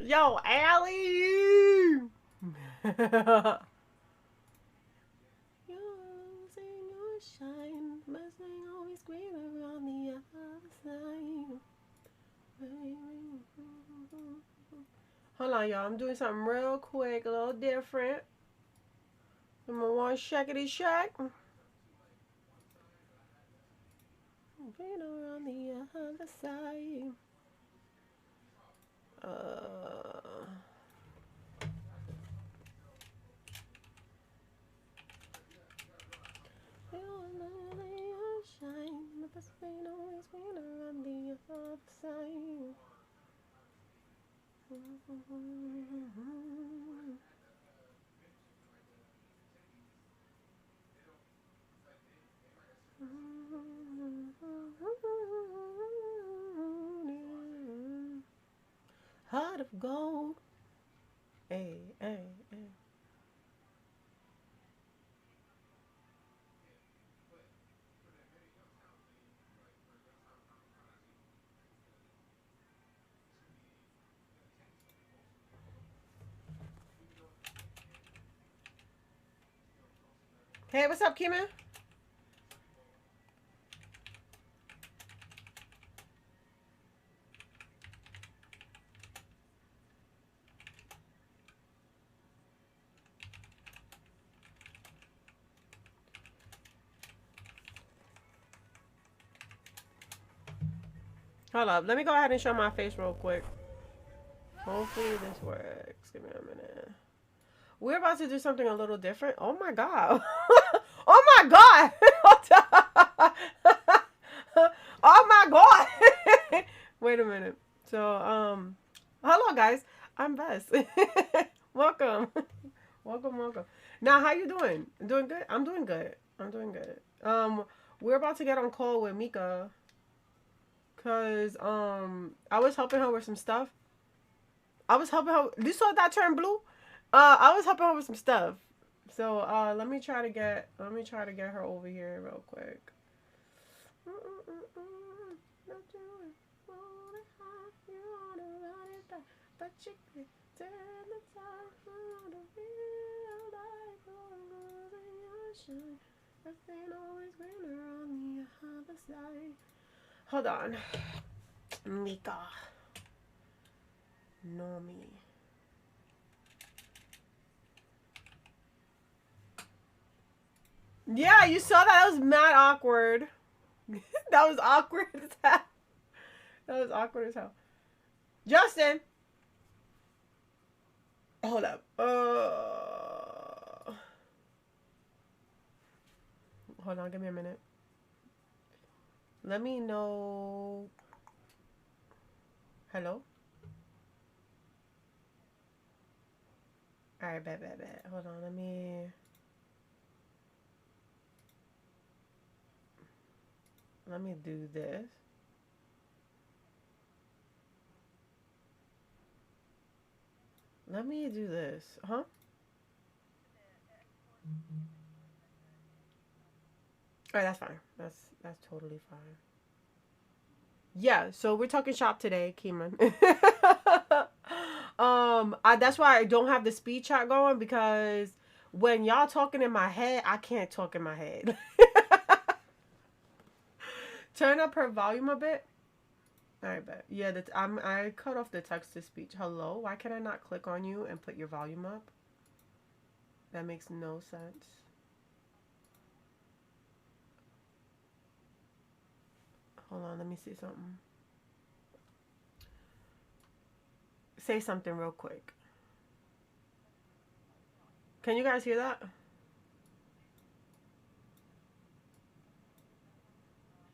Yo, Allie! Your shine, but they always greener on the other side. Hold on, y'all. I'm doing something real quick, a little different. Number one, shackety shack. Greener on the other side. Uh. Shine, but the rain always greener on the other side. Heart of gold. Hey, hey, hey. Hey, what's up, Kima? Hold up. Let me go ahead and show my face real quick. Hopefully this works. Give me a minute. We're about to do something a little different. Oh my god. Oh my god. Oh my god. Wait a minute. So, hello guys. I'm Bess. Welcome. Welcome. Now, how you doing? Doing good? I'm doing good. I'm doing good. We're about to get on call with Meka. Cause I was helping her with some stuff. I was helping her. You saw that turn blue? I was helping her with some stuff. So let me try to get her over here real quick. Hold on. Meka. Normie. Yeah, you saw that? That was mad awkward. That was awkward as hell. That was awkward as hell. Justin! Hold up. Hold on, give me a minute. Let me know. Hello? Alright, bet. Hold on, let me do this. Let me do this. Huh? Alright, that's fine. That's totally fine. Yeah, so we're talking shop today, Keeman. That's why I don't have the speed chat going because when y'all talking in my head, I can't talk in my head. Turn up her volume a bit. All right, bet. Yeah, I cut off the text to speech. Hello, why can I not click on you and put your volume up? That makes no sense. Hold on, let me see something. Say something real quick. Can you guys hear that?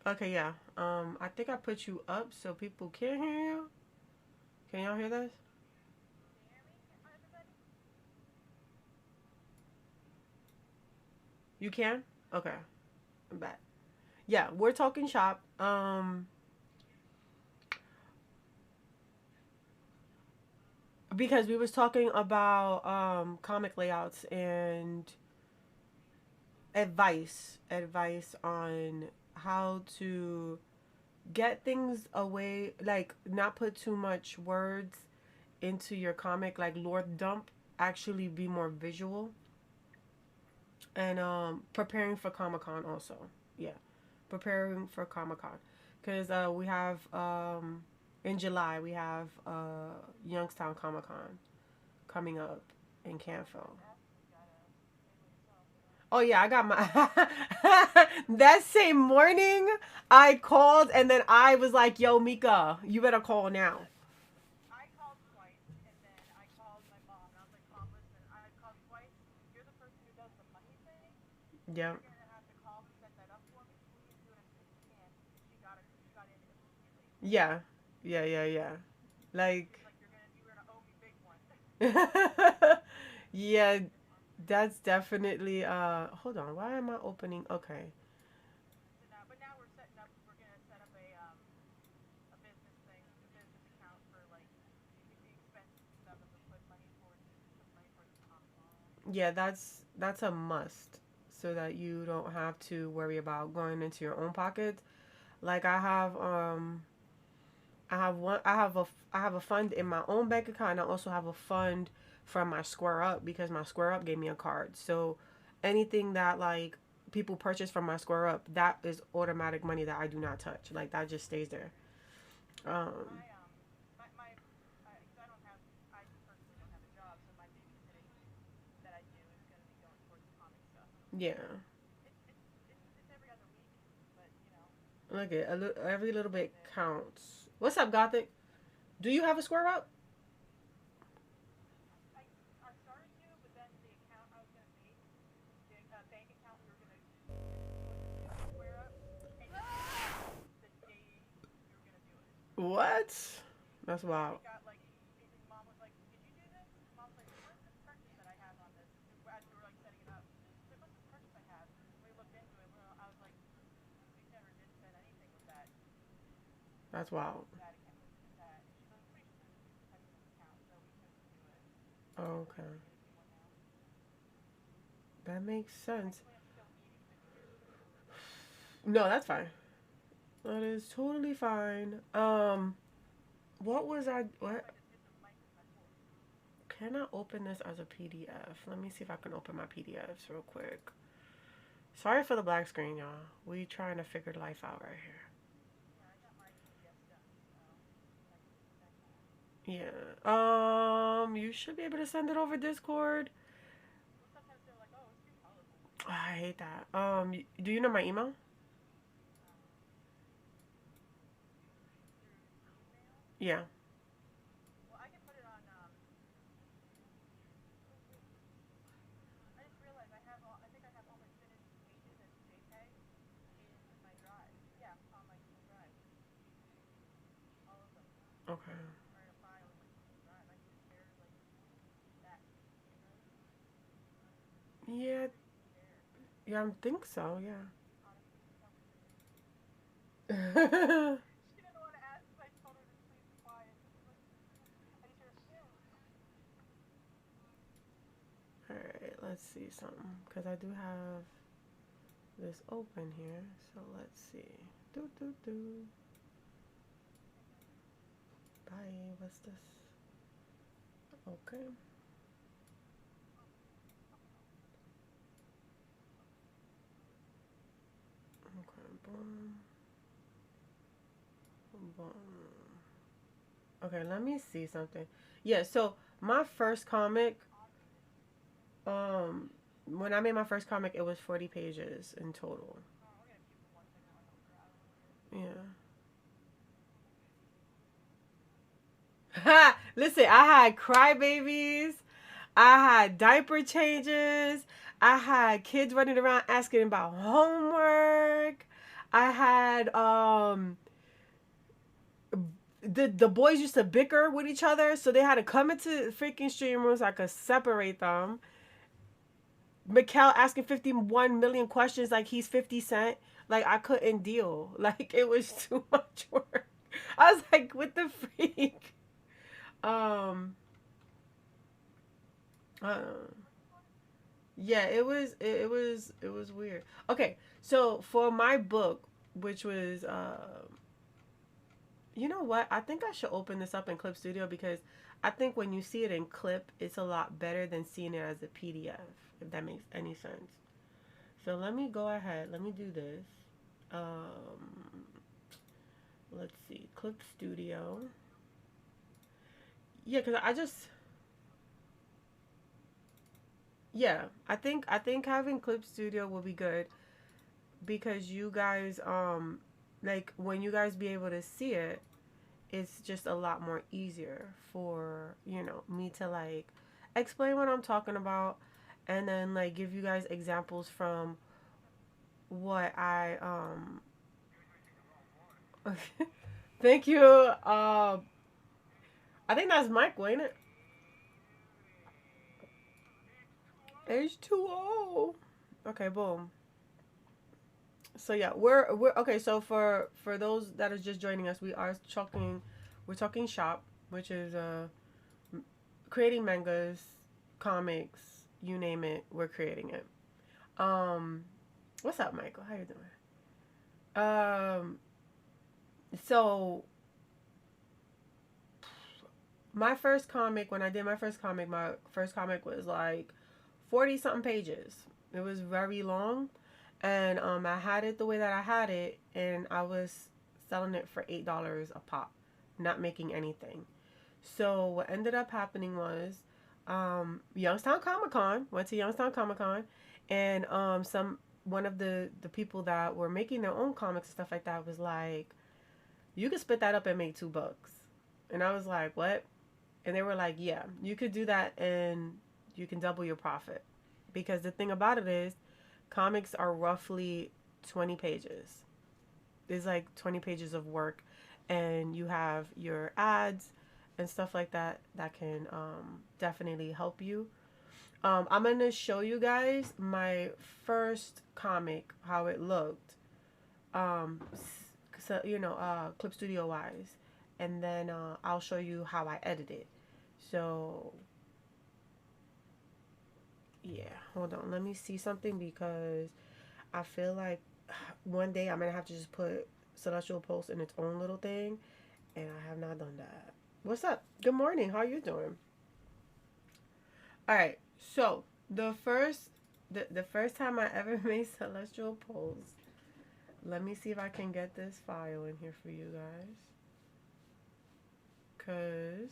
Okay, yeah. I think I put you up so people can hear you. Can y'all hear this? You can? Okay. I'm back. Yeah, we're talking shop. Because we was talking about comic layouts and advice on how to get things away, like not put too much words into your comic, like lore dump, actually be more visual. And preparing for Comic Con also. Yeah, preparing for Comic Con, because we have in July we have Youngstown Comic Con coming up in Canfield. Oh yeah, I got my that same morning I called and then I was like, "Yo, Mika, you better call now." Yeah. Yeah. Yeah, yeah, yeah. Like yeah, that's definitely hold on, why am I opening? Okay. Yeah, that's a must so that you don't have to worry about going into your own pockets. Like I have a fund in my own bank account and I also have a fund from my Square Up because my Square Up gave me a card. So anything that like people purchase from my Square Up, that is automatic money that I do not touch. Like that just stays there. Um yeah. Look at every little bit counts. What's up, Gothic? Do you have a Square Up? What? That's wild. That's wild. Okay. That makes sense. No, that's fine. That is totally fine. What was I? What? Can I open this as a PDF? Let me see if I can open my PDFs real quick. Sorry for the black screen, y'all. We trying to figure life out right here. Yeah. You should be able to send it over Discord. I hate that. Do you know my email? Yeah. Okay. Yeah. Yeah, I think so. Yeah. All right. Let's see something because I do have this open here. So let's see. Do do do. Bye. What's this? Okay. Okay. Boom. Boom. Okay. Let me see something. Yeah. So my first comic. Um. When I made my first comic, it was 40 pages in total. Yeah. Ha! Listen, I had crybabies. I had diaper changes. I had kids running around asking about homework. I had the boys used to bicker with each other, so they had to come into freaking stream rooms so I could separate them. Mikkel asking 51 million questions like he's 50 Cent. Like I couldn't deal. Like it was too much work. I was like, what the freak? Um uh, yeah, it was weird. Okay, so for my book, which was You know what? I think I should open this up in Clip Studio because I think when you see it in Clip, it's a lot better than seeing it as a PDF, if that makes any sense. So let me go ahead. Let me do this. Let's see. Clip Studio. Yeah, because I just... Yeah, I think having Clip Studio will be good because you guys, like, when you guys be able to see it, it's just a lot more easier for, me to, like, explain what I'm talking about and then, like, give you guys examples from what thank you. I think that's Mike, ain't it? H2O. Okay, boom. So yeah, we're okay. So for those that are just joining us, we're talking shop, which is creating mangas, comics, you name it, we're creating it. Um, what's up, Michael? How you doing? So my first comic, when I did my first comic was like 40 something pages. It was very long, and I had it the way that I had it, and I was selling it for $8 a pop, not making anything. So what ended up happening was, Youngstown Comic Con, went to Youngstown Comic Con, and one of the people that were making their own comics and stuff like that was like, you could split that up and make $2. And I was like, what? And they were like, yeah, you could do that and you can double your profit. Because the thing about it is, comics are roughly 20 pages. It's like 20 pages of work, and you have your ads and stuff like that that can definitely help you. I'm going to show you guys my first comic, how it looked. So, Clip Studio wise. And then I'll show you how I edit it. So, yeah, hold on. Let me see something because I feel like one day I'm going to have to just put Celestial Pulse in its own little thing. And I have not done that. What's up? Good morning. How are you doing? All right. So, the first time I ever made Celestial Pulse, let me see if I can get this file in here for you guys. Because,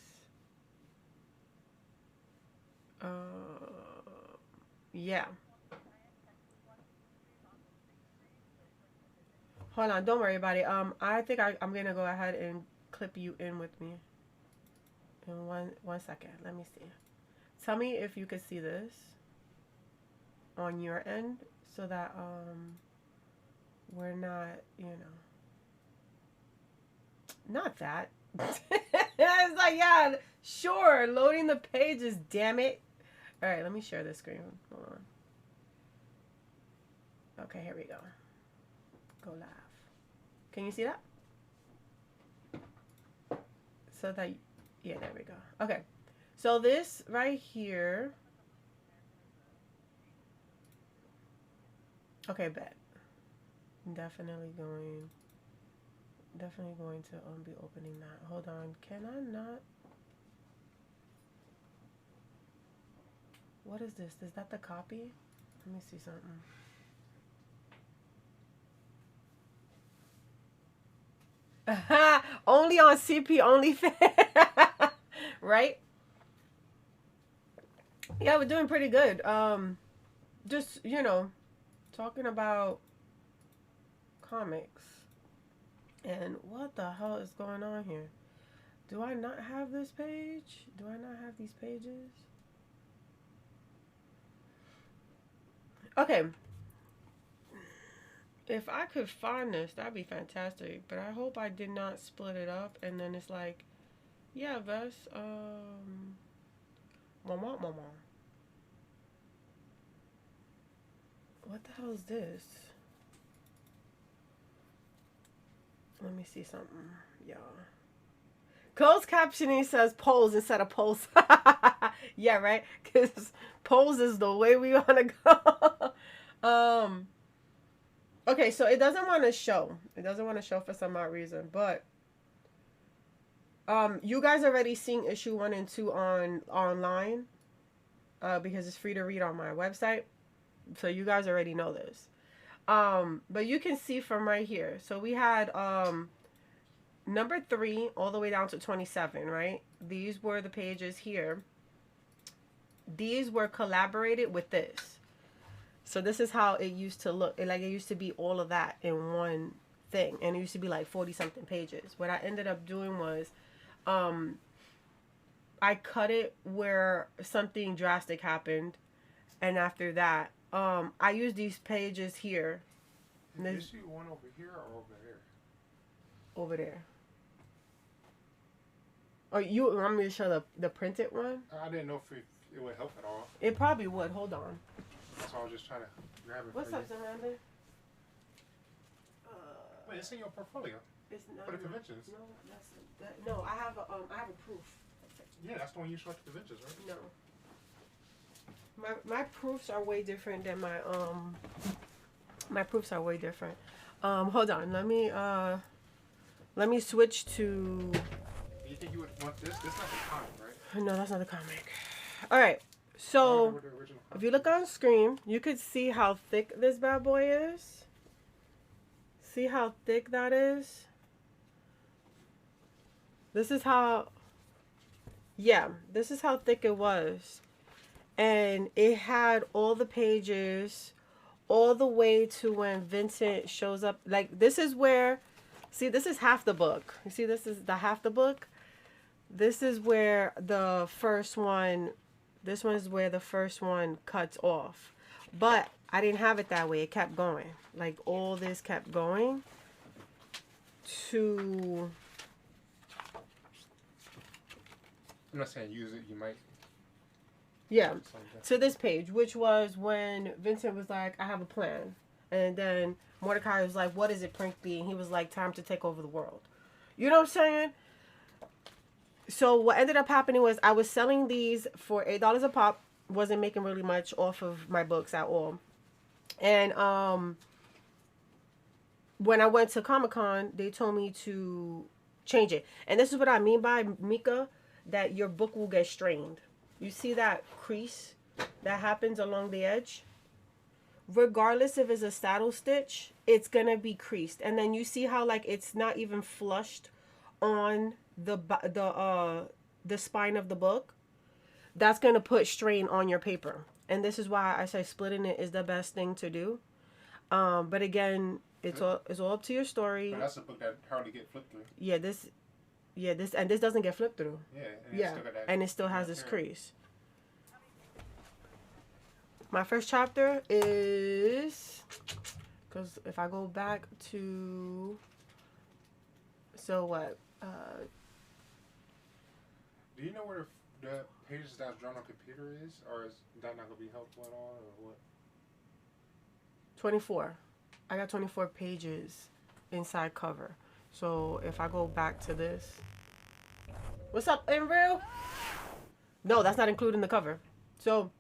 yeah. Hold on, don't worry about it. I think I'm gonna go ahead and clip you in with me. In one second. Let me see. Tell me if you could see this on your end so that we're not, not that. It's like, yeah, sure, loading the pages, damn it. All right, let me share this screen. Hold on. Okay, here we go. Go live. Can you see that? So that, yeah, there we go. Okay, so this right here. Okay, bet. Definitely going to be opening that. Hold on. Can I not? What is this? Is that the copy? Let me see something. Only on CP only right? Yeah, we're doing pretty good. Just, talking about comics. And what the hell is going on here? Do I not have this page? Do I not have these pages? Okay. If I could find this, that'd be fantastic. But I hope I did not split it up. And then it's like, yeah, Vess, mama. What the hell is this? Let me see something, y'all. Closed captioning says polls instead of pulse. Yeah, right? Because polls is the way we want to go. Okay, so it doesn't want to show. It doesn't want to show for some odd reason. But You guys already seen issue 1 and 2 online, because it's free to read on my website. So you guys already know this. But you can see from right here. So we had number 3 all the way down to 27, right? These were the pages here. These were collaborated with this. So this is how it used to look. It used to be all of that in one thing. And it used to be like 40 something pages. What I ended up doing was I cut it where something drastic happened. And after that, I used these pages here. Did you see one over here or over there? Over there. Oh, you want me to show the printed one? I didn't know if it would help at all. It probably would. Hold on. So I was just trying to grab it. What's up, Samantha? Wait, it's in your portfolio. It's not. For the conventions. No, I have a proof. Yeah, that's the one you showed at the conventions, right? No. My proofs are way different than my My proofs are way different. Hold on. Let me switch to. You think you would want this? This is not the comic, right? No, that's not the comic. All right. So if you look on screen, you could see how thick this bad boy is. See how thick that is? This is how. Yeah, this is how thick it was. And it had all the pages all the way to when Vincent shows up. Like, this is where, see, this is half the book. You see, this is the half the book. This is where the first one, this one is where the first one cuts off. But I didn't have it that way. It kept going. Like, all this kept going to... I'm not saying use it. You might. Yeah, to this page, which was when Vincent was like, I have a plan. And then Mordecai was like, what is it, Prinkley? And he was like, time to take over the world. You know what I'm saying? So what ended up happening was I was selling these for $8 a pop. Wasn't making really much off of my books at all. And when I went to Comic-Con, they told me to change it. And this is what I mean by, Meka, that your book will get strained. You see that crease that happens along the edge? Regardless if it's a saddle stitch, it's going to be creased. And then you see how, like, it's not even flushed on the spine of the book? That's going to put strain on your paper. And this is why I say splitting it is the best thing to do. But again, it's all up to your story. But that's a book that hardly get flipped through. Yeah, this doesn't get flipped through. Yeah, and it still has this crease. My first chapter is, because if I go back to, so what? Do you know where the pages that's drawn on computer is, or is that not gonna be helpful at all, or what? 24. I got 24 pages inside cover. So if I go back to this, what's up, Embryo? No, that's not including the cover. So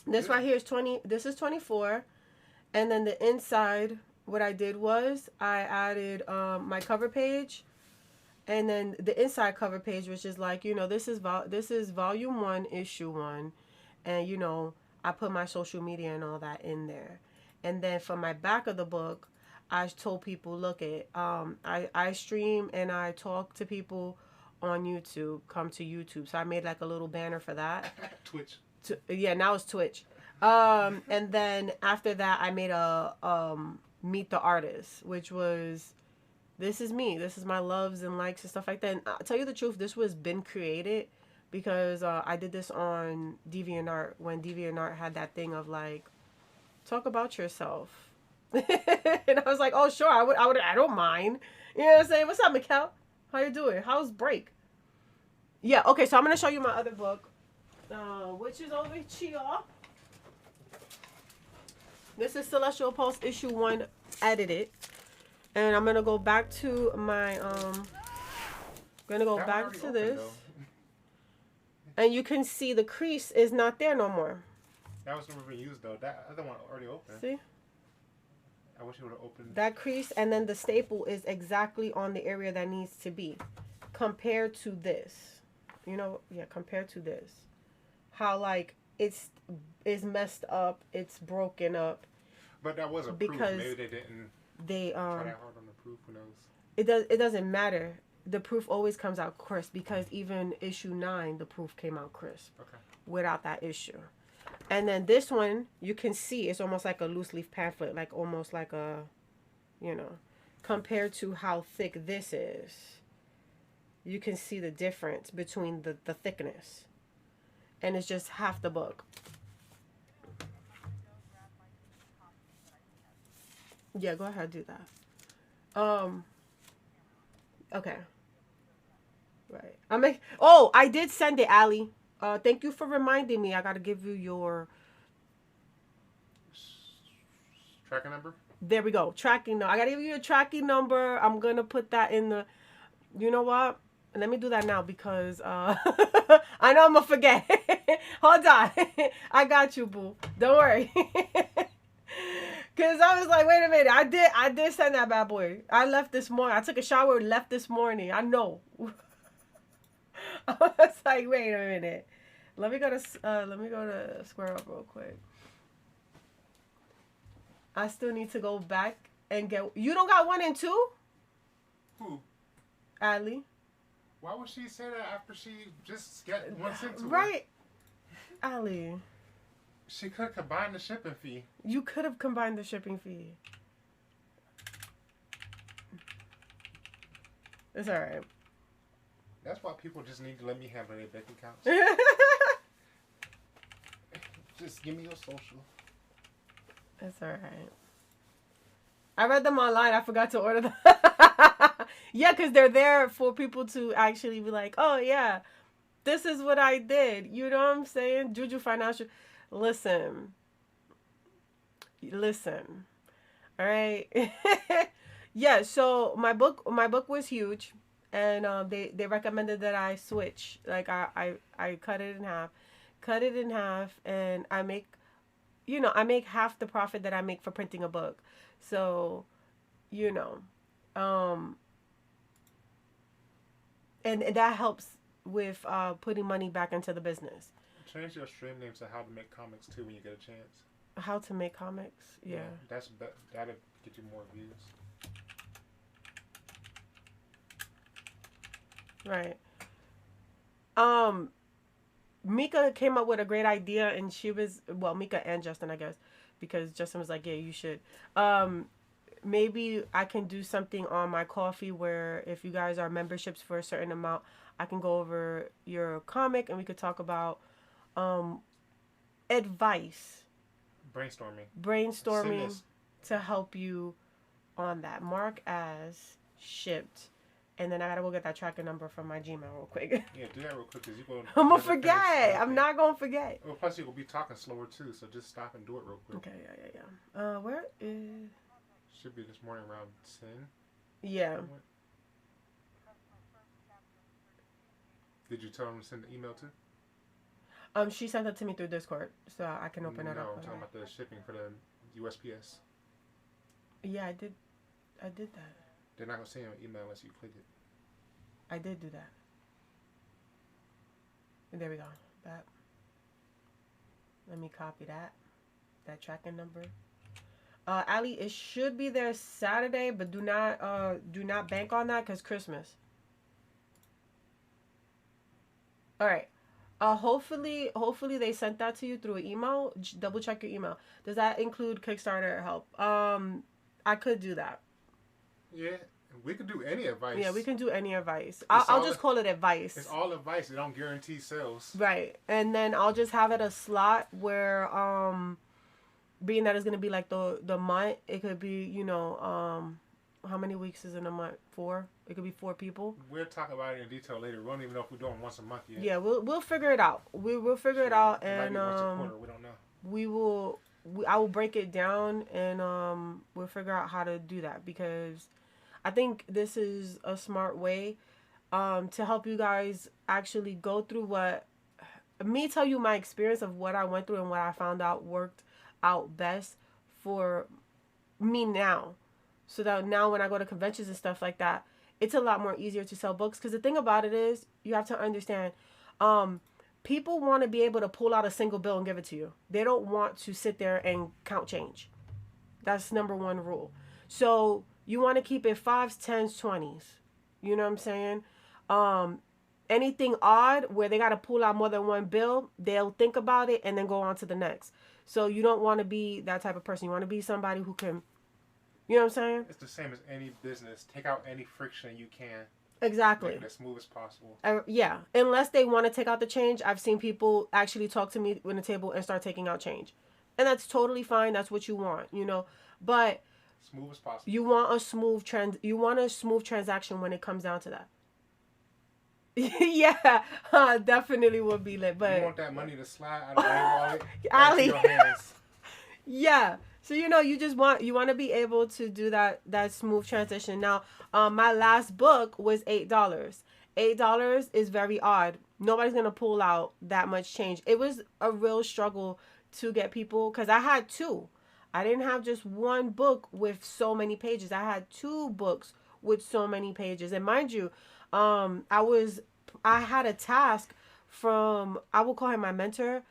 this right here is 20. This is 24, and then the inside, what I did was I added my cover page, and then the inside cover page, which is like, you know, this is volume 1, issue 1, and you know, I put my social media and all that in there. And then for my back of the book, I told people, look I stream and I talk to people on YouTube. Come to YouTube. So I made like a little banner for that. Twitch. Yeah, now it's Twitch. And then after that, I made a meet the artist, which was, this is me. This is my loves and likes and stuff like that. And I'll tell you the truth, this was been created because I did this on DeviantArt when DeviantArt had that thing of like, talk about yourself. And I was like, oh sure, I don't mind. You know what I'm saying? What's up, Meka? How you doing? How's break? Yeah, okay, so I'm gonna show you my other book, which is over here. This is Celestial Pulse issue 1 edited. And I'm gonna go back to my back to this. And you can see the crease is not there no more. That was never been used though. That other one already open. See? I wish it would have opened. That crease, and then the staple is exactly on the area that needs to be. compared to this, compared to this, how like it's messed up, it's broken up. But that was a proof. Because Maybe they didn't they try that hard on the proof. Who knows? it doesn't matter. The proof always comes out crisp because even issue 9, the proof came out crisp. Okay. Without that issue. And then this one, you can see it's almost like a loose leaf pamphlet, like almost like a, compared to how thick this is. You can see the difference between the thickness. And it's just half the book. Yeah, go ahead, do that. Okay. Right. I did send it, Allie. Thank you for reminding me. I gotta give you your tracking number. There we go. Tracking number. I gotta give you a tracking number. I'm gonna put that in the. You know what? Let me do that now because I know I'm gonna forget. Hold on. I got you, boo. Don't worry. Cause I was like, wait a minute. I did send that bad boy. I left this morning. I took a shower and left this morning. I know. I was like, wait a minute. Let me go to Square Up real quick. I still need to go back and get. You don't got 1 and 2? Who? Allie. Why would she say that after she just got 1 cent to Right. Allie. She could have combined the shipping fee. You could have combined the shipping fee. It's alright. That's why people just need to let me have their bank accounts. Just give me your social. It's alright. I read them online. I forgot to order them. Yeah, because they're there for people to actually be like, oh, yeah, this is what I did. You know what I'm saying? Juju Financial. Listen. All right. Yeah, so my book was huge. And they recommended that I switch. Like, I cut it in half. And I make half the profit that I make for printing a book. So, and that helps with putting money back into the business. Change your stream name to How to Make Comics, too, when you get a chance. How to Make Comics? Yeah. That'll get you more views. Right. Meka came up with a great idea, and Meka and Justin, I guess, because Justin was like, yeah, you should. Maybe I can do something on my coffee where if you guys are memberships for a certain amount, I can go over your comic and we could talk about advice. Brainstorming to help you on that. Mark as shipped. And then I gotta go get that tracking number from my Gmail real quick. Yeah, do that real quick because you're going I'm gonna forget. I'm not gonna forget. Well, plus you're gonna be talking slower too, so just stop and do it real quick. Okay, yeah. Where is? Should be this morning around 10. Yeah. Did you tell them to send the email too? She sent it to me through Discord, so I can open it up. No, I'm talking about the shipping for the USPS. Yeah, I did that. They're not gonna send you an email unless you click it. I did do that. And there we go. That. Let me copy that tracking number. Allie, it should be there Saturday, but do not bank on that because Christmas. All right. Hopefully they sent that to you through an email. Double check your email. Does that include Kickstarter help? I could do that. Yeah, we could do any advice. Yeah, we can do any advice. I'll just call it advice. It's all advice. It don't guarantee sales. Right. And then I'll just have it a slot where, being that it's going to be like the month, it could be, how many weeks is in a month? 4? It could be 4 people. We'll talk about it in detail later. We don't even know if we're doing once a month yet. Yeah, we'll figure it out. We'll figure it out, and once a quarter. We don't know. I will break it down, and we'll figure out how to do that because I think this is a smart way to help you guys actually go through tell you my experience of what I went through and what I found out worked out best for me now. So that now when I go to conventions and stuff like that, it's a lot more easier to sell books. Because the thing about it is, you have to understand, people want to be able to pull out a single bill and give it to you. They don't want to sit there and count change. That's number one rule. So you want to keep it fives, tens, 20s. You know what I'm saying? Anything odd where they got to pull out more than one bill, they'll think about it and then go on to the next. So you don't want to be that type of person. You want to be somebody who can, you know what I'm saying? It's the same as any business. Take out any friction you can. Exactly. Make it as smooth as possible. Yeah. Unless they want to take out the change, I've seen people actually talk to me when the table and start taking out change. And that's totally fine. That's what you want, you know. But smooth as possible. You want a smooth transaction when it comes down to that. Yeah, definitely would be lit. But you want that money to slide out of your wallet Ali. into your hands. Yeah. So you know, you want to be able to do that smooth transition. Now, my last book was $8. $8 is very odd. Nobody's gonna pull out that much change. It was a real struggle to get people, because I had two. I didn't have just one book with so many pages. I had two books with so many pages. And mind you, I had a task from, I will call him my mentor.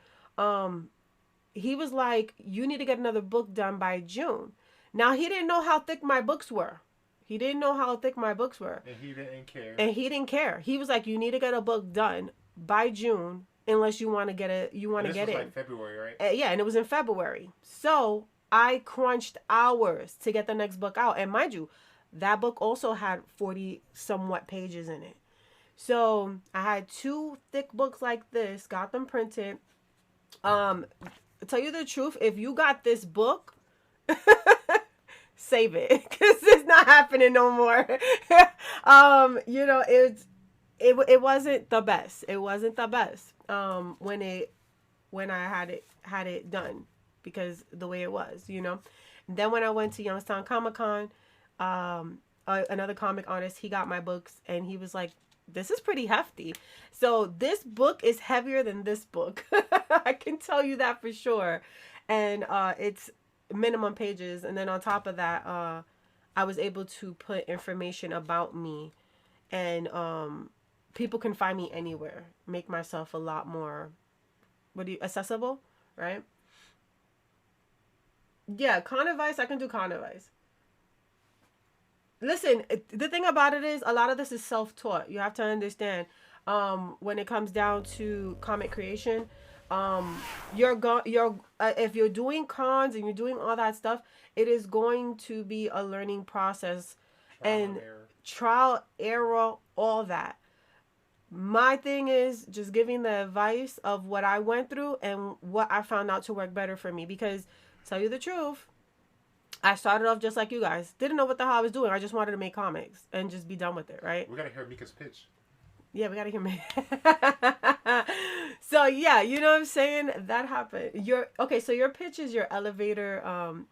He was like, you need to get another book done by June. Now, he didn't know how thick my books were. And he didn't care. He was like, you need to get a book done by June unless you want to get it. This was like February, right? Yeah, and it was in February. So I crunched hours to get the next book out. And mind you, that book also had 40 somewhat pages in it. So I had two thick books like this, got them printed. To tell you the truth, if you got this book, save it, because it's not happening no more. You know, it wasn't the best. It wasn't the best when I had it done, because the way it was, you know. And then when I went to Youngstown Comic-Con, another comic artist, he got my books and he was like, this is pretty hefty. So this book is heavier than this book. I can tell you that for sure. And it's minimum pages. And then on top of that, I was able to put information about me, and people can find me anywhere. Make myself a lot more accessible, right? Yeah, con advice, I can do con advice. Listen, the thing about it is, a lot of this is self-taught. You have to understand, when it comes down to comic creation, if you're doing cons and you're doing all that stuff, it is going to be a learning process, trial, error, all that. My thing is just giving the advice of what I went through and what I found out to work better for me. Because, tell you the truth, I started off just like you guys. Didn't know what the hell I was doing. I just wanted to make comics and just be done with it, right? We gotta hear Meka's pitch. Yeah, we gotta hear me. So yeah, you know what I'm saying? That happened. So your pitch is your elevator.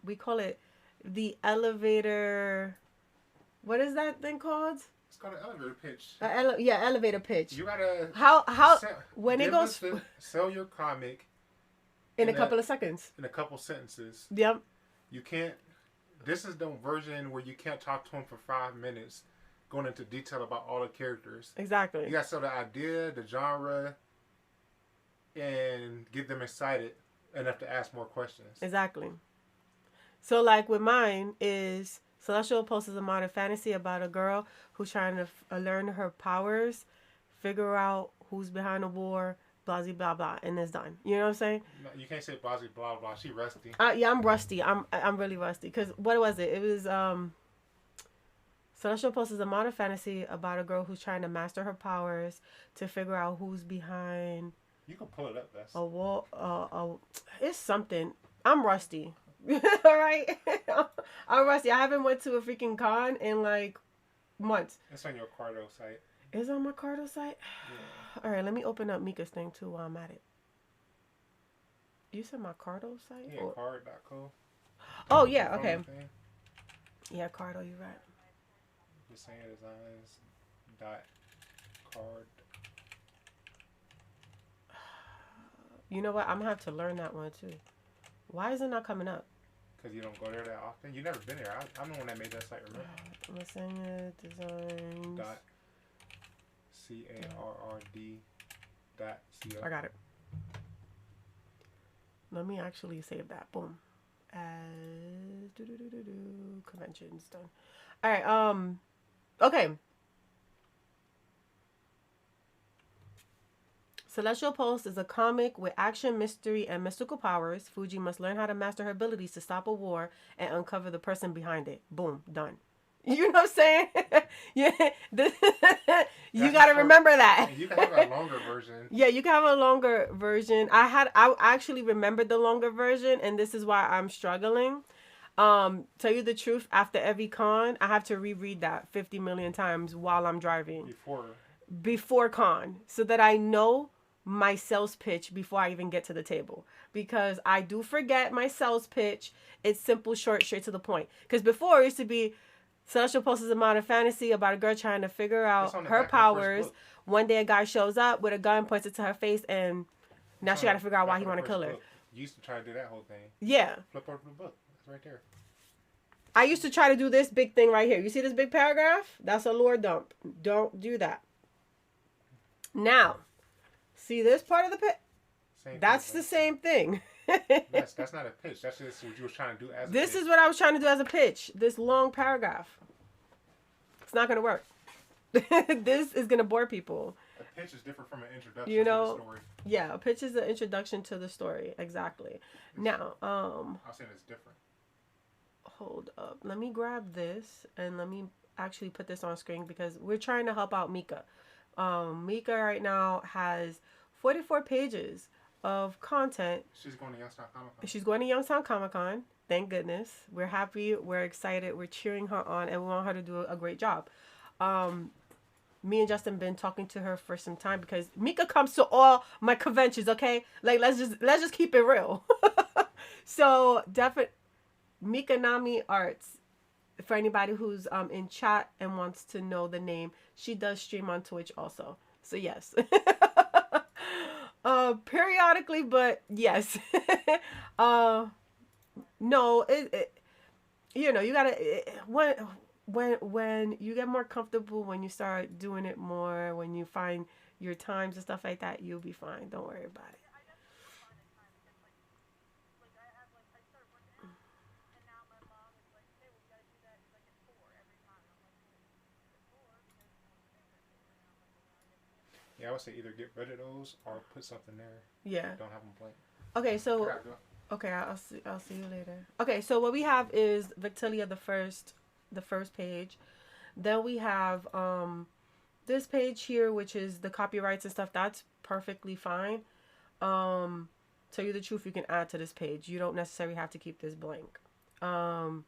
We call it the elevator. What is that thing called? It's called an elevator pitch. Elevator pitch. You gotta sell your comic in a couple of seconds. In a couple sentences. Yep. You can't. This is the version where you can't talk to them for 5 minutes, going into detail about all the characters. Exactly. You got to sell the idea, the genre, and get them excited enough to ask more questions. Exactly. So, like with mine is Celestial Pulse is a modern fantasy about a girl who's trying to learn her powers, figure out who's behind the war, blah, blah, blah, and it's done. You know what I'm saying? No, you can't say blah, blah, blah. She rusty. Yeah, I'm rusty. I'm really rusty. Because what was it? It was Celestial Pulse is a modern fantasy about a girl who's trying to master her powers to figure out who's behind. You can pull it up. That's a wall. It's something. I'm rusty. All right. I'm rusty. I haven't went to a freaking con in like months. It's on your Cardo site. Is it on my Cardo site? Yeah. All right, let me open up Meka's thing too while I'm at it. You said my Cardo site? Yeah, card.co. Oh, yeah, okay. Yeah, Cardo, you're right. Design Designs dot card. You know what? I'm going to have to learn that one too. Why is it not coming up? Because you don't go there that often. You never been there. I'm the one that made that site, remember? Lasagna designs. Dot CARRD dot CO. I got it. Let me actually save that. Boom. As conventions done. All right. Okay. Celestial Pulse is a comic with action, mystery, and mystical powers. Fuji must learn how to master her abilities to stop a war and uncover the person behind it. Boom, done. You know what I'm saying? Yeah, you got to remember that. You can have a longer version. Yeah, you can have a longer version. I actually remembered the longer version, and this is why I'm struggling. Tell you the truth, after every con, I have to reread that 50 million times while I'm driving. Before con, so that I know my sales pitch before I even get to the table, because I do forget my sales pitch. It's simple, short, straight to the point. Because before it used to be Celestial Pulse is a modern fantasy about a girl trying to figure out her powers. One day a guy shows up with a gun, points it to her face, and now she got to figure out why he want to kill her. You used to try to do that whole thing. Yeah. Flip over the book. It's right there. I used to try to do this big thing right here. You see this big paragraph? That's a lore dump. Don't do that. Now, see this part of the pitch? That's the same thing. That's not a pitch. That's just what you were trying to do as a pitch. This is what I was trying to do as a pitch. This long paragraph. It's not going to work. This is going to bore people. A pitch is different from an introduction to the story. Yeah, a pitch is an introduction to the story. Exactly. Now, I'll say it's different. Hold up. Let me grab this and let me actually put this on screen because we're trying to help out Meka. Meka right now has 44 pages of content. She's going to Youngstown Comic Con. She's going to Youngstown Comic Con. Thank goodness. We're happy. We're excited. We're cheering her on, and we want her to do a great job. Me and Justin been talking to her for some time because Meka comes to all my conventions. Okay, like let's just keep it real. So definitely, Meka Nami Arts. For anybody who's in chat and wants to know the name, she does stream on Twitch also. So yes. Periodically, but yes. No, you know, you gotta when you get more comfortable, when you start doing it more, when you find your times and stuff like that, you'll be fine. Don't worry about it. Yeah, I would say either get rid of those or put something there. Yeah. Don't have them blank. Okay, so I'll see you later. Okay, so what we have is Victellia, the first page. Then we have this page here, which is the copyrights and stuff. That's perfectly fine. Tell you the truth, you can add to this page. You don't necessarily have to keep this blank. And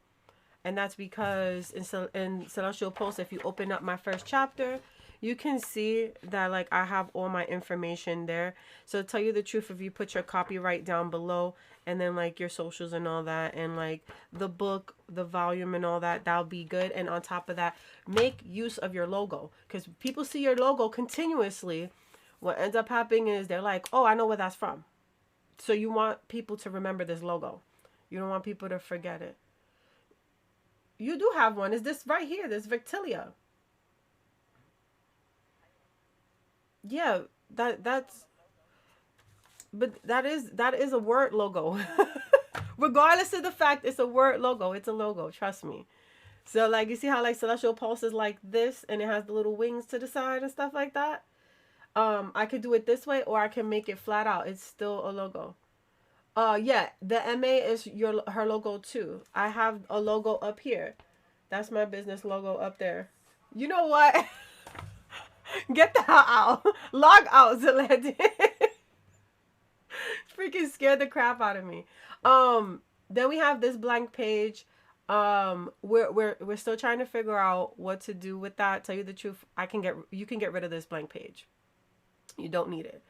that's because in Celestial Pulse, if you open up my first chapter, you can see that like I have all my information there. So to tell you the truth, if you put your copyright down below and then like your socials and all that and like the book, the volume and all that, that'll be good. And on top of that, make use of your logo, because people see your logo continuously. What ends up happening is they're like, oh, I know where that's from. So you want people to remember this logo. You don't want people to forget it. You do have one. Is this right here? This Victellia. Yeah, that is a word logo. Regardless of the fact it's a word logo, it's a logo, trust me. So like you see how like Celestial Pulse is like this and it has the little wings to the side and stuff like that. I could do it this way or I can make it flat out. It's still a logo. Yeah, the MA is her logo too. I have a logo up here. That's my business logo up there. You know what? Get the hell out. Log out, Zaled. Freaking scared the crap out of me. Then we have this blank page. We're still trying to figure out what to do with that. Tell you the truth, you can get rid of this blank page. You don't need it.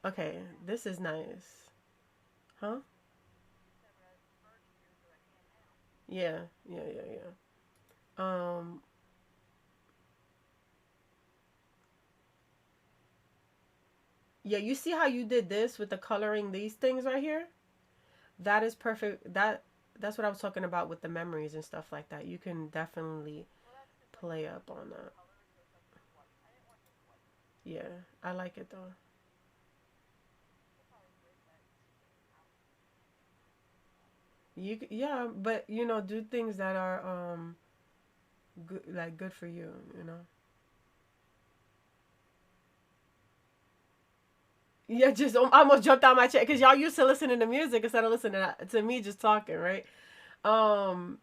Okay, this is nice. Huh? Yeah. Yeah, you see how you did this with the coloring these things right here? That is perfect. That's what I was talking about with the memories and stuff like that. You can definitely play up on that. Yeah, I like it though. Yeah, but do things that are good, like good for you. Yeah, just I almost jumped out my chair because y'all used to listening to music instead of listening to me just talking, right? Um,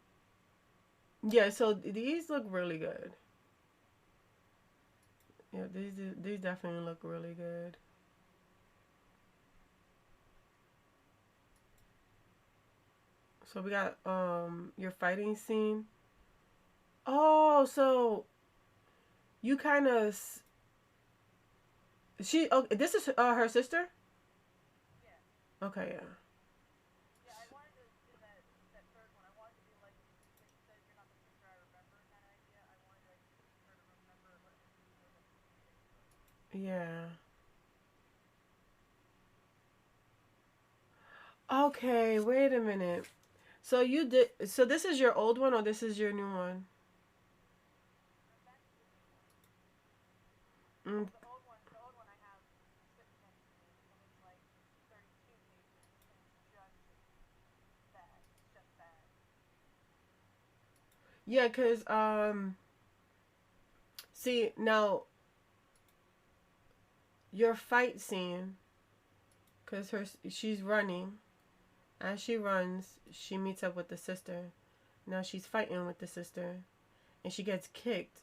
yeah. So these look really good. Yeah, these definitely look really good. So we got your fighting scene. Oh, so you kind of she. Oh, this is her sister. Okay, yeah. Yeah. Okay, wait a minute. So you did. So this is your old one, or this is your new one? Mm, yeah, cause see now your fight scene, cause she's running. As she runs, she meets up with the sister. Now she's fighting with the sister, and she gets kicked.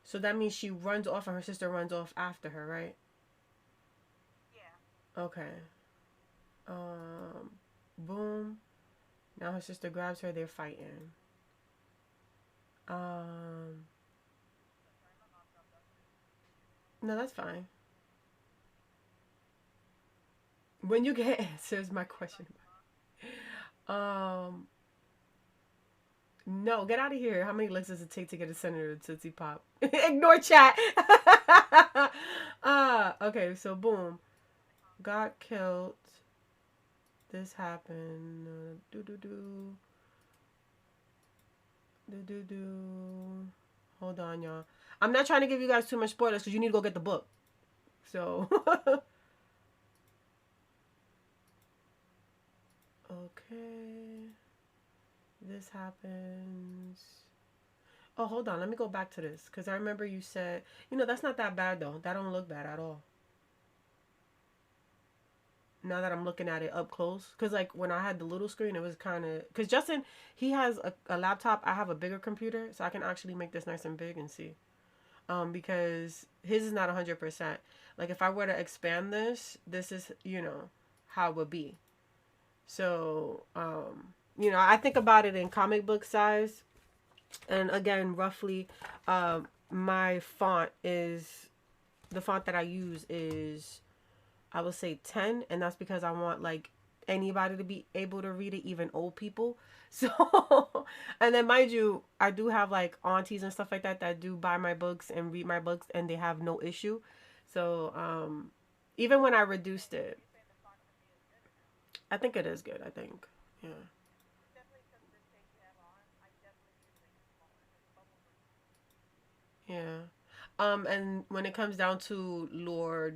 So that means she runs off, and her sister runs off after her, right? Okay. Um, boom. Now her sister grabs her. They're fighting. Um, no, that's fine. When you get answers, my question. Um, no, get out of here. How many licks does it take to get a senator to Tootsie Pop? Ignore chat. Okay, so boom. Got killed. This happened. Do do do. Do do do. Hold on, y'all. I'm not trying to give you guys too much spoilers because you need to go get the book. So, okay. This happens. Oh, hold on. Let me go back to this because I remember you said, that's not that bad though. That don't look bad at all. Now that I'm looking at it up close, because like when I had the little screen, it was kind of because Justin he has a laptop. I have a bigger computer, so I can actually make this nice and big and see. Because his is not 100%. Like if I were to expand this, this is how it would be. So I think about it in comic book size, and again, roughly, my font is the font that I use is I would say 10, and that's because I want like anybody to be able to read it, even old people. So, and then mind you, I do have like aunties and stuff like that that do buy my books and read my books, and they have no issue. So, even when I reduced it, I think it is good. I think, yeah, yeah. And when it comes down to lore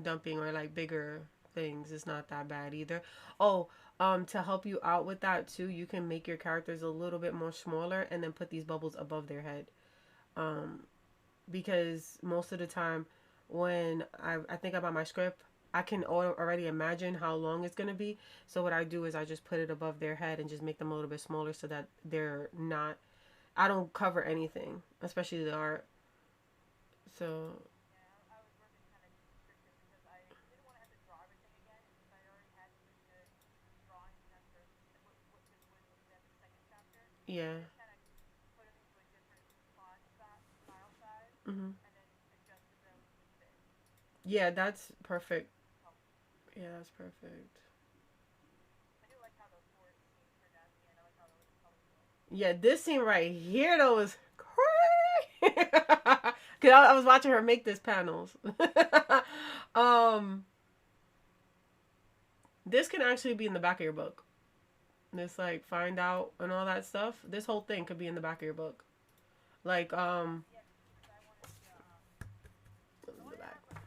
dumping or like bigger things, it's not that bad either. Oh, to help you out with that too, you can make your characters a little bit more smaller and then put these bubbles above their head. Um, because most of the time when I think about my script, I can already imagine how long it's gonna be. So what I do is I just put it above their head and just make them a little bit smaller so that they're not. I don't cover anything, especially the art. So yeah. Hmm. Yeah, that's perfect. Yeah, that's perfect. Yeah, this scene right here though is crazy. Cause I was watching her make this panels. um, This can actually be in the back of your book. This like find out and all that stuff. This whole thing could be in the back of your book. Like the back.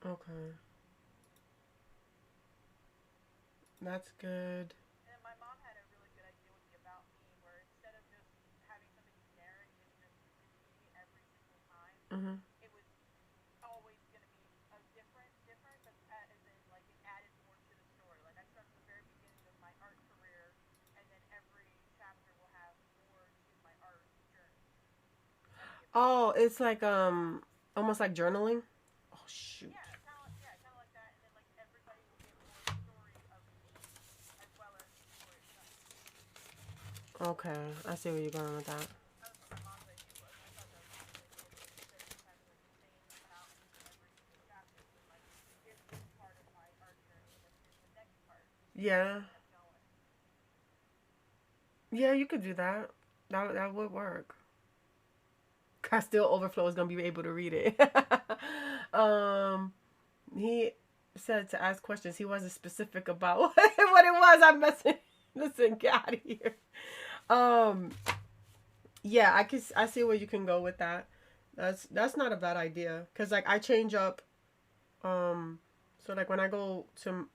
Okay. That's good. Mhm. Oh, it's like almost like journaling. Oh shoot. Okay, I see where you're going with that. Yeah. Yeah, you could do that. That would work. Castile Overflow is gonna be able to read it. um, he said to ask questions. He wasn't specific about what it was. I'm messing. Listen, get out of here. Um, yeah, I see where you can go with that. That's not a bad idea. Cause like I change up. Um, so like when I go to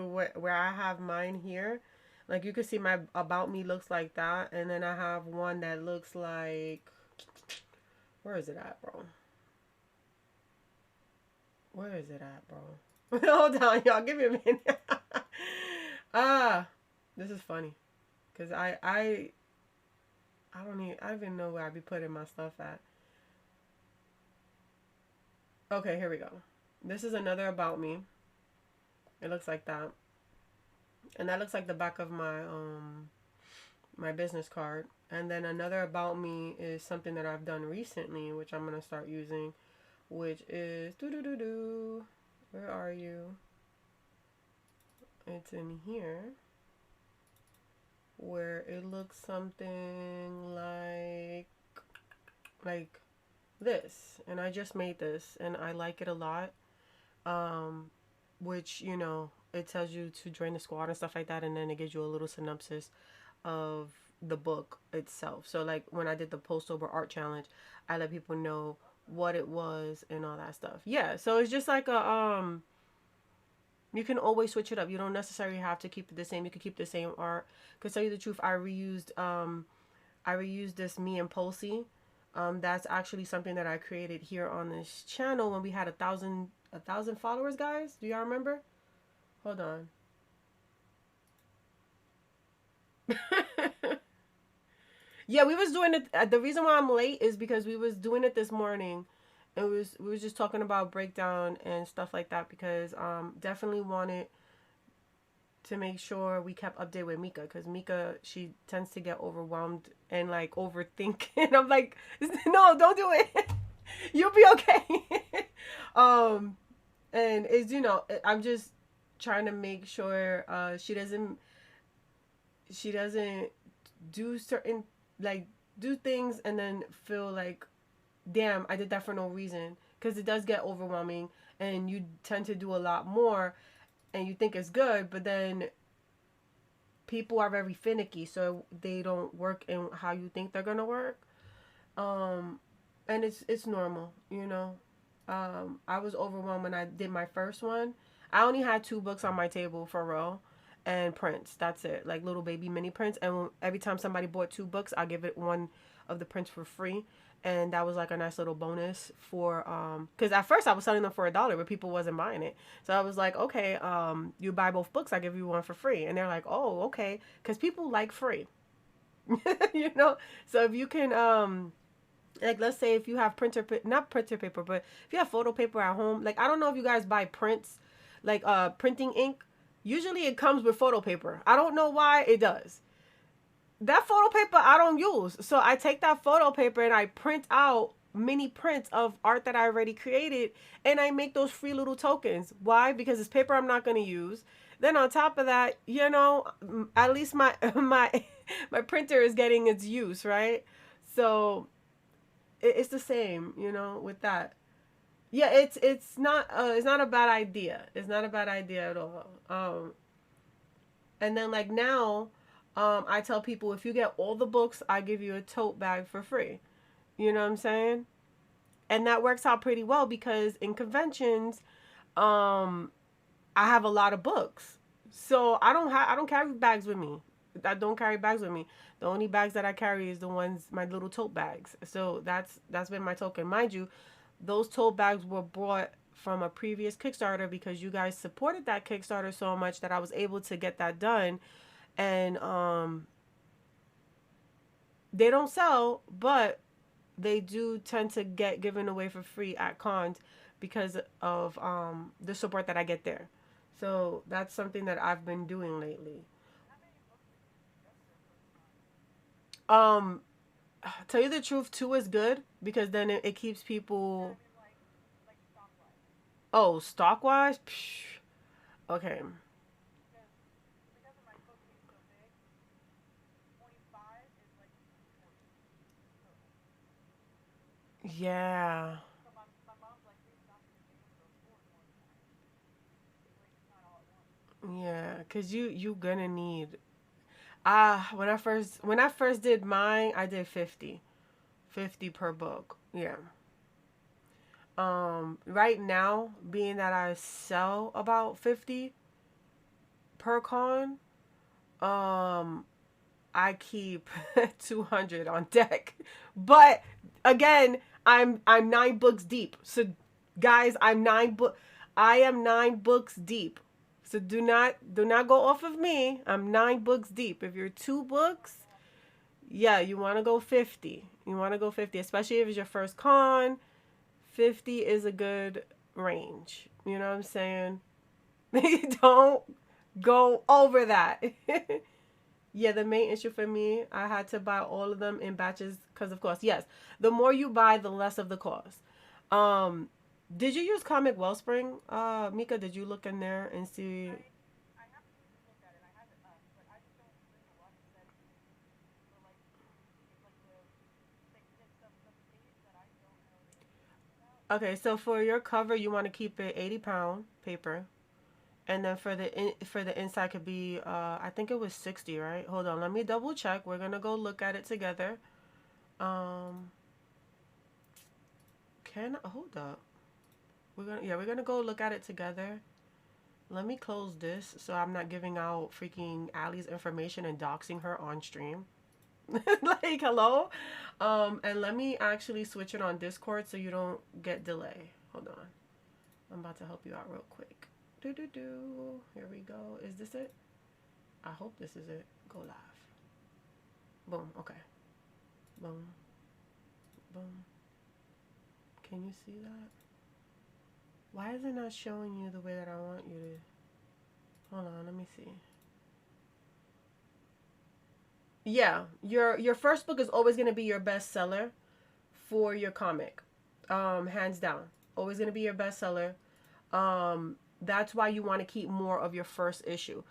where I have mine here, like you can see my about me looks like that, and then I have one that looks like, where is it at, bro? Where is it at, bro? Hold on, y'all. Give me a minute. ah, this is funny, cause I don't even know where I be putting my stuff at. Okay, here we go. This is another about me. It looks like that, and that looks like the back of my business card. And then another about me is something that I've done recently, which I'm gonna start using, which is do do do do. Where are you? It's in here, where it looks something like this, and I just made this, and I like it a lot. Um, which it tells you to join the squad and stuff like that, and then it gives you a little synopsis of the book itself. So like when I did the post over art challenge, I let people know what it was and all that stuff. Yeah, so it's just like a you can always switch it up. You don't necessarily have to keep it the same. You can keep the same art. Cause tell you the truth, I reused this me and Posey. That's actually something that I created here on this channel when we had a thousand followers, guys. Do y'all remember? Hold on. Yeah, we was doing it. The reason why I'm late is because we was doing it this morning. We was just talking about breakdown and stuff like that because definitely wanted to make sure we kept updated with Meka, because Meka, she tends to get overwhelmed and like overthink, and I'm like, no, don't do it. You'll be okay. um, and it's I'm just trying to make sure she doesn't do certain, like, do things and then feel like, damn, I did that for no reason, because it does get overwhelming and you tend to do a lot more and you think it's good, but then people are very finicky, so they don't work in how you think they're gonna work. Um, and it's normal. I was overwhelmed when I did my first one. I only had 2 books on my table for real, and prints. That's it, like little baby mini prints. And every time somebody bought 2 books, I give it one of the prints for free. And that was like a nice little bonus for because at first I was selling them for $1, but people wasn't buying it. So I was like, okay, you buy both books, I give you one for free. And they're like, oh, okay, because people like free. So if you can like, let's say if you have not printer paper, but if you have photo paper at home, like, I don't know if you guys buy prints, like printing ink. Usually it comes with photo paper. I don't know why it does. That photo paper I don't use. So I take that photo paper and I print out mini prints of art that I already created, and I make those free little tokens. Why? Because it's paper I'm not going to use. Then on top of that, at least my my printer is getting its use, right? So it's the same, with that. Yeah, it's not a bad idea. It's not a bad idea at all. And then like now, I tell people if you get all the books, I give you a tote bag for free. You know what I'm saying? And that works out pretty well because in conventions, um, I have a lot of books, so I don't carry bags with me. I don't carry bags with me. The only bags that I carry is the ones my little tote bags. So that's been my token, mind you. Those tote bags were brought from a previous Kickstarter because you guys supported that Kickstarter so much that I was able to get that done. And they don't sell, but they do tend to get given away for free at cons because of the support that I get there. So that's something that I've been doing lately. Um, tell you the truth, two is good because then it keeps people. Oh, stock wise, okay. Yeah, yeah, cause you gonna need. When I first did mine, I did 50 per book. Yeah. Right now, being that I sell about 50 per con, um, I keep 200 on deck. But again, I'm 9 books deep. So guys, I am 9 books deep. So do not go off of me. I'm 9 books deep. If you're 2 books, yeah, you want to go 50. You want to go 50, especially if it's your first con. 50 is a good range. You know what I'm saying? Don't go over that. Yeah, the main issue for me, I had to buy all of them in batches because, of course, yes, the more you buy, the less of the cost. Um, did you use Comic Wellspring? Mika, did you look in there and see? Okay, so for your cover, you want to keep it 80 pound paper, and then for the inside could be I think it was 60, right? Hold on, let me double check. We're gonna go look at it together. Um, can hold up. We're gonna go look at it together. Let me close this so I'm not giving out freaking Allie's information and doxing her on stream. Like, hello? And let me actually switch it on Discord so you don't get delay. Hold on. I'm about to help you out real quick. Do do do. Here we go. Is this it? I hope this is it. Go live. Boom. Okay. Boom. Boom. Can you see that? Why is it not showing you the way that I want you to? Hold on. Let me see. Yeah, your first book is always going to be your bestseller for your comic. Hands down. Always going to be your bestseller. That's why you want to keep more of your first issue.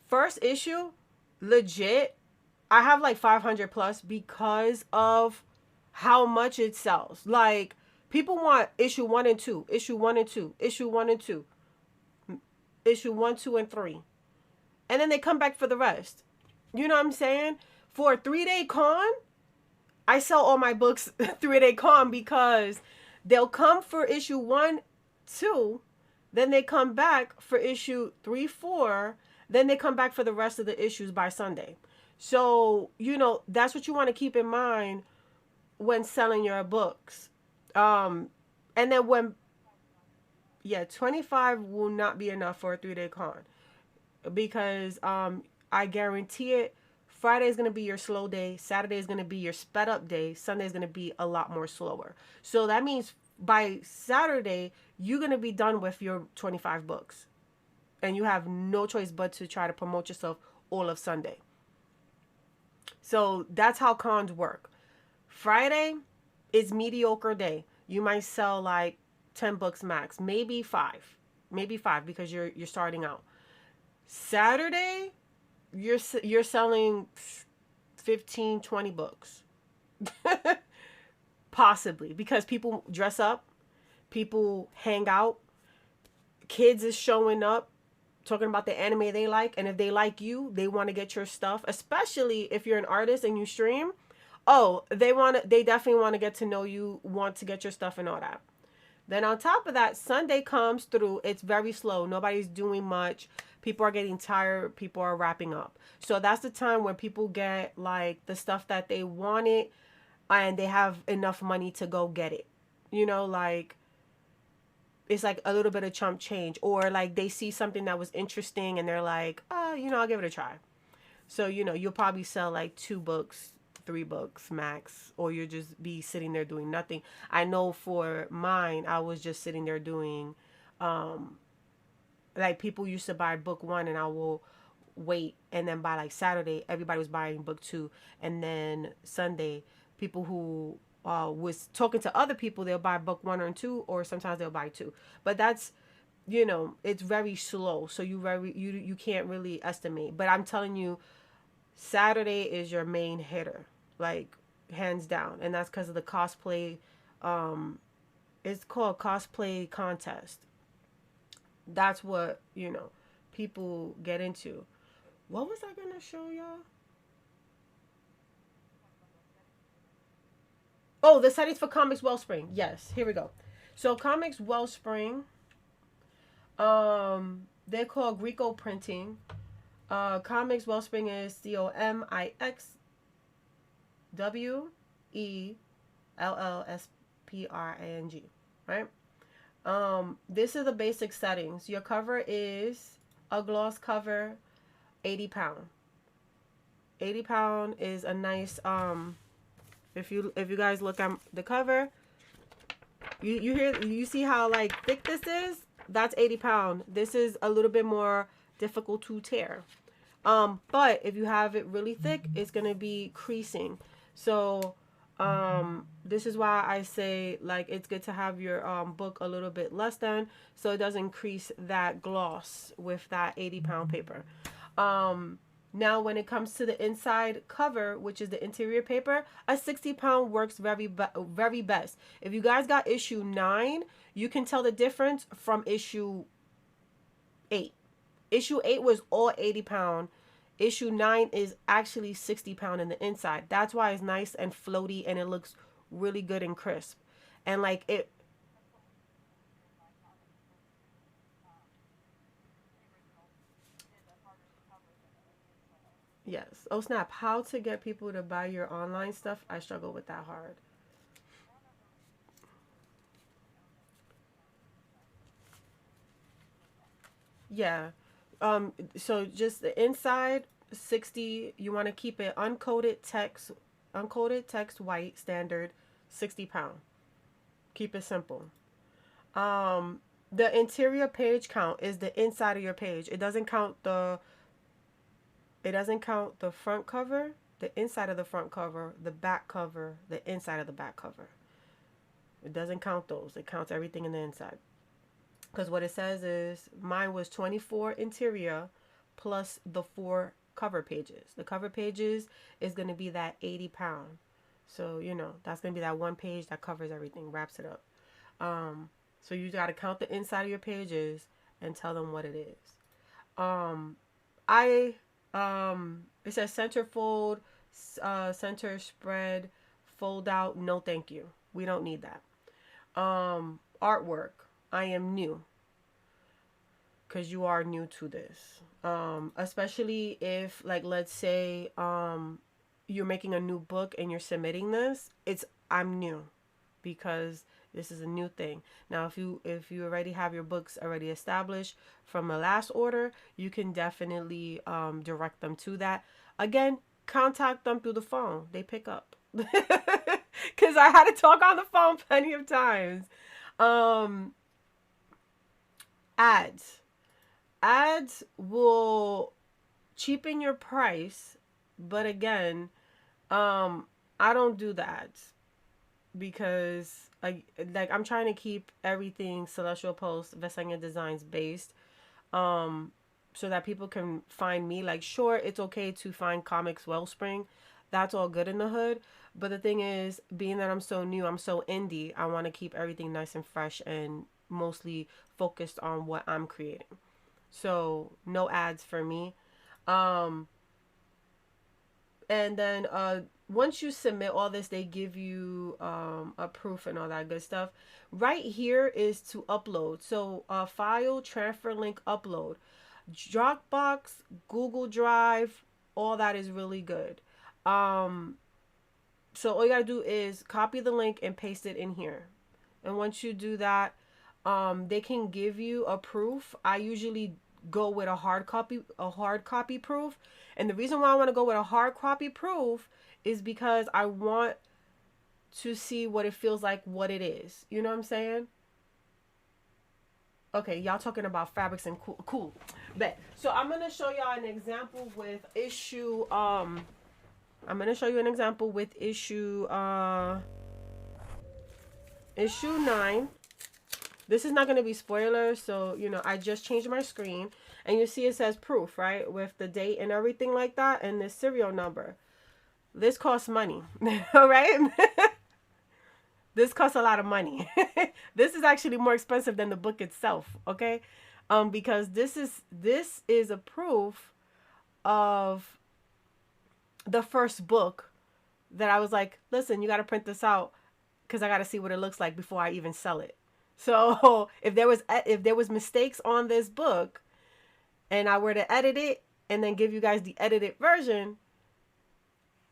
First issue, legit, I have like 500 plus because of how much it sells. Like, people want issue 1 and 2, issue 1 and 2, issue 1 and 2, issue 1, 2 and 3. And then they come back for the rest. You know what I'm saying? For a 3-day con, I sell all my books 3-day con because they'll come for issue 1, 2, then they come back for issue 3, 4, then they come back for the rest of the issues by Sunday. So, that's what you want to keep in mind when selling your books. And then yeah, 25 will not be enough for a 3-day con because I guarantee it. Friday is going to be your slow day. Saturday is going to be your sped up day. Sunday is going to be a lot more slower. So that means by Saturday, you're going to be done with your 25 books. And you have no choice but to try to promote yourself all of Sunday. So that's how cons work. Friday, It's mediocre day. You might sell like 10 books max, maybe 5. Maybe 5 because you're starting out. Saturday, you're selling 15, 20 books. Possibly because people dress up, people hang out, kids is showing up talking about the anime they like, and if they like you, they want to get your stuff, especially if you're an artist and you stream. Oh, they definitely want to get to know you, want to get your stuff and all that. Then on top of that, Sunday comes through, it's very slow. Nobody's doing much. People are getting tired, people are wrapping up. So that's the time when people get like the stuff that they wanted and they have enough money to go get it. Like it's like a little bit of chump change, or like they see something that was interesting and they're like, I'll give it a try. So you'll probably sell like 2 books, 3 books max, or you'll just be sitting there doing nothing. I know for mine, I was just sitting there doing like people used to buy book 1 and I will wait, and then by like Saturday everybody was buying book 2, and then Sunday people who was talking to other people, they'll buy book 1 or 2, or sometimes they'll buy 2. But that's it's very slow, so you can't really estimate. But I'm telling you, Saturday is your main hitter, like hands down, and that's because of the cosplay. It's called cosplay contest. That's what people get into. What was I gonna show y'all? Oh, the settings for Comics Wellspring. Yes, here we go. So Comics Wellspring, they're called Greco Printing. Comics Wellspring is COMIXWELLSPRING, right? This is the basic settings. Your cover is a gloss cover, 80 pound. 80 pound is a nice if you guys look at the cover, you see how like thick this is? That's 80 pound. This is a little bit more difficult to tear. But if you have it really thick, it's gonna be creasing. So this is why I say like it's good to have your book a little bit less than, so it doesn't crease that gloss with that 80 pound paper. Now when it comes to the inside cover, which is the interior paper, a 60 pound works very best. If you guys got issue 9, you can tell the difference from issue 8. Issue 8 was all 80 pound. Issue 9 is actually 60 pound in the inside. That's why it's nice and floaty and it looks really good and crisp. And like it. Yes. Oh snap. How to get people to buy your online stuff? I struggle with that hard. Yeah. So just the inside 60, you want to keep it uncoated text white standard, 60 pound. Keep it simple. The interior page count is the inside of your page. It doesn't count the front cover, the inside of the front cover, the back cover, the inside of the back cover. It doesn't count those. It counts everything in the inside. Because what it says is mine was 24 interior plus the 4 cover pages. The cover pages is going to be that 80 pound. So, that's going to be that one page that covers everything, wraps it up. So you got to count the inside of your pages and tell them what it is. I it says center fold, center spread, fold out. No, thank you. We don't need that. Artwork. I am new because you are new to this. Especially if, like, let's say you're making a new book and you're submitting this. I'm new because this is a new thing. Now, if you already have your books already established from a last order, you can definitely direct them to that. Again, contact them through the phone. They pick up. Because I had to talk on the phone plenty of times. Ads. Ads will cheapen your price, but again, I don't do the ads. because I'm trying to keep everything Celestial Post Vesenia Designs based, um so that people can find me. Like, sure, it's okay to find Comics Wellspring, that's all good in the hood, but the thing is, being that I'm so new, I'm so indie, I want to keep everything nice and fresh and mostly focused on what I'm creating. So no ads for me. um and then once you submit all this, they give you a proof and all that good stuff. Right here is to upload. So file, transfer link, upload. Dropbox, Google Drive, all that is really good. um so all you gotta do is copy the link and paste it in here. And once you do that, they can give you a proof. I usually go with a hard copy proof. And the reason why I want to go with a hard copy proof is because I want to see what it feels like, what it is. You know what I'm saying? Okay, y'all talking about fabrics and cool. Bet. So I'm gonna show y'all an example with issue. I'm gonna show you an example with issue 9. This is not going to be spoilers, so, I just changed my screen. And you see it says proof, right? With the date and everything like that, and the serial number. This costs money, all right? This costs a lot of money. This is actually more expensive than the book itself, okay? Because this is a proof of the first book that I was like, listen, you got to print this out because I got to see what it looks like before I even sell it. So if there was mistakes on this book and I were to edit it and then give you guys the edited version,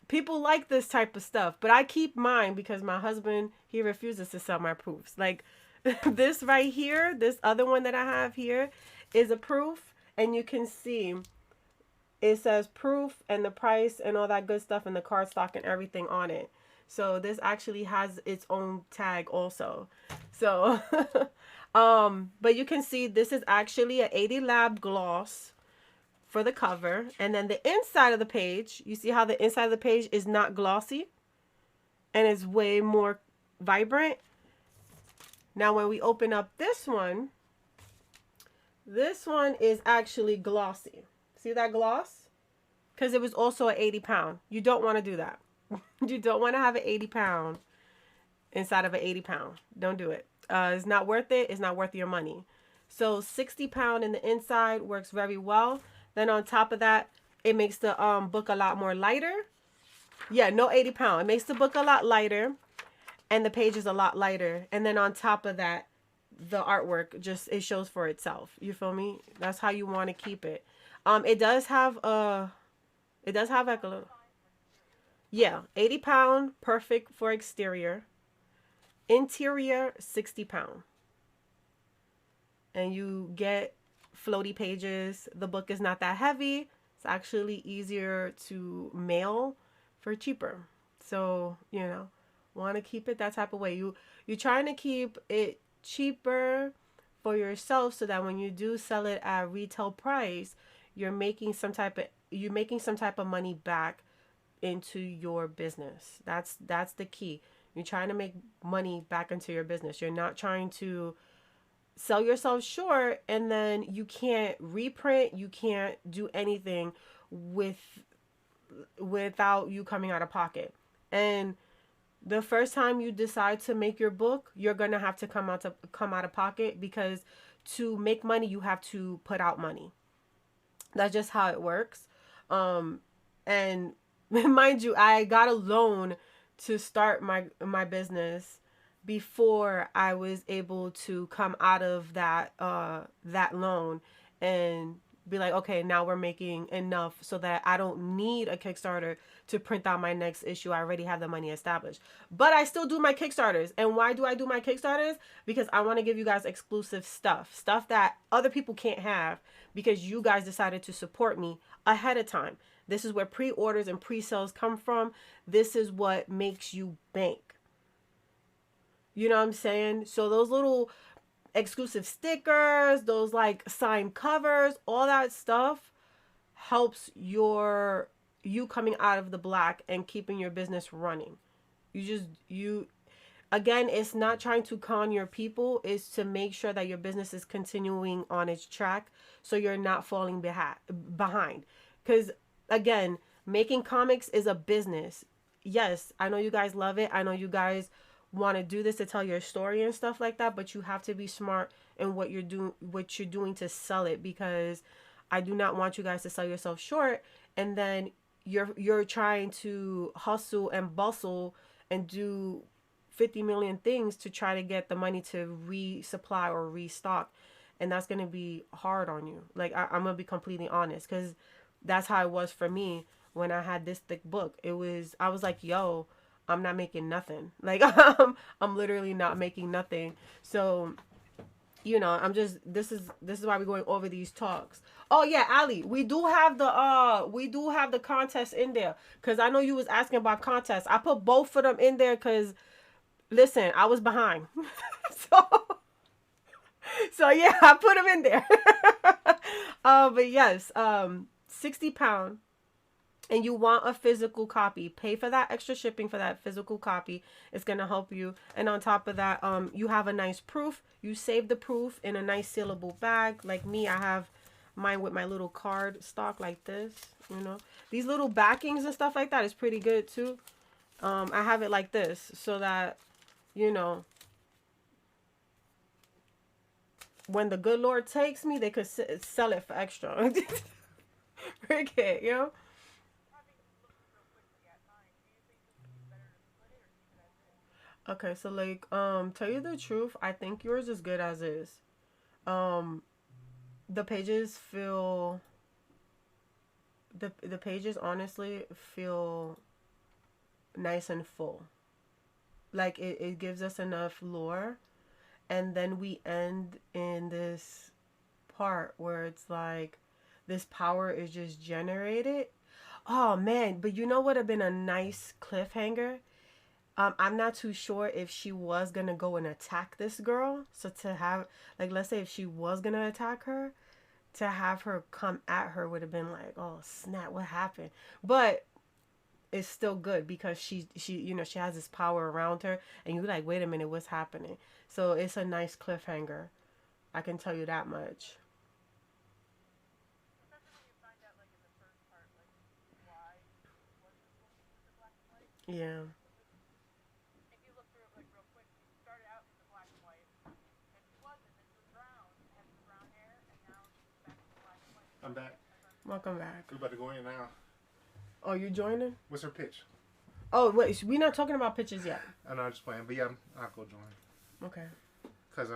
people like this type of stuff. But I keep mine because my husband, he refuses to sell my proofs. Like this right here, this other one that I have here is a proof, and you can see it says proof and the price and all that good stuff and the cardstock and everything on it. So this actually has its own tag also. So, but you can see this is actually an 80 lab gloss for the cover. And then the inside of the page, you see how the inside of the page is not glossy and it's way more vibrant. Now, when we open up this one is actually glossy. See that gloss? Because it was also an 80 pound. You don't want to do that. You don't want to have an 80 pound inside of an 80 pound. Don't do it. It's not worth it. It's not worth your money. So 60 pound in the inside works very well. Then on top of that, it makes the book a lot more lighter. Yeah, no 80 pound. It makes the book a lot lighter and the page is a lot lighter. And then on top of that, the artwork just, it shows for itself. You feel me? That's how you want to keep it. It does have like a little, yeah, 80 pound, perfect for exterior. Interior, 60 pound. And you get floaty pages. The book is not that heavy. It's actually easier to mail for cheaper. So, want to keep it that type of way. You're trying to keep it cheaper for yourself so that when you do sell it at retail price, you're making some type of money back into your business. That's the key. You're trying to make money back into your business. You're not trying to sell yourself short and then you can't reprint, you can't do anything without you coming out of pocket. And the first time you decide to make your book, you're going to have to come out of pocket, because to make money you have to put out money. That's just how it works. And mind you, I got a loan to start my business before I was able to come out of that loan and be like, okay, now we're making enough so that I don't need a Kickstarter to print out my next issue. I already have the money established. But I still do my Kickstarters. And why do I do my Kickstarters? Because I want to give you guys exclusive stuff that other people can't have, because you guys decided to support me ahead of time. This is where pre-orders and pre-sales come from. This is what makes you bank. You know what I'm saying? So those little exclusive stickers, those like signed covers, all that stuff helps you coming out of the black and keeping your business running. Again, it's not trying to con your people, it's to make sure that your business is continuing on its track so you're not falling behind. Because, again, making comics is a business. Yes, I know you guys love it. I know you guys want to do this to tell your story and stuff like that, but you have to be smart in what you're doing to sell it, because I do not want you guys to sell yourself short and then you're trying to hustle and bustle and do 50 million things to try to get the money to resupply or restock, and that's going to be hard on you. Like I'm going to be completely honest, cuz that's how it was for me when I had this thick book. I was like, yo, I'm not making nothing. Like I'm literally not making nothing. So, I'm just this is why we're going over these talks. Oh yeah, Ali, we do have the contest in there, cuz I know you was asking about contests. I put both of them in there cuz listen, I was behind. so so yeah, I put them in there. But yes, 60 pound, and you want a physical copy, pay for that extra shipping for that physical copy. It's going to help you. And on top of that, you have a nice proof. You save the proof in a nice sealable bag. Like me, I have mine with my little card stock like this, These little backings and stuff like that is pretty good too. I have it like this so that, when the good Lord takes me, they could sell it for extra. Pretty good, Okay, so like, tell you the truth, I think yours is good as is. Um, the pages feel the pages honestly feel nice and full. Like it gives us enough lore, and then we end in this part where it's like this power is just generated. Oh man, but you know what would have been a nice cliffhanger? I'm not too sure if she was gonna go and attack this girl. So to have, like, let's say if she was gonna attack her, to have her come at her would have been like, oh snap, what happened? But it's still good because she has this power around her, and you're like, wait a minute, what's happening? So it's a nice cliffhanger. I can tell you that much. Yeah. I'm back. Welcome back. We're about to go in now. Oh, you joining? What's her pitch? Oh wait, we're not talking about pictures yet. I know, I'm just playing, but yeah, I'll go join. Okay. Cause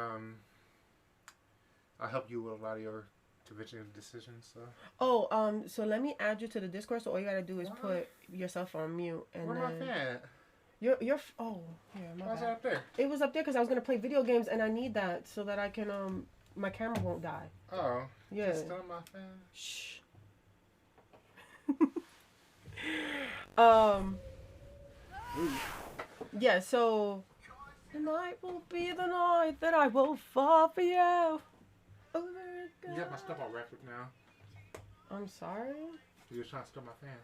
I'll help you with a lot of your division decisions. So. Oh, so let me add you to the Discord. So all you gotta do is put yourself on mute, and where then my fan? oh yeah, my Why's bad. it up there? It was up there because I was gonna play video games, and I need that so that I can my camera won't die. Oh. Yeah. It's still on my fan. Shh. Yeah. So tonight will be the night that I will fall for you. Over You got my stuff on record now. I'm sorry. You're trying to steal my fan.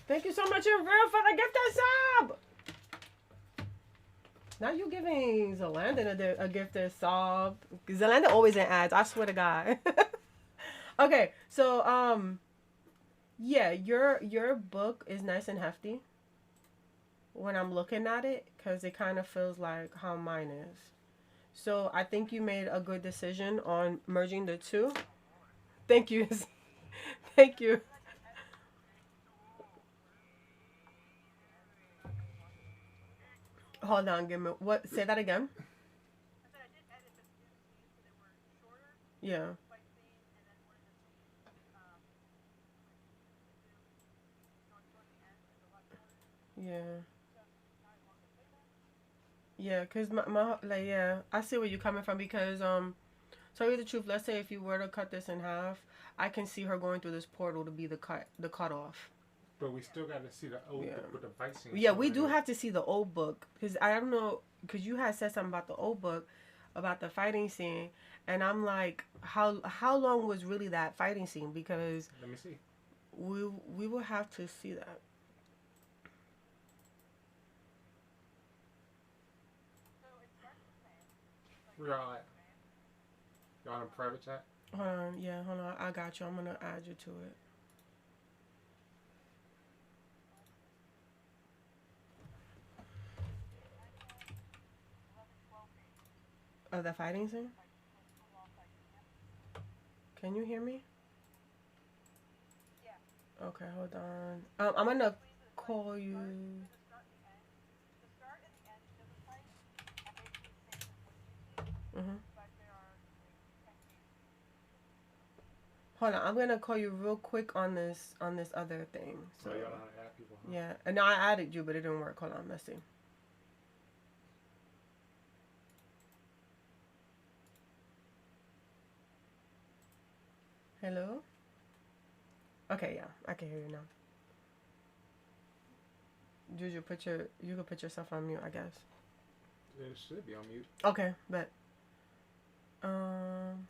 Thank you so much, in real, for the gifted sub. Now you giving Zalanda a gifted sub. Zalanda always in ads. I swear to God. Okay, so yeah, your book is nice and hefty. When I'm looking at it, because it kind of feels like how mine is. So I think you made a good decision on merging the two. Thank you. Thank you. Hold on, give me what? Say that again. Yeah. Yeah. Yeah, cause my like yeah, I see where you're coming from because tell you the truth, let's say if you were to cut this in half, I can see her going through this portal to be the cut off. But we still got to see the old book with the fight scene. Yeah, we do have to see the old book because I don't know, because you had said something about the old book, about the fighting scene, and I'm like, how long was really that fighting scene? Because let me see. We will have to see that. Where y'all at? Y'all in private chat? Hold on. Yeah, hold on. I got you. I'm going to add you to it. Oh, the fighting scene? Can you hear me? Okay, hold on. I'm going to call you. Mm-hmm. Hold on, I'm gonna call you real quick on this other thing. So y'all know how to add people, huh? yeah, and now I added you, but it didn't work. Hold on, let's see. Hello. Okay, yeah, I can hear you now. Juju, you can put yourself on mute, I guess. It should be on mute. Okay, but um.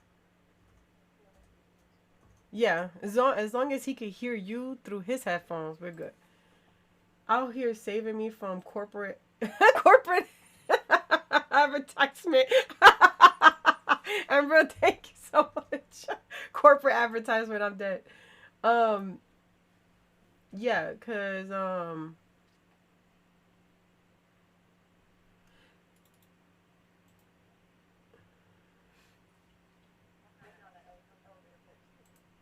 Yeah, as long as he can hear you through his headphones, we're good. Out here saving me from corporate advertisement. And bro, thank you so much. Corporate advertisement, I'm dead. Yeah, cause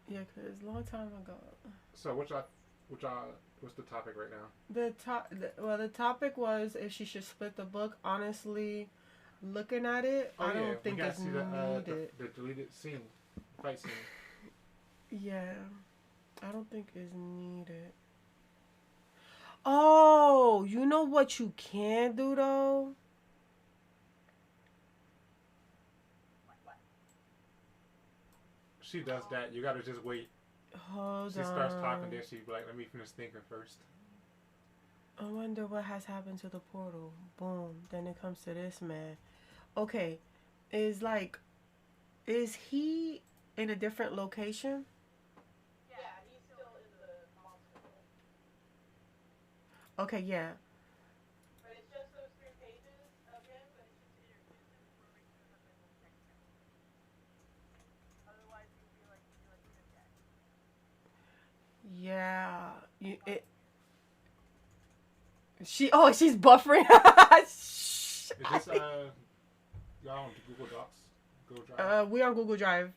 yeah, cause a long time ago. So what's the topic right now? The topic was if she should split the book. Honestly, looking at it, I don't think it's needed. The deleted scene, fight scene. Yeah, I don't think it's needed. Oh, you know what you can do though? She does that. You gotta just wait. Hold she on. starts talking, then she be like, let me finish thinking first. I wonder what has happened to the portal. Boom. Then it comes to this man. Okay. Is he in a different location? Yeah, he's still in the monster world. Okay, yeah. But it's just those 3 pages of him, but it's just introduced him before we can move him into the next chapter. Otherwise, you'd be like, who this guy? Yeah. She's buffering. Is this y'all on Google Docs? Google Drive? We on Google Drive.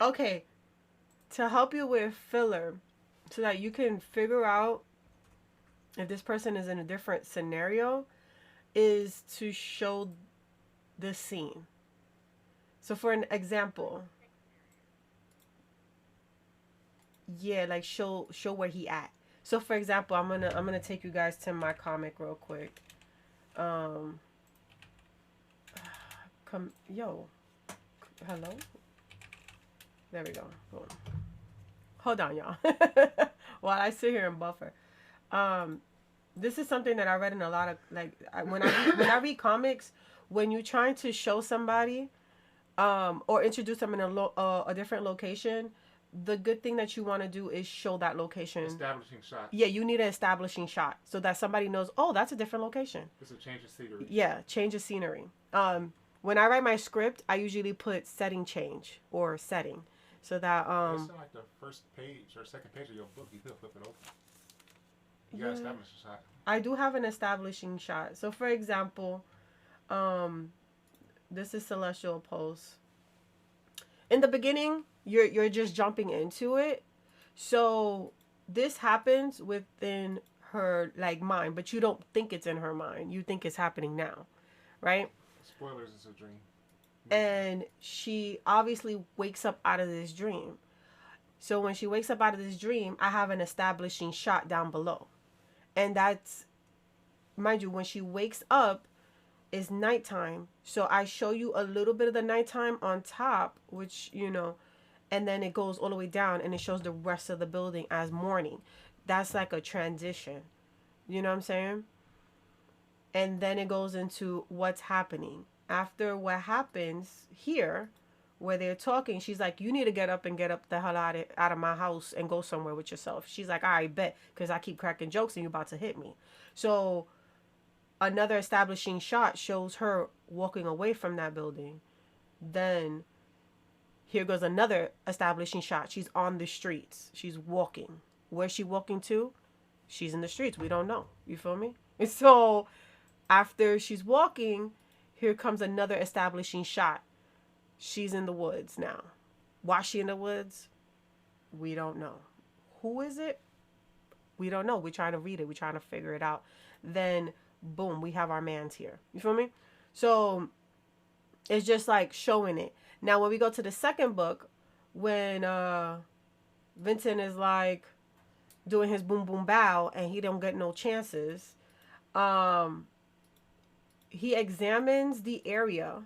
Okay. To help you with filler, so that you can figure out if this person is in a different scenario, is to show the scene. So for an example, yeah, like show where he at. So for example, I'm gonna take you guys to my comic real quick. Hello. There we go. Boom. Hold on, y'all. While I sit here and buffer. This is something that I read in a lot of when I read comics. When you're trying to show somebody, or introduce them in a different location, the good thing that you want to do is show that location. Establishing shot. Yeah, you need an establishing shot so that somebody knows, oh, that's a different location. It's a change of scenery. Yeah, change of scenery. When I write my script, I usually put setting change or setting so that It's like the first page or second page of your book. You could flip it open. You gotta establish a shot. I do have an establishing shot. So for example, this is Celestial Pulse. In the beginning, you're just jumping into it. So this happens within her mind, but you don't think it's in her mind. You think it's happening now, right? Spoilers, it's a dream. And she obviously wakes up out of this dream. So when she wakes up out of this dream, I have an establishing shot down below. And that's, mind you, when she wakes up, it's nighttime. So I show you a little bit of the nighttime on top, which, and then it goes all the way down and it shows the rest of the building as morning. That's like a transition. You know what I'm saying? And then it goes into what's happening. After what happens here, where they're talking, she's like, you need to get up the hell out of my house and go somewhere with yourself. She's like, all right, bet, because I keep cracking jokes and you're about to hit me. So another establishing shot shows her walking away from that building. Then here goes another establishing shot. She's on the streets. She's walking. Where's she walking to? She's in the streets. We don't know. You feel me? And so after she's walking, here comes another establishing shot. She's in the woods now. Why is she in the woods? We don't know. Who is it? We don't know. We're trying to read it. We're trying to figure it out. Then, boom, we have our man's here. You feel me? So it's just like showing it. Now, when we go to the second book, when Vincent is like doing his boom boom bow and he don't get no chances, he examines the area.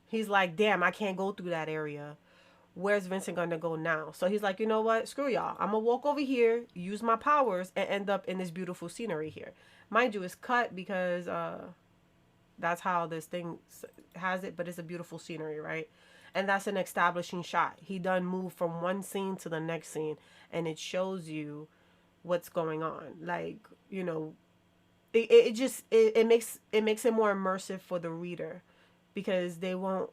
He's like, damn, I can't go through that area. Where's Vincent gonna go now? So he's like, you know what? Screw y'all. I'm gonna walk over here, use my powers, and end up in this beautiful scenery here. Mind you, it's cut because that's how this thing has it, but it's a beautiful scenery, right? And that's an establishing shot. He done moved from one scene to the next scene, and it shows you what's going on. Like, you know, it makes it more immersive for the reader, because they won't.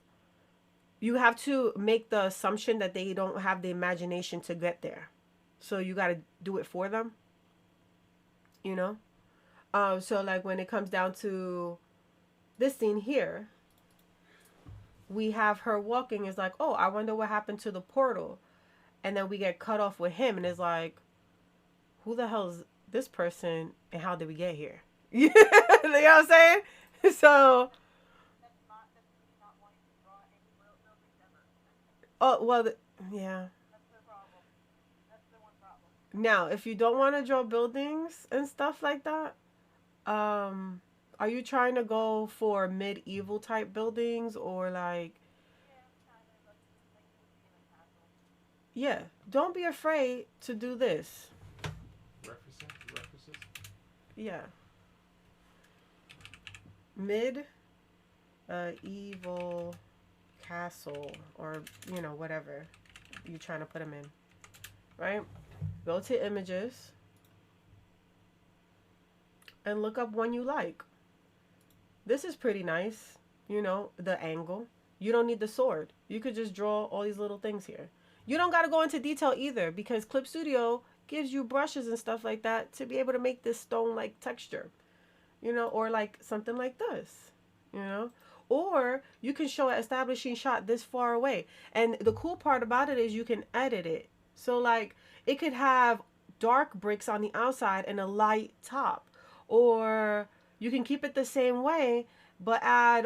You have to make the assumption that they don't have the imagination to get there. So you got to do it for them, you know? So like when it comes down to this scene here, we have her walking. It's like, oh, I wonder what happened to the portal. And then we get cut off with him. And it's like, who the hell is this person? And how did we get here? You know what I'm saying? So... Oh, well, yeah. That's the problem. That's the one problem. Now, if you don't want to draw buildings and stuff like that, are you trying to go for medieval type buildings or like... Yeah, don't be afraid to do this. References? Yeah. Evil castle, or you know, whatever you're trying to put them in, right? Go to images and look up one you like. This is pretty nice, you know, the angle. You don't need the sword. You could just draw all these little things here. You don't got to go into detail either, because Clip Studio gives you brushes and stuff like that to be able to make this stone like texture, you know, or like something like this, you know. Or you can show an establishing shot this far away. And the cool part about it is you can edit it. So like it could have dark bricks on the outside and a light top. Or you can keep it the same way, but add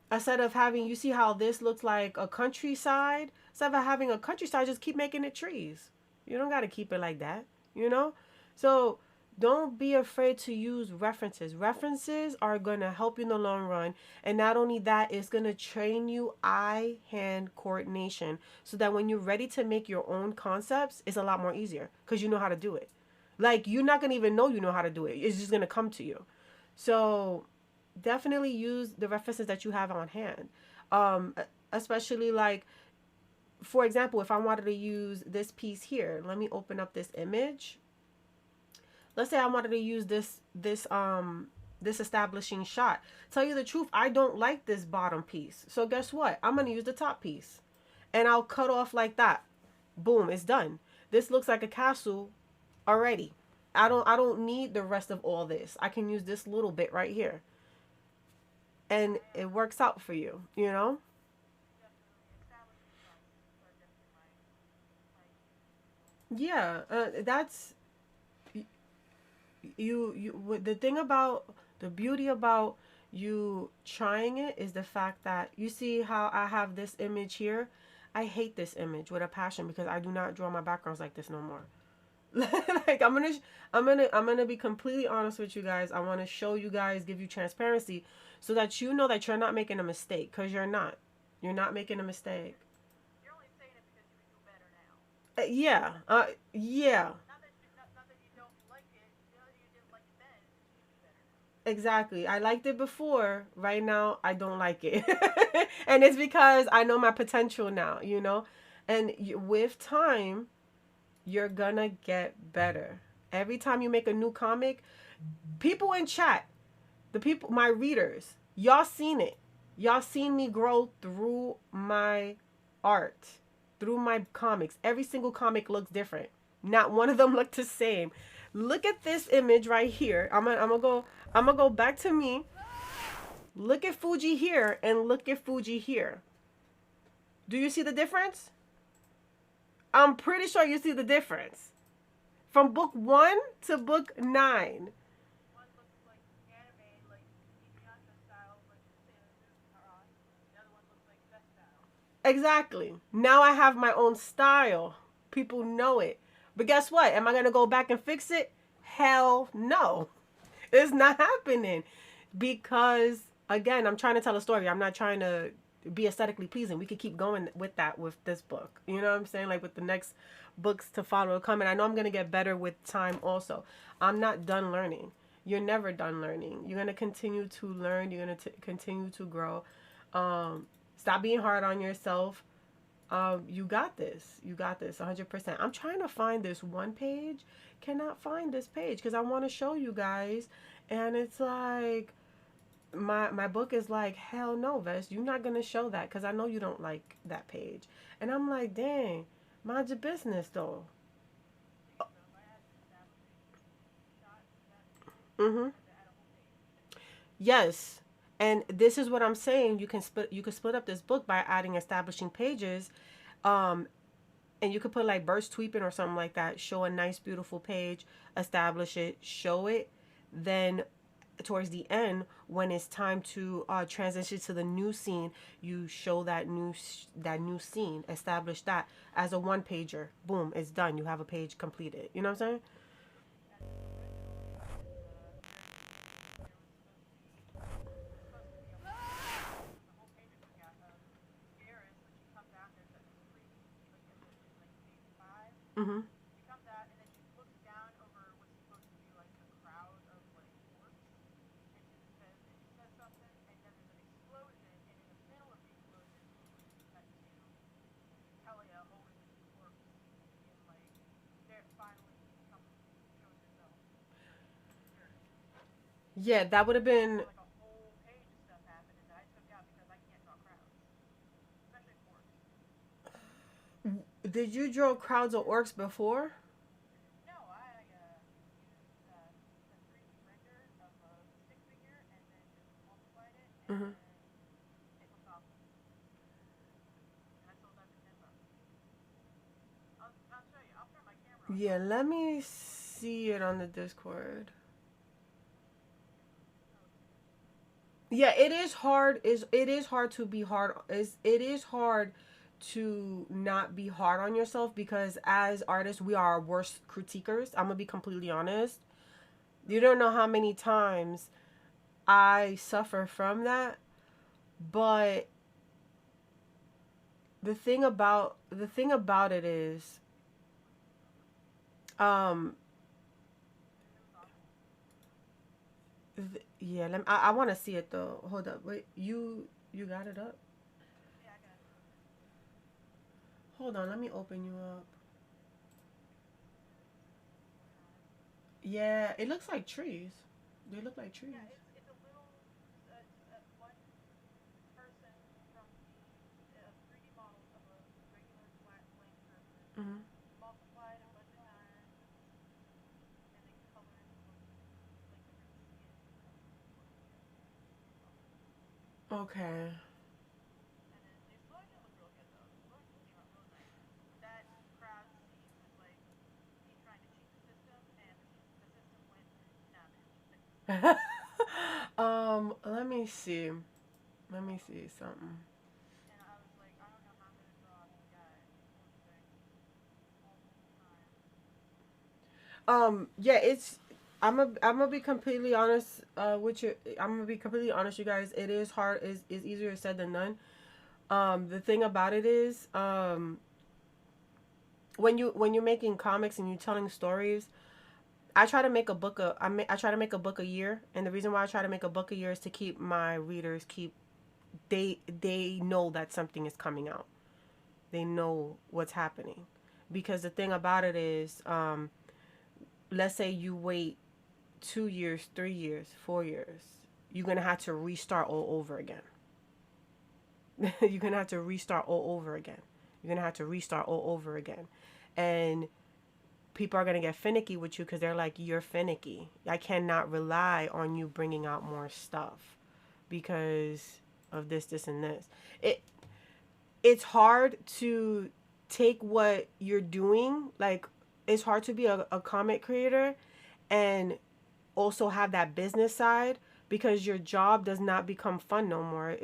instead of having, you see how this looks like a countryside? Instead of having a countryside, just keep making it trees. You don't got to keep it like that, you know? So don't be afraid to use references. References are going to help you in the long run. And not only that, it's going to train you eye-hand coordination so that when you're ready to make your own concepts, it's a lot more easier because you know how to do it. Like, you're not going to even know you know how to do it. It's just going to come to you. So definitely use the references that you have on hand. Especially like, for example, if I wanted to use this piece here, let me open up this image. Let's say I wanted to use this establishing shot. Tell you the truth, I don't like this bottom piece. So guess what? I'm going to use the top piece. And I'll cut off like that. Boom, it's done. This looks like a castle already. I don't need the rest of all this. I can use this little bit right here. And it works out for you, you know? Yeah, that's... the thing about the beauty about you trying it is the fact that you see how I have this image here. I hate this image with a passion because I do not draw my backgrounds like this no more. Like I'm gonna be completely honest with you guys. I want to show you guys, give you transparency so that you know that you're not making a mistake, because you're not making a mistake. You're only saying it because you can do better now. Yeah. Exactly. I liked it before. Right now, I don't like it. And it's because I know my potential now, you know? And with time, you're gonna get better. Every time you make a new comic, people in chat, the people, my readers, y'all seen it. Y'all seen me grow through my art, through my comics. Every single comic looks different. Not one of them look the same. Look at this image right here. I'm gonna go back to me. Look at Fuji here and look at Fuji here. Do you see the difference? I'm pretty sure you see the difference. From book 1 to book 9. One looks like anime, like Inuyasha style, like Sailor Moon are on. The other one looks like Best style. Exactly. Now I have my own style. People know it. But guess what? Am I going to go back and fix it? Hell no. It's not happening. Because, again, I'm trying to tell a story. I'm not trying to be aesthetically pleasing. We could keep going with that with this book. You know what I'm saying? Like with the next books to follow coming. I know I'm going to get better with time also. I'm not done learning. You're never done learning. You're going to continue to learn. You're going to continue to grow. Stop being hard on yourself. You got this. You got this 100%. I'm trying to find this one page. Cannot find this page because I want to show you guys. And it's like, my book is like, hell no, Vest, you're not going to show that because I know you don't like that page. And I'm like, dang, mind your business though. Mm-hmm. Yes. And this is what I'm saying. You can split up this book by adding establishing pages. And you could put like burst tweeping or something like that. Show a nice, beautiful page, establish it, show it. Then towards the end, when it's time to transition to the new scene, you show that new scene, establish that as a one pager. Boom, it's done. You have a page completed. You know what I'm saying? Mm-hmm. She comes out and then she looks down over what's supposed to be like a crowd of like orcs, and she says something, and then there's an explosion, and in the middle of the explosion, we cut to Victellia holding the two orcs, and like they're finally come showing herself. Yeah, that would have been. Like a whole page of stuff happening that I took out because I can't draw crowds, especially orcs. Did you draw crowds of orcs before? No, I used a 3D render of a stick figure and then just multiplied it and Mm-hmm. it looked awesome. And I sold that for $10. I'll show you. I'll turn my camera on. Yeah, let me see it on the Discord. Yeah, it is hard. It is hard to be hard. It is hard to not be hard on yourself because as artists, we are our worst critiquers. I'm gonna be completely honest. You don't know how many times I suffer from that, but the thing about it is, yeah. I want to see it though. Hold up. Wait. You got it up? Yeah, I got it. Hold on. Let me open you up. Yeah, it looks like trees. They look like trees. Yeah, it's a little one person from the 3D models of a regular flat blank person, Mm-hmm. multiplied a bunch of times, and then colored like different skin. Okay. And then the explosion looked real good though. The explosion came out real nice. That crowd scene was like me trying to cheat the system, and the system went, nah, bitch. Let me see. Let me see something. And I was like, I don't know how I'm gonna draw this guy. One thing. All the time. Yeah, it's. I'm gonna be completely honest. With you, I'm gonna be completely honest, you guys. It is hard. Is easier said than done. The thing about it is, when you're making comics and you're telling stories, I try to make a book I try to make a book a year, and the reason why I try to make a book a year is to keep my readers they know that something is coming out. They know what's happening, because the thing about it is, let's say you wait 2 years, 3 years, 4 years, you're gonna have to restart all over again. You're gonna have to restart all over again. You're gonna have to restart all over again, and people are gonna get finicky with you because they're like, you're finicky. I cannot rely on you bringing out more stuff because of this, and this. It's hard to take what you're doing. Like, it's hard to be a comic creator and also have that business side, because your job does not become fun no more.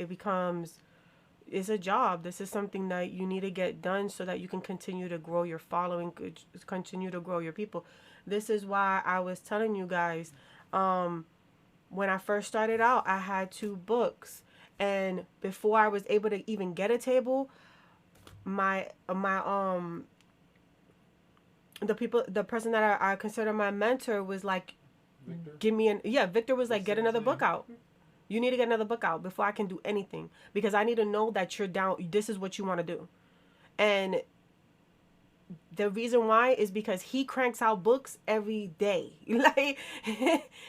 It's a job. This is something that you need to get done so that you can continue to grow your following, continue to grow your people. This is why I was telling you guys, when I first started out, I had 2 books, and before I was able to even get a table, the person that I consider my mentor was like, Victor? Victor was like, get another book out. You need to get another book out before I can do anything, because I need to know that you're down. This is what you want to do. And the reason why is because he cranks out books every day. Like,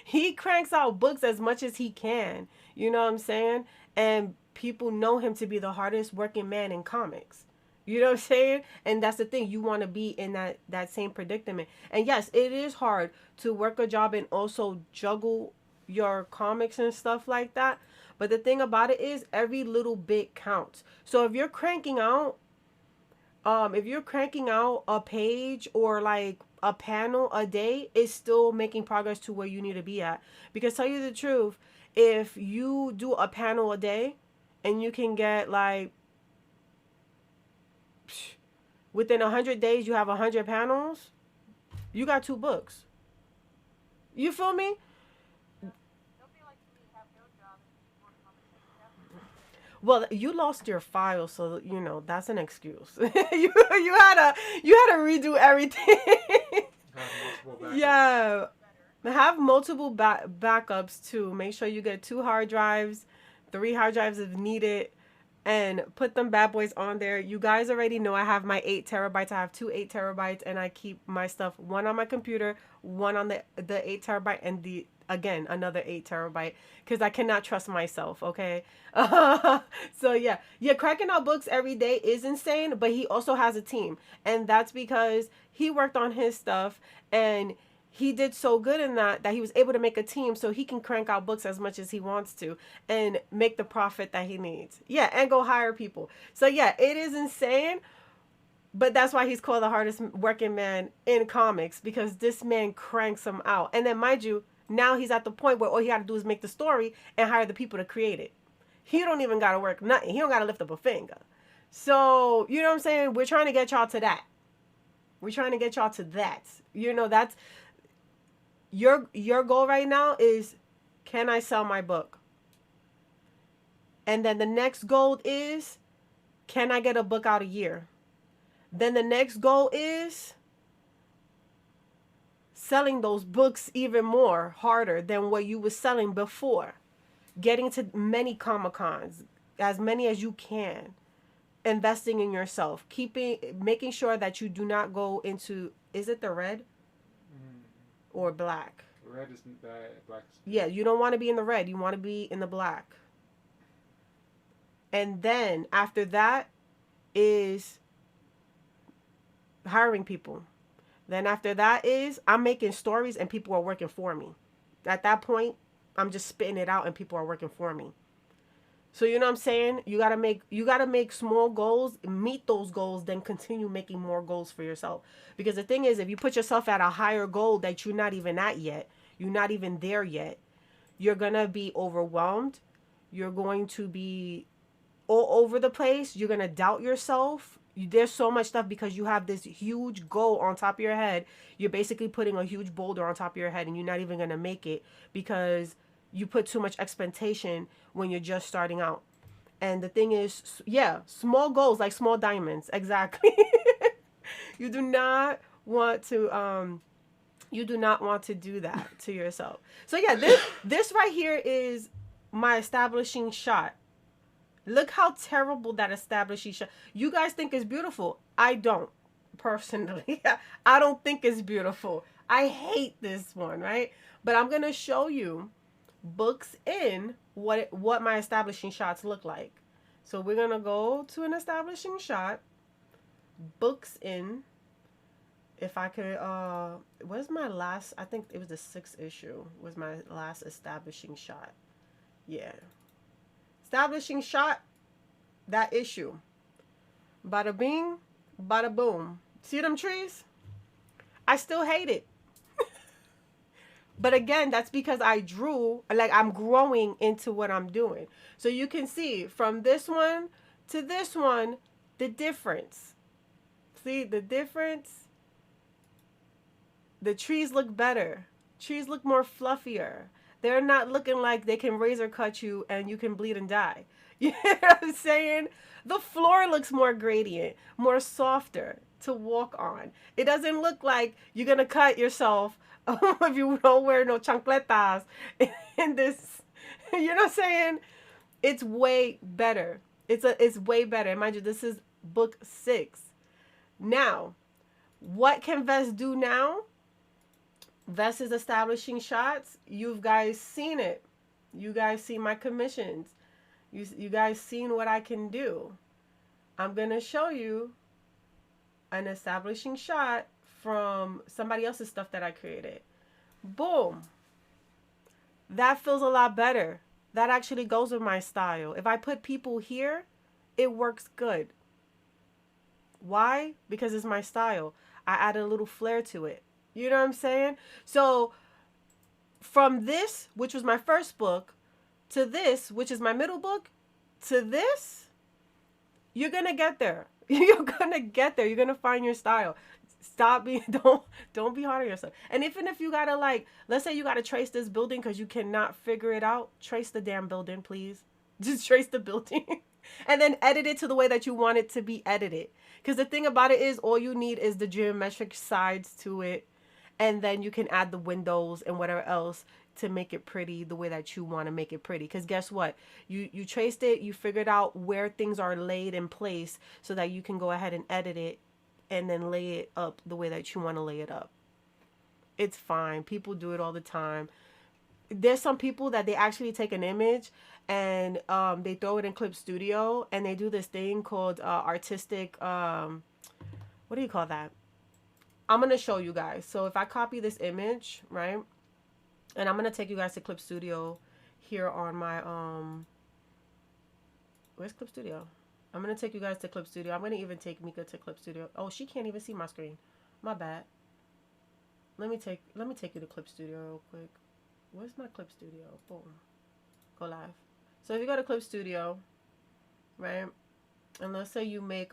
he cranks out books as much as he can. You know what I'm saying? And people know him to be the hardest working man in comics. You know what I'm saying? And that's the thing. You want to be in that same predicament. And yes, it is hard to work a job and also juggle your comics and stuff like that. But the thing about it is, every little bit counts. So if you're cranking out a page or like a panel a day, it's still making progress to where you need to be at. Because tell you the truth, if you do a panel a day and you can get like, within 100 days you have 100 panels, you got 2 books. You feel me? Well, you lost your file, so you know that's an excuse. you had to redo everything. Yeah, have multiple backups too. Make sure you get 2 hard drives, 3 hard drives if needed, and put them bad boys on there. You guys already know I have my 8 terabytes. I have 2 8 terabytes, and I keep my stuff, one on my computer, one on the 8 terabyte, and again another 8 terabyte, because I cannot trust myself. Okay. So yeah, cracking out books every day is insane, but he also has a team, and that's because he worked on his stuff and he did so good in that he was able to make a team so he can crank out books as much as he wants to and make the profit that he needs. Yeah, and go hire people. So yeah, it is insane. But that's why he's called the hardest working man in comics, because this man cranks them out. And then mind you, now he's at the point where all he got to do is make the story and hire the people to create it. He don't even got to work nothing. He don't got to lift up a finger. So, you know what I'm saying? We're trying to get y'all to that. We're trying to get y'all to that. You know, that's your goal right now is, can I sell my book? And then the next goal is, can I get a book out a year? Then the next goal is selling those books even more harder than what you were selling before. Getting to many Comic-Cons, as many as you can. Investing in yourself. Making sure that you do not go into, is it the red? Or black? Red is bad, black is bad. Yeah, you don't want to be in the red. You want to be in the black. And then after that is hiring people. Then after that is, I'm making stories and people are working for me. At that point, I'm just spitting it out and people are working for me. So you know what I'm saying? You gotta make small goals, meet those goals, then continue making more goals for yourself. Because the thing is, if you put yourself at a higher goal that you're not even at yet, you're not even there yet, you're gonna be overwhelmed. You're going to be all over the place. You're gonna doubt yourself. There's so much stuff because you have this huge goal on top of your head. You're basically putting a huge boulder on top of your head and you're not even gonna make it because you put too much expectation when you're just starting out. And the thing is, yeah, small goals, like small diamonds. Exactly. You do not want to do that to yourself. So yeah, this right here is my establishing shot. Look how terrible that establishing shot. You guys think it's beautiful. I don't, personally. I don't think it's beautiful. I hate this one, right? But I'm going to show you books in what my establishing shots look like. So we're going to go to an establishing shot, books in. If I could, where's my last, I think it was the 6th issue, was my last establishing shot. Yeah. Establishing shot, that issue. Bada bing, bada boom. See them trees? I still hate it. But again, that's because I drew, like I'm growing into what I'm doing. So you can see from this one to this one, the difference. See the difference? The trees look better. Trees look more fluffier. They're not looking like they can razor cut you and you can bleed and die. You know what I'm saying? The floor looks more gradient, more softer to walk on. It doesn't look like you're going to cut yourself if you don't wear no chancletas in this. You know what I'm saying? It's way better. It's way better. Mind you, this is book 6. Now, what can Vest do now? Vest is establishing shots. You guys seen it. You guys see my commissions. You guys seen what I can do. I'm going to show you an establishing shot from somebody else's stuff that I created. Boom. That feels a lot better. That actually goes with my style. If I put people here, it works good. Why? Because it's my style. I added a little flair to it. You know what I'm saying? So from this, which was my first book, to this, which is my middle book, to this, you're going to get there. You're going to get there. You're going to find your style. Stop being, don't be hard on yourself. And even if you got to like, let's say you got to trace this building because you cannot figure it out, trace the damn building, please. Just trace the building and then edit it to the way that you want it to be edited. Because the thing about it is all you need is the geometric sides to it. And then you can add the windows and whatever else to make it pretty the way that you want to make it pretty. Because guess what? You traced it. You figured out where things are laid in place so that you can go ahead and edit it and then lay it up the way that you want to lay it up. It's fine. People do it all the time. There's some people that they actually take an image and they throw it in Clip Studio and they do this thing called artistic, what do you call that? I'm going to show you guys. So if I copy this image, right? And I'm going to take you guys to Clip Studio here on my, where's Clip Studio? I'm going to take you guys to Clip Studio. I'm going to even take Meka to Clip Studio. Oh, she can't even see my screen. My bad. Let me take you to Clip Studio real quick. Where's my Clip Studio? Boom. Go live. So if you go to Clip Studio, right? And let's say you make,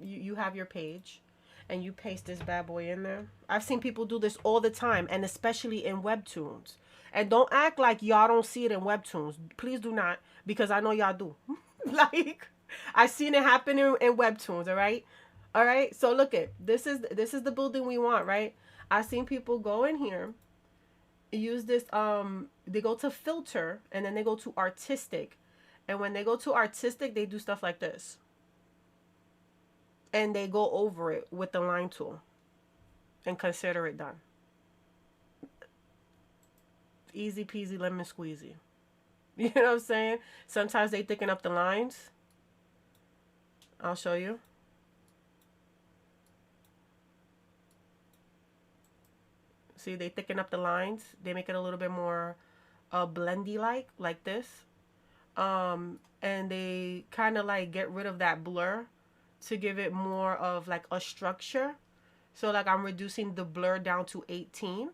you have your page. And you paste this bad boy in there. I've seen people do this all the time, and especially in webtoons. And don't act like y'all don't see it in webtoons. Please do not, because I know y'all do. Like, I've seen it happen in webtoons. All right, all right. So look at this is the building we want, right? I've seen people go in here, use this. They go to filter, and then they go to artistic, and when they go to artistic, they do stuff like this. And they go over it with the line tool and consider it done. Easy peasy lemon squeezy. You know what I'm saying? Sometimes they thicken up the lines. I'll show you. See, they thicken up the lines. They make it a little bit more blendy like this. And they kind of like get rid of that blur to give it more of like a structure. So like I'm reducing the blur down to 18.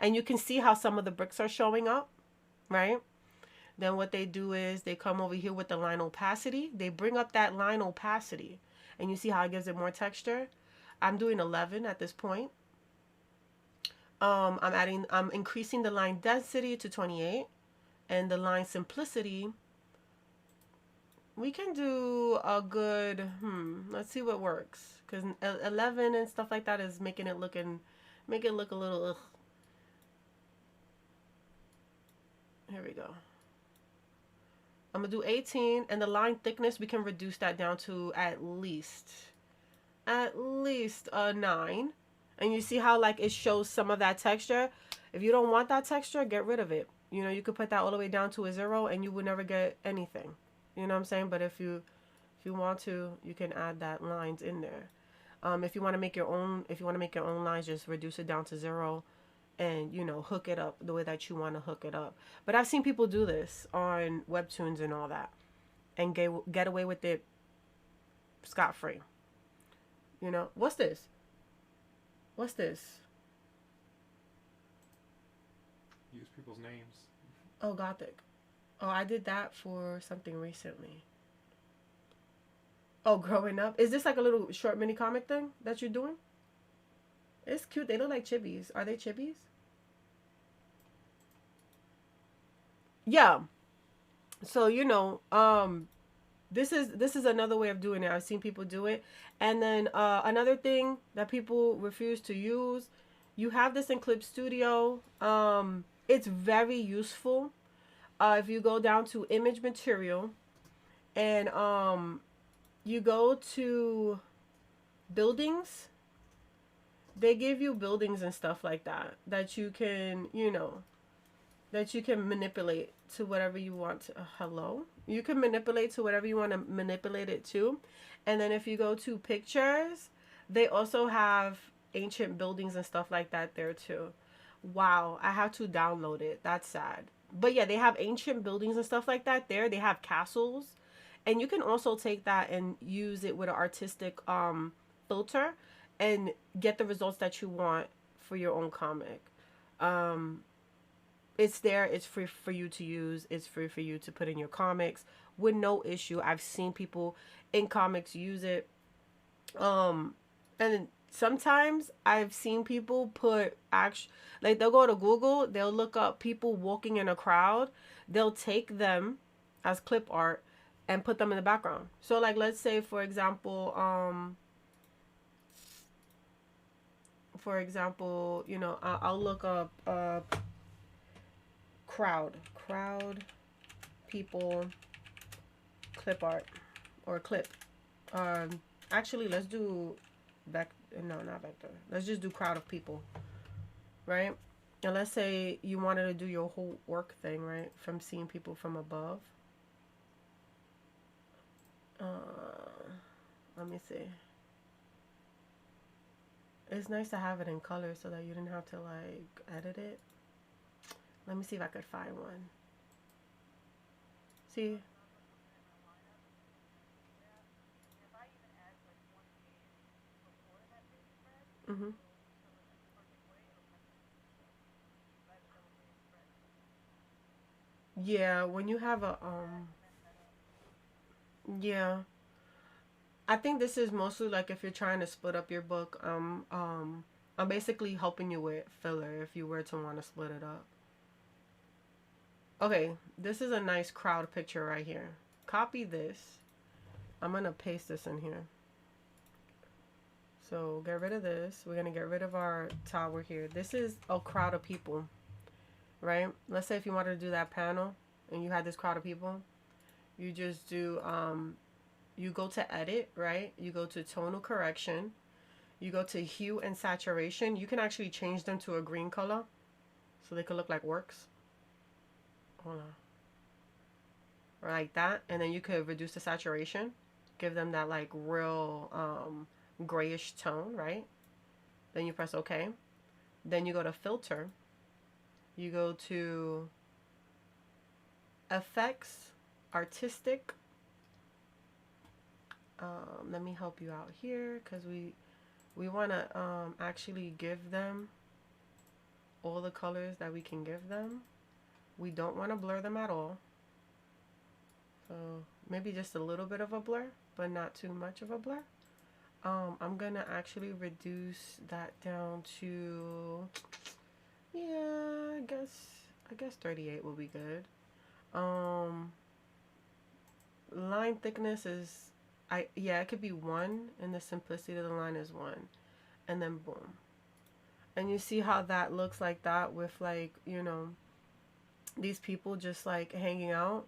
And you can see how some of the bricks are showing up, right? Then what they do is they come over here with the line opacity. They bring up that line opacity. And you see how it gives it more texture. I'm doing 11 at this point. I'm increasing the line density to 28. And the line simplicity, we can do a good, let's see what works. Because 11 and stuff like that is making it look a little, ugh. Here we go. I'm going to do 18. And the line thickness, we can reduce that down to at least 9. And you see how like it shows some of that texture. If you don't want that texture, get rid of it. You know, you could put that all the way down to a 0 and you would never get anything. You know what I'm saying? But if you want to, you can add that lines in there. If you want to make your own, if you want to make your own lines, just reduce it down to 0 and, you know, hook it up the way that you want to hook it up. But I've seen people do this on webtoons and all that and get away with it scot free. You know, what's this? What's this? Use people's names. Oh, Gothic. Oh, I did that for something recently. Oh, growing up. Is this like a little short mini comic thing that you're doing? It's cute. They look like chibis. Are they chibis? Yeah. So, you know, this is another way of doing it. I've seen people do it. And then another thing that people refuse to use, you have this in Clip Studio. It's very useful. If you go down to image material and you go to buildings, they give you buildings and stuff like that that you can, you know, that you can manipulate to whatever you want to. Hello? You can manipulate to whatever you want to manipulate it to. And then if you go to pictures, they also have ancient buildings and stuff like that there too. Wow, I have to download it. That's sad. But yeah, they have ancient buildings and stuff like that there. They have castles. And you can also take that and use it with an artistic filter and get the results that you want for your own comic. It's there. It's free for you to use. It's free for you to put in your comics with no issue. I've seen people in comics use it. And sometimes I've seen people put like they'll go to Google, they'll look up people walking in a crowd, they'll take them as clip art and put them in the background. So like let's say for example, you know, I'll look up crowd people clip art or clip. Actually let's do not vector. Let's just do crowd of people, right? And let's say you wanted to do your whole work thing, right? From seeing people from above. Let me see. It's nice to have it in color so that you didn't have to like edit it. Let me see if I could find one. See? Mm-hmm. Yeah, when you have a yeah. I think this is mostly like if you're trying to split up your book, I'm basically helping you with filler if you were to want to split it up. Okay, this is a nice crowd picture right here. Copy this. I'm gonna paste this in here. So get rid of this. We're gonna get rid of our tower here. This is a crowd of people, right? Let's say if you wanted to do that panel and you had this crowd of people, you just do you go to edit, right? You go to tonal correction, you go to hue and saturation. You can actually change them to a green color so they could look like works. Hold on. Or like that. And then you could reduce the saturation, give them that like real grayish tone, right? Then you press OK. Then you go to filter. You go to effects, artistic. Let me help you out here because we want to actually give them all the colors that we can give them. We don't want to blur them at all. So maybe just a little bit of a blur, but not too much of a blur. I'm gonna actually reduce that down to, yeah, I guess 38 will be good. Line thickness is, it could be 1, and the simplicity of the line is 1, and then boom. And you see how that looks like that with like, you know, these people just like hanging out.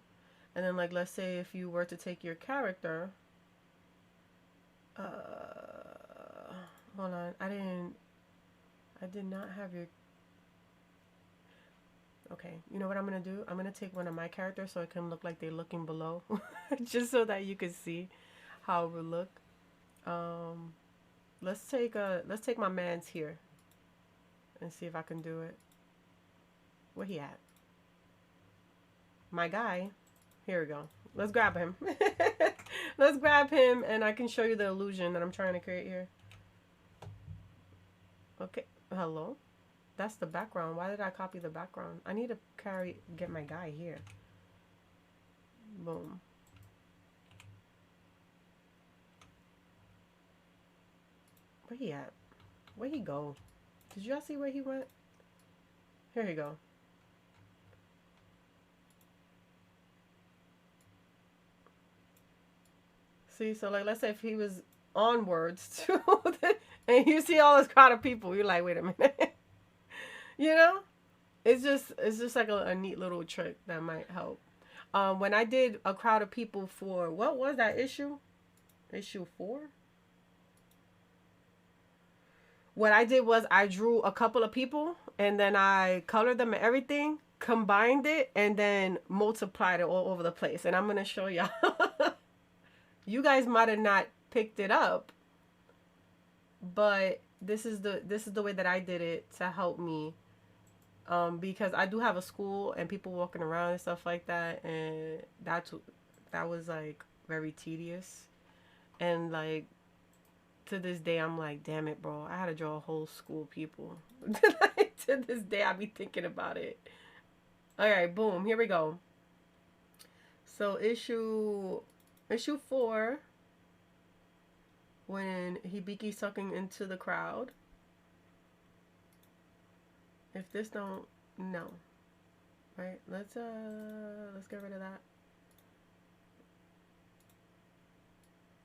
And then like let's say if you were to take your character, hold on, I didn't I did not have your... Okay, you know what I'm gonna do? I'm gonna take one of my characters so it can look like they're looking below. Just so that you can see how it would look. Um, let's take my man's here and see if I can do it. Where he at? My guy. Here we go. Let's grab him. Let's grab him and I can show you the illusion that I'm trying to create here. Okay. Hello? That's the background. Why did I copy the background? I need to get my guy here. Boom. Where he at? Where he go? Did y'all see where he went? Here he go. See, so like, let's say if he was onwards too, and you see all this crowd of people, you're like, wait a minute. You know? It's just like a neat little trick that might help. When I did a crowd of people for, what was that issue? Issue 4? What I did was I drew a couple of people and then I colored them and everything, combined it, and then multiplied it all over the place. And I'm going to show y'all. You guys might have not picked it up, but this is the way that I did it to help me. Because I do have a school and people walking around and stuff like that, and that was like very tedious. And like to this day I'm like, damn it, bro, I had to draw a whole school of people. To this day I be thinking about it. All right, boom, here we go. So issue 4, when Hibiki sucking into the crowd. If this don't, no. Right, let's get rid of that.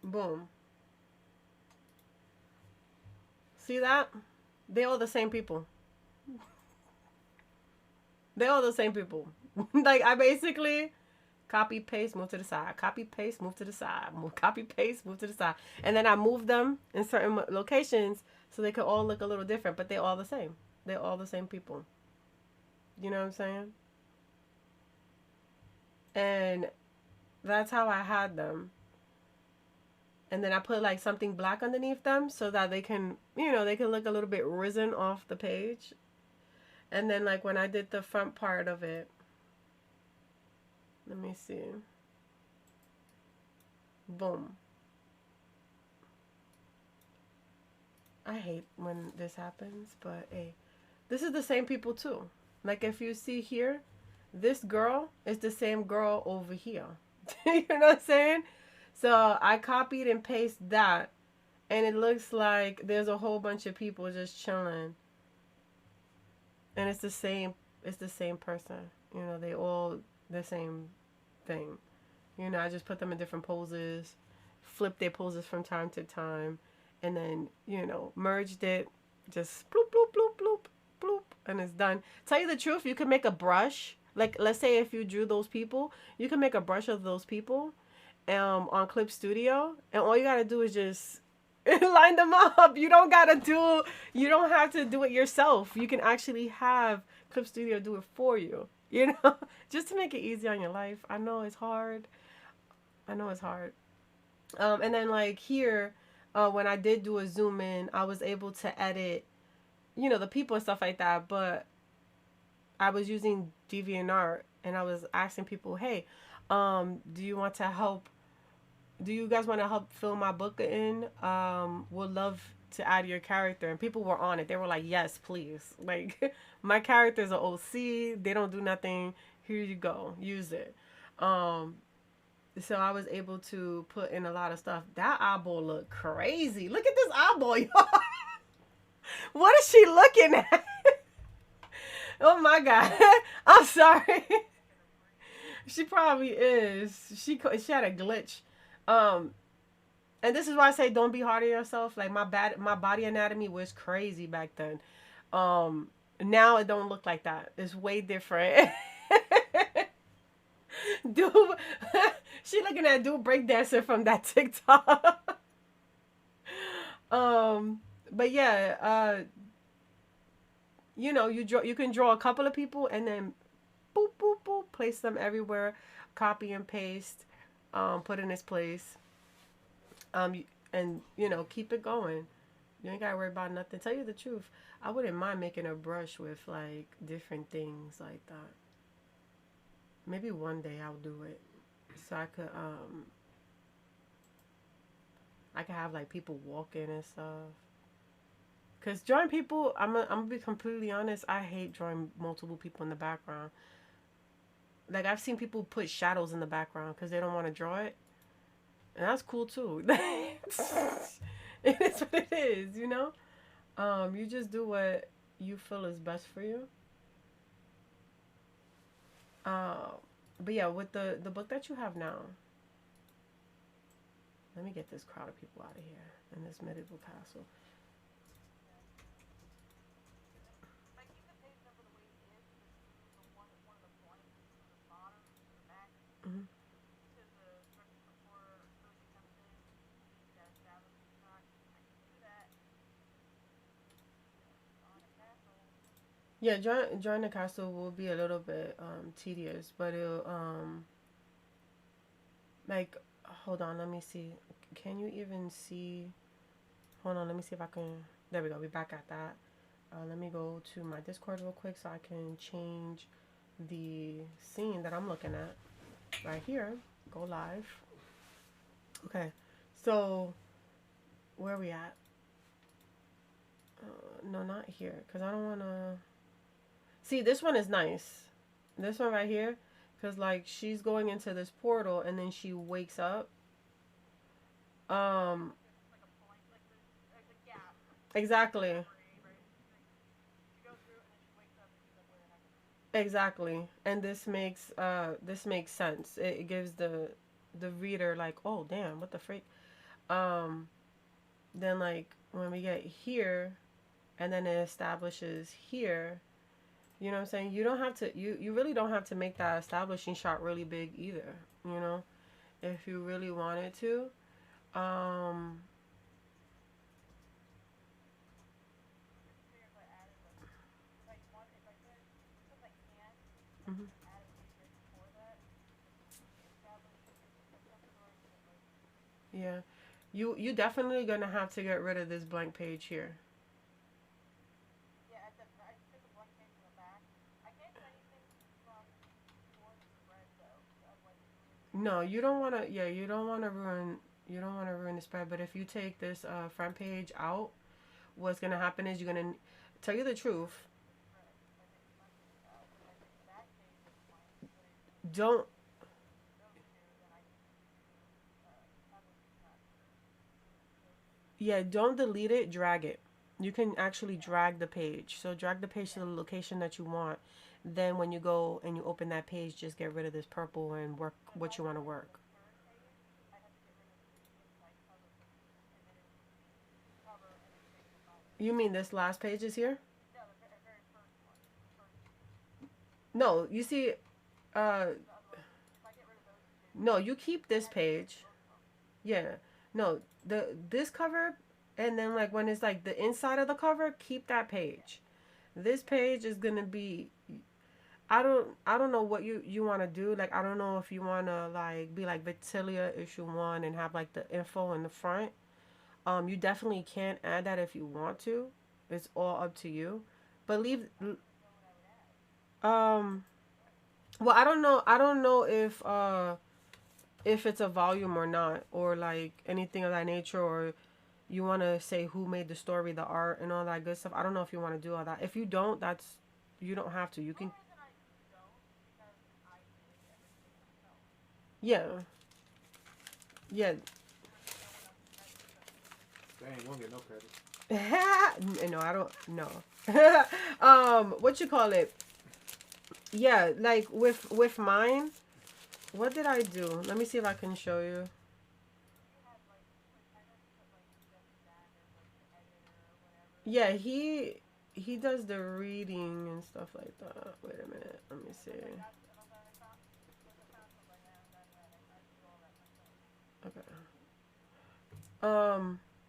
Boom. See that? They all the same people. They all the same people. Like, I basically copy, paste, move to the side. Copy, paste, move to the side. Copy, paste, move to the side. And then I move them in certain locations so they could all look a little different, but they're all the same. They're all the same people. You know what I'm saying? And that's how I had them. And then I put like something black underneath them so that they can, you know, they can look a little bit risen off the page. And then like when I did the front part of it, let me see. Boom. I hate when this happens, but hey, this is the same people too. Like if you see here, this girl is the same girl over here. You know what I'm saying? So I copied and pasted that, and it looks like there's a whole bunch of people just chilling. And it's the same person. You know, they all the same thing. You know, I just put them in different poses, flipped their poses from time to time, and then, you know, merged it, just bloop, bloop, bloop, bloop, bloop, and it's done. Tell you the truth, you can make a brush. Like, let's say if you drew those people, you can make a brush of those people on Clip Studio, and all you gotta do is just line them up. You don't have to do it yourself. You can actually have Clip Studio do it for you, you know, just to make it easy on your life. I know it's hard. And then like here, when I did do a zoom in, I was able to edit, you know, the people and stuff like that, but I was using DeviantArt, and I was asking people, hey, do you guys want to help fill my book in? Would love to add your character. And people were on it. They were like, yes, please. Like, my character's an OC. They don't do nothing. Here you go. Use it. So I was able to put in a lot of stuff. That eyeball looked crazy. Look at this eyeball, y'all. What is she looking at? Oh my God. I'm sorry. She probably is. She had a glitch. And this is why I say don't be hard on yourself. Like my body anatomy was crazy back then. Now it don't look like that. It's way different. Dude, she looking at dude breakdancer from that TikTok. But yeah, you know, you can draw a couple of people and then boop boop boop place them everywhere, copy and paste, put in its place, um, and you know keep it going. You ain't gotta worry about nothing. Tell you the truth, I wouldn't mind making a brush with like different things like that. Maybe one day I'll do it, so I could have like people walking and stuff. Cause drawing people, I'm gonna be completely honest. I hate drawing multiple people in the background. Like I've seen people put shadows in the background because they don't want to draw it, and that's cool too. It is what it is, you know. You just do what you feel is best for you. Uh, but yeah, with the book that you have now, let me get this crowd of people out of here in this medieval castle. If I keep the page number the way it is, the one of the points from the bottom to the back Hmm. to the direction before Lucy comes in, you gotta establish the shot. I can do that on a castle. Yeah, join the castle will be a little bit tedious, but it'll like hold on, let me see. Can you even see? Hold on, let me see if I can. There we go. We're back at that. Let me go to my Discord real quick so I can change the scene that I'm looking at right here. Go live. Okay, so where are we at? No, not here, cause I don't wanna. See, this one is nice. This one right here, cause like she's going into this portal and then she wakes up. Um, Like a point, like the gap. exactly, Right? She goes through and then she wakes up and she's like, wait a second. exactly. And this makes sense. It gives the reader like, oh damn, what the freak. Um, then like when we get here, and then it establishes here. You know what I'm saying? You don't have to. You really don't have to make that establishing shot really big either. You know, if you really wanted to. Um, I figure if I added like, if I could, since I can, I mhm. can add a page right before that, just to establish of some sort, so that like, Yeah, you definitely gonna have to get rid of this blank page here. yeah, I just took a blank page from the back. I can't do anything from before the spread though, because otherwise it ruins the No, you spread. don't wanna. Yeah, you don't wanna ruin. You don't want to ruin the spread. But if you take this front page out, what's gonna happen is you're gonna tell you the truth. Right. If I take the front page out, but if I take the back page as blank, put it in Don't. between those two, then I can do establishing shots for those two. Yeah, don't delete it. Drag it. You can actually drag the page. So drag the page to the Yeah. location that you want. Then when you go and you open that page, just get rid of this purple and work So if what I you want to go into work. the third page, I have to get rid of the inside cover page, and then it would just be cover and then page behind it. You mean this last page is here? No, the very first one, the first two. No, you see, uh, The other one, if I get rid of those two, no, you keep I this have to get rid of page. both of them. Yeah, no, this cover, and then like when it's like the inside of the cover, keep that Yeah. page. This Yeah. page is gonna be. I don't know what you want to do. Like I don't know if you want to like be like Victellia issue 1 and have like the info in the front. You definitely can add that if you want to. It's all up to you. But leave. I don't even know what I would add. Um. Well, I don't know. I don't know if it's a volume or not, or like anything of that nature, or you want to say who made the story, the art, and all that good stuff. I don't know if you want to do all that. If you don't, that's you don't have to. You The can. only reason I don't is because I did everything myself. Yeah. Yeah. Versus no one else has done it. Dang, you won't get no credit. No, I don't know. What you call it? Yeah, like with mine, what did I do? Let me see if I can show you. You had like put, I know you put like Jeff Zach as like the editor or whatever. Yeah, he does the reading and stuff like that. Wait a minute, let me see. Unless I found somebody I haven't done yet, I can do all that myself. Okay.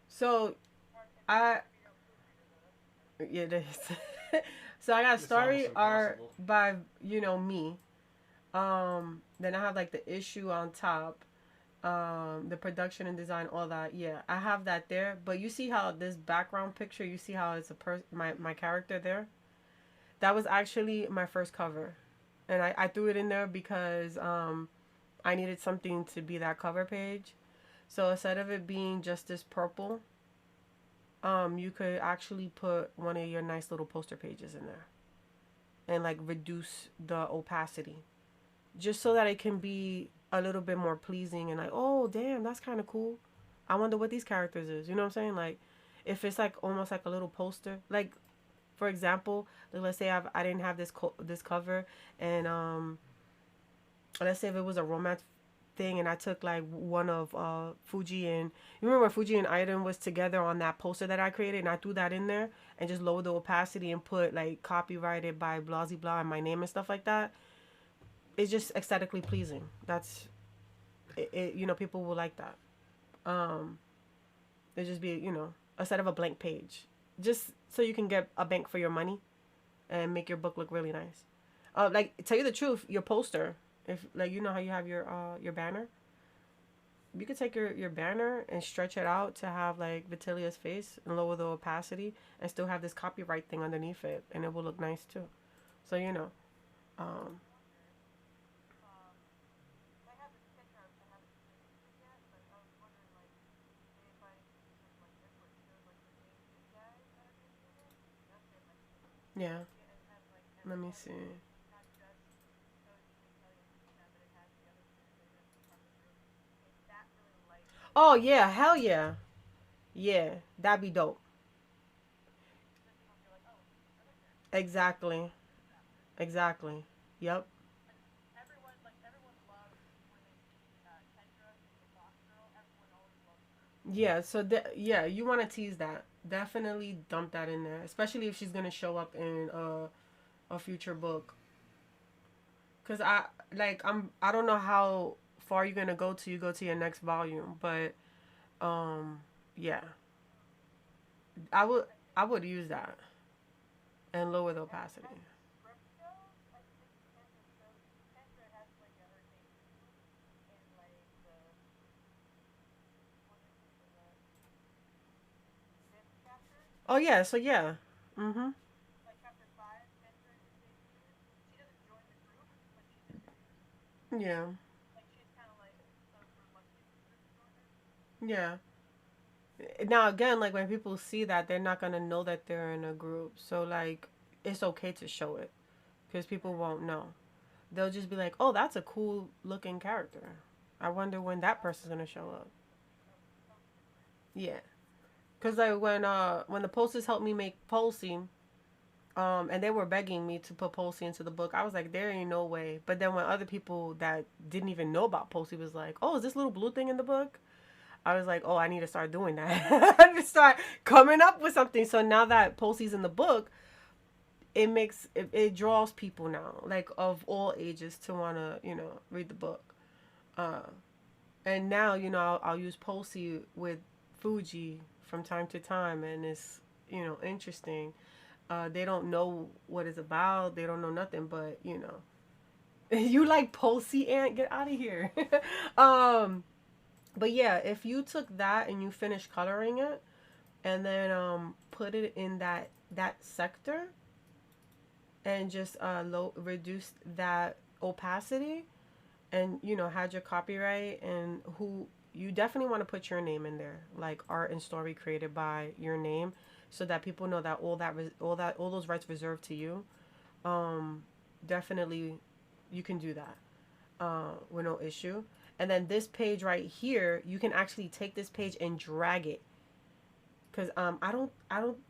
So It's hard I to figure out proofreader though. That's the thing. yeah, it is. So I got It's story almost art impossible. by me. Then I have like the issue on top. The production and design, all that. Yeah, I have that there. But you see how this background picture, you see how it's my character there. That was actually my first cover, and I threw it in there because I needed something to be that cover page. So instead of it being just this purple, you could actually put one of your nice little poster pages in there and like reduce the opacity just so that it can be a little bit more pleasing and like, oh damn, that's kind of cool. I wonder what these characters is. You know what I'm saying? Like, if it's like almost like a little poster, like for example, like, let's say I didn't have this cover, and let's say if it was a romance thing, and I took like one of Fuji and you remember when Fuji and Item was together on that poster that I created, and I threw that in there and just lowered the opacity and put like copyrighted by Blasey Blah and my name and stuff like that. It's just aesthetically pleasing. That's it. You know, people will like that. Um, it just be instead of a blank page, just so you can get a bank for your money and make your book look really nice. Like tell you the truth, your poster, if like you know how you have your banner, you could take your banner and stretch it out to have like Victellia's face and lower the opacity and still have this copyright thing underneath it, and it will look nice too. So um, Um, I have this picture I haven't finished it yet, but I was wondering like maybe if I just like it where it shows like the main two guys that are gonna be in it. That's it, like yeah. yeah, and has like Let me everyone, see. not just Koji, Victoria, and Meka, but it has the other two that are gonna be part of the group. Is that really like Oh yeah, hell yeah, yeah. That'd be dope. because then people can be like, oh, it's these other characters that Exactly. this after. Exactly. Yep. And everyone loves when they see Kendra, who's the boss girl. Everyone always loves her. Yeah, so yeah, you want to tease that. Definitely dump that in there, especially if she's going to show up in a future book. Cuz I don't know how far you're going to go till you go to your next volume, but um yeah, I would I think I would use that and lower the as opacity. script goes, I think Kendra has like her debut in like the what is it the fifth chapter. Oh yeah, so yeah. Mhm. Like chapter 5, Kendra debuts. She doesn't join the group, but she debuts. Yeah. Like she's kind of like a reluctant group joiner. Yeah. Now again, like when people see that, they're not going to know that they're in a group. So like it's okay to show it cuz people Right. won't know. They'll just be like, "Oh, that's a cool looking character. I wonder when that person's gonna show up." So totally different. Yeah, cause like when the posters helped me make Pulsey, and they were begging me to put Pulsey into the book, I was like, "There ain't no way." But then when other people that didn't even know about Pulsey was like, "Oh, is this little blue thing in the book?" I was like, "Oh, I need to start doing that. I need to start coming up with something." So now that Pulsey's in the book, it draws people now, like of all ages, to wanna read the book. Uh, and now I'll use Pulsey with Fuji from time to time, and it's interesting. They don't know what it's about. They don't know nothing, but you like Pulsey, Ant? Get out of here. um, but yeah, if you took that and you finished coloring it, and then put it in that sector, and just reduce that opacity, and had your copyright, and who you definitely want to put your name in there, like art and story created by your name, so that people know that all those rights reserved to you. um Definitely you can do that with no issue. And then this page right here, you can actually take this page and drag it, because I don't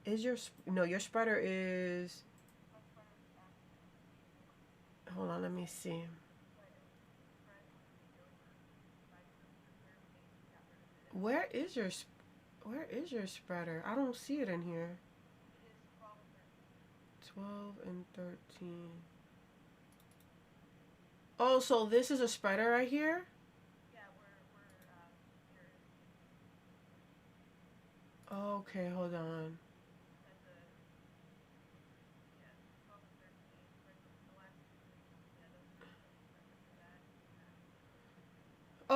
is your no, your spreader is, My sweater is active. I mean, hold on, let me see. it will spread immediately over my group because there's names that got rid of it. where is your where is your spreader? I don't see it in here. It is 12 and 13. 12 and 13. Oh, so this is a spreader right here? Yeah, where your Okay, hold on. as a yeah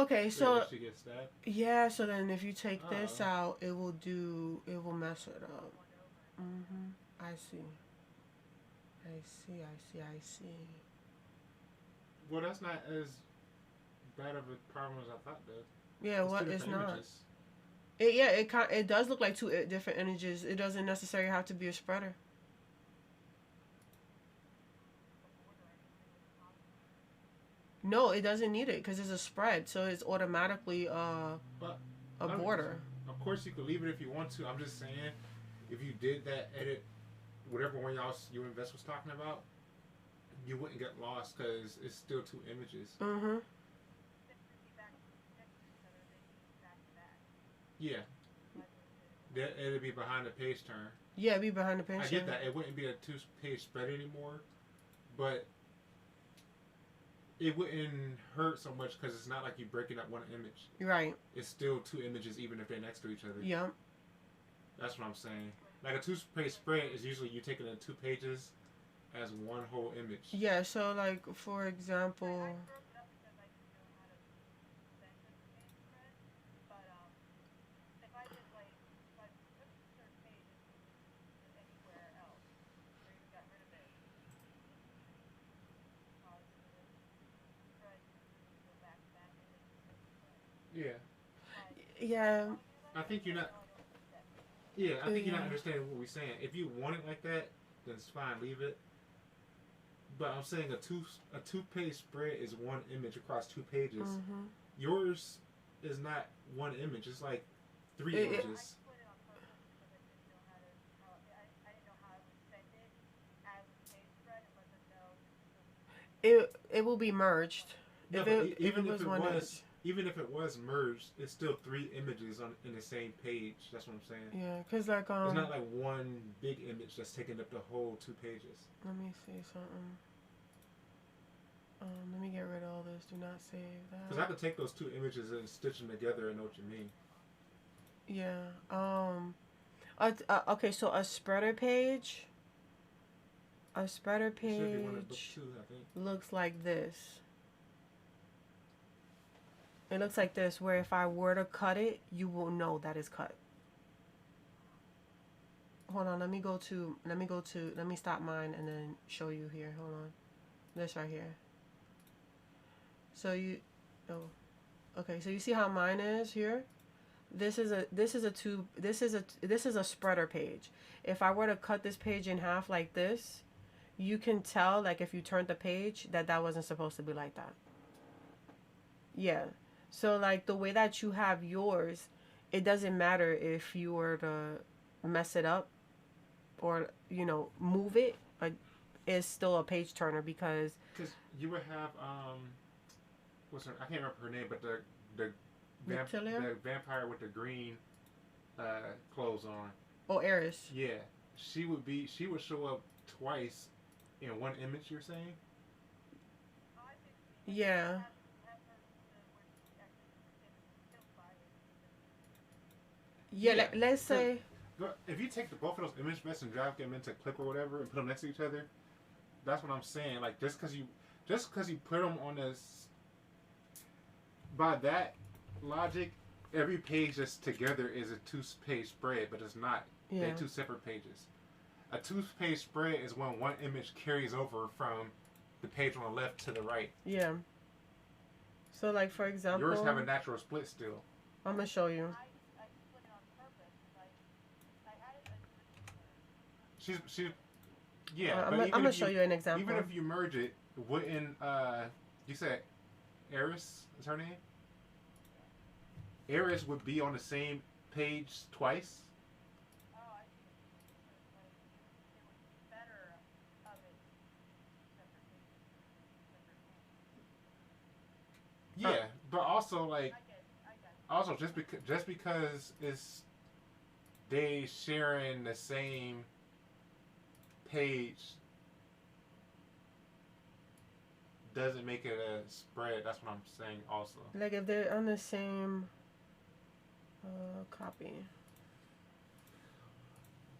Okay, so she gets stabbed. yeah, so then if you take this Oh. out, it will mess it up. Mhm. I see. I see. I see. I see. Well, that's not as bad of a problem as I thought, though. Yeah, It's two what it's different not. images. It does look like two different images. It doesn't necessarily have to be a spreader. No, it doesn't need it because it's a spread, so it's automatically But a border. of course, you could leave it if you want to. I'm just saying, if you did that edit, whatever one you invest was talking about, you wouldn't get lost because it's still two images. Mhm. Yeah, it'd be behind the page turn. Yeah, be behind the page. I get that. It wouldn't be a two-page spread anymore, but it wouldn't hurt so much because it's not like you're breaking up one image. Right. It's still two images even if they're next to each other. Yep. That's what I'm saying. Like a two-page spread is usually you taking the 2 pages as one whole image. Yeah. So like for example. Yeah. Yeah. I think you're not. Yeah, I think you're not understanding what we're saying. If you want it like that, then it's fine, leave it. But I'm saying a two-page spread is one image across 2 pages. Mhm. Yours is not one image. It's like 3 images. It will be merged. No, Even if it was merged, it's still 3 images in the same page. That's what I'm saying. Yeah, cause like It's not like one big image that's taking up the whole 2 pages. Let me see something. Let me get rid of all this. Do not save that. Because I could take those 2 images and stitch them together and know what you mean. Yeah. Okay. So a spreader page. A spreader Should be one of book page 2, I think. looks like this. It looks like this, where if I were to cut it, you will know that it's cut. Hold on, let me stop mine and then show you here. Hold on. This right here. So okay, so you see how mine is here? This is a spreader page. If I were to cut this page in half like this, you can tell, like if you turned the page, that wasn't supposed to be like that. Yeah. So like the way that you have yours, it doesn't matter if you were to mess it up or move it, like it's still a page turner because you would have I can't remember her name, but the vampire with the green clothes on. Oh, Eris. Yeah, she would show up twice in one image. You're saying? Yeah. Yeah. Let's say. But if you take both of those image bets and drag them into Clip or whatever and put them next to each other, that's what I'm saying. Like just because you put them on this, by that logic, every page that's together is a 2-page spread, but it's not. Yeah. They're 2 separate pages. A 2-page spread is when one image carries over from the page on the left to the right. Yeah. So like for example, yours have a natural split still. I'm gonna show you. She's yeah. I'm gonna show you an example. Even if you merge it, wouldn't you said Eris is her name? Eris would be on the same page twice. Yeah, but also like, also just because it's they sharing the same page doesn't make it a spread. That's what I'm saying. Also, like if they're on the same copy,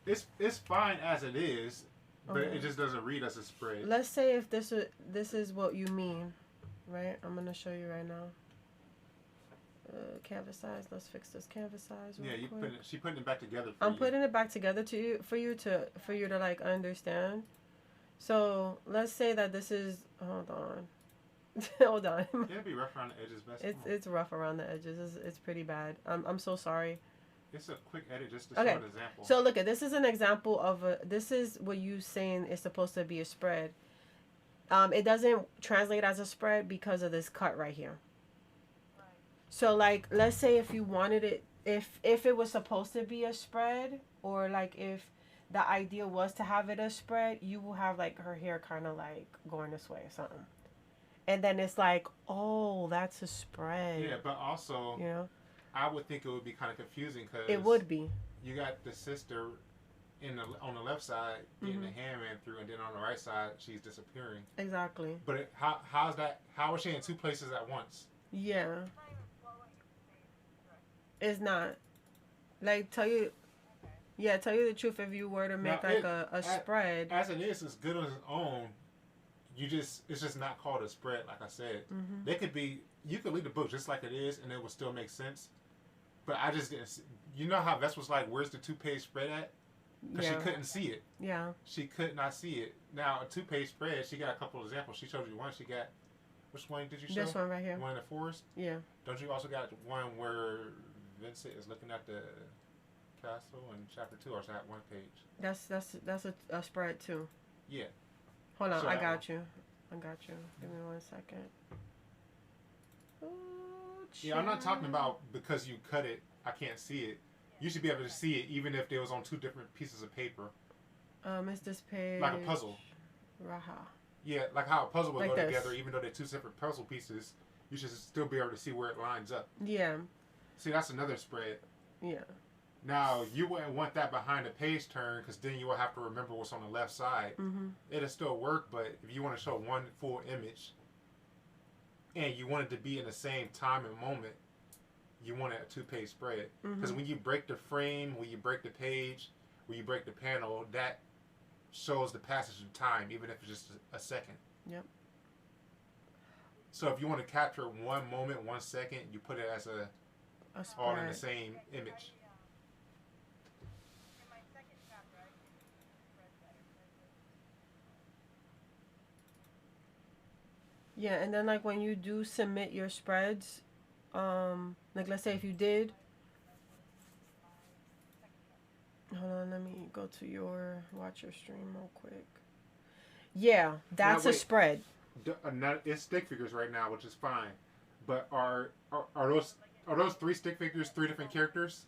it's fine as it is, but okay. it just doesn't read as a spread. Let's say if this is what you mean, right? I'm gonna show you right now. Canvas size. Let's fix this canvas size real Yeah, quick. she putting it back together. I'm putting it back together to you for you to like understand. So let's say that this is. Hold on. Hold on. It'll be rough around the edges, best. It's rough around the edges. It's pretty bad. I'm so sorry. It's a quick edit just to show an example. So look at this is an example of a. This is what you saying is supposed to be a spread. It doesn't translate as a spread because of this cut right here. So like, let's say if you wanted it, if it was supposed to be a spread, or like if the idea was to have it a spread, you will have like her hair kind of like going this way or something. And then it's like, oh, that's a spread. Yeah, but also, you know, I would think it would be kind of confusing because it would be. You got the sister on the left side getting the hand ran through, and then on the right side she's disappearing. Exactly. But how's that? How is she in two places at once? Yeah. It's not. Like tell you the truth. If you were to make now, like a spread, as it is, it's good on its own. It's just not called a spread, like I said. They could be. You could read the book just like it is, and it would still make sense. But I just didn't. You know how Vess was like, "Where's the 2-page spread at?" Because she couldn't see it. Yeah. She could not see it. Now a 2-page spread. She got a couple of examples. She showed you one. She got. Which one did you show? This one right here. One in the forest. Yeah. Don't you also got one where Vincent is looking at the castle in chapter 2, or is that one page? That's a spread too. Yeah. Hold on, I got you. Give me 1 second. Ooh, yeah, I'm not talking about because you cut it, I can't see it. You should be able to see it even if it was on 2 different pieces of paper. It's this page. Like a puzzle. Raha. Yeah, like how a puzzle would like go this. together, even though they're 2 separate puzzle pieces, you should still be able to see where it lines up. Yeah. See, that's another spread. Yeah. Now, you wouldn't want that behind the page turn because then you will have to remember what's on the left side. It'll still work, but if you want to show one full image and you want it to be in the same time and moment, you want a 2-page spread. Because when you break the frame, when you break the page, when you break the panel, that shows the passage of time, even if it's just a second. Yep. So if you want to capture one moment, 1 second, you put it as all in the same image. Yeah, and then like when you do submit your spreads, like let's say if you did. Hold on, let me go to watch your stream real quick. Yeah, that's a spread. It's stick figures right now, which is fine. But are those 3 stick figures 3 different characters?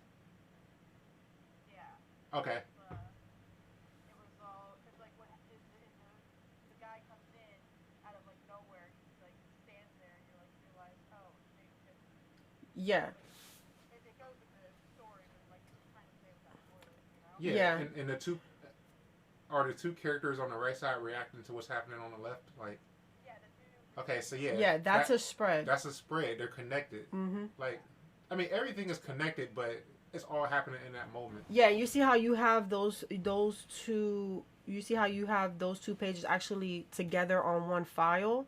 Yeah. Okay. It was all because like when the guy comes in out of like nowhere, he like stands there, and you like realize, oh, they just. Yeah. It goes with the story, but like you're trying to say without spoilers, you know. Yeah. And the 2 are the 2 characters on the right side reacting to what's happening on the left, like. Okay, so yeah. Yeah, that's a spread. That's a spread. They're connected. Like, I mean, everything is connected, but it's all happening in that moment. Yeah, you see how you have those 2. You see how you have those 2 pages actually together on one file.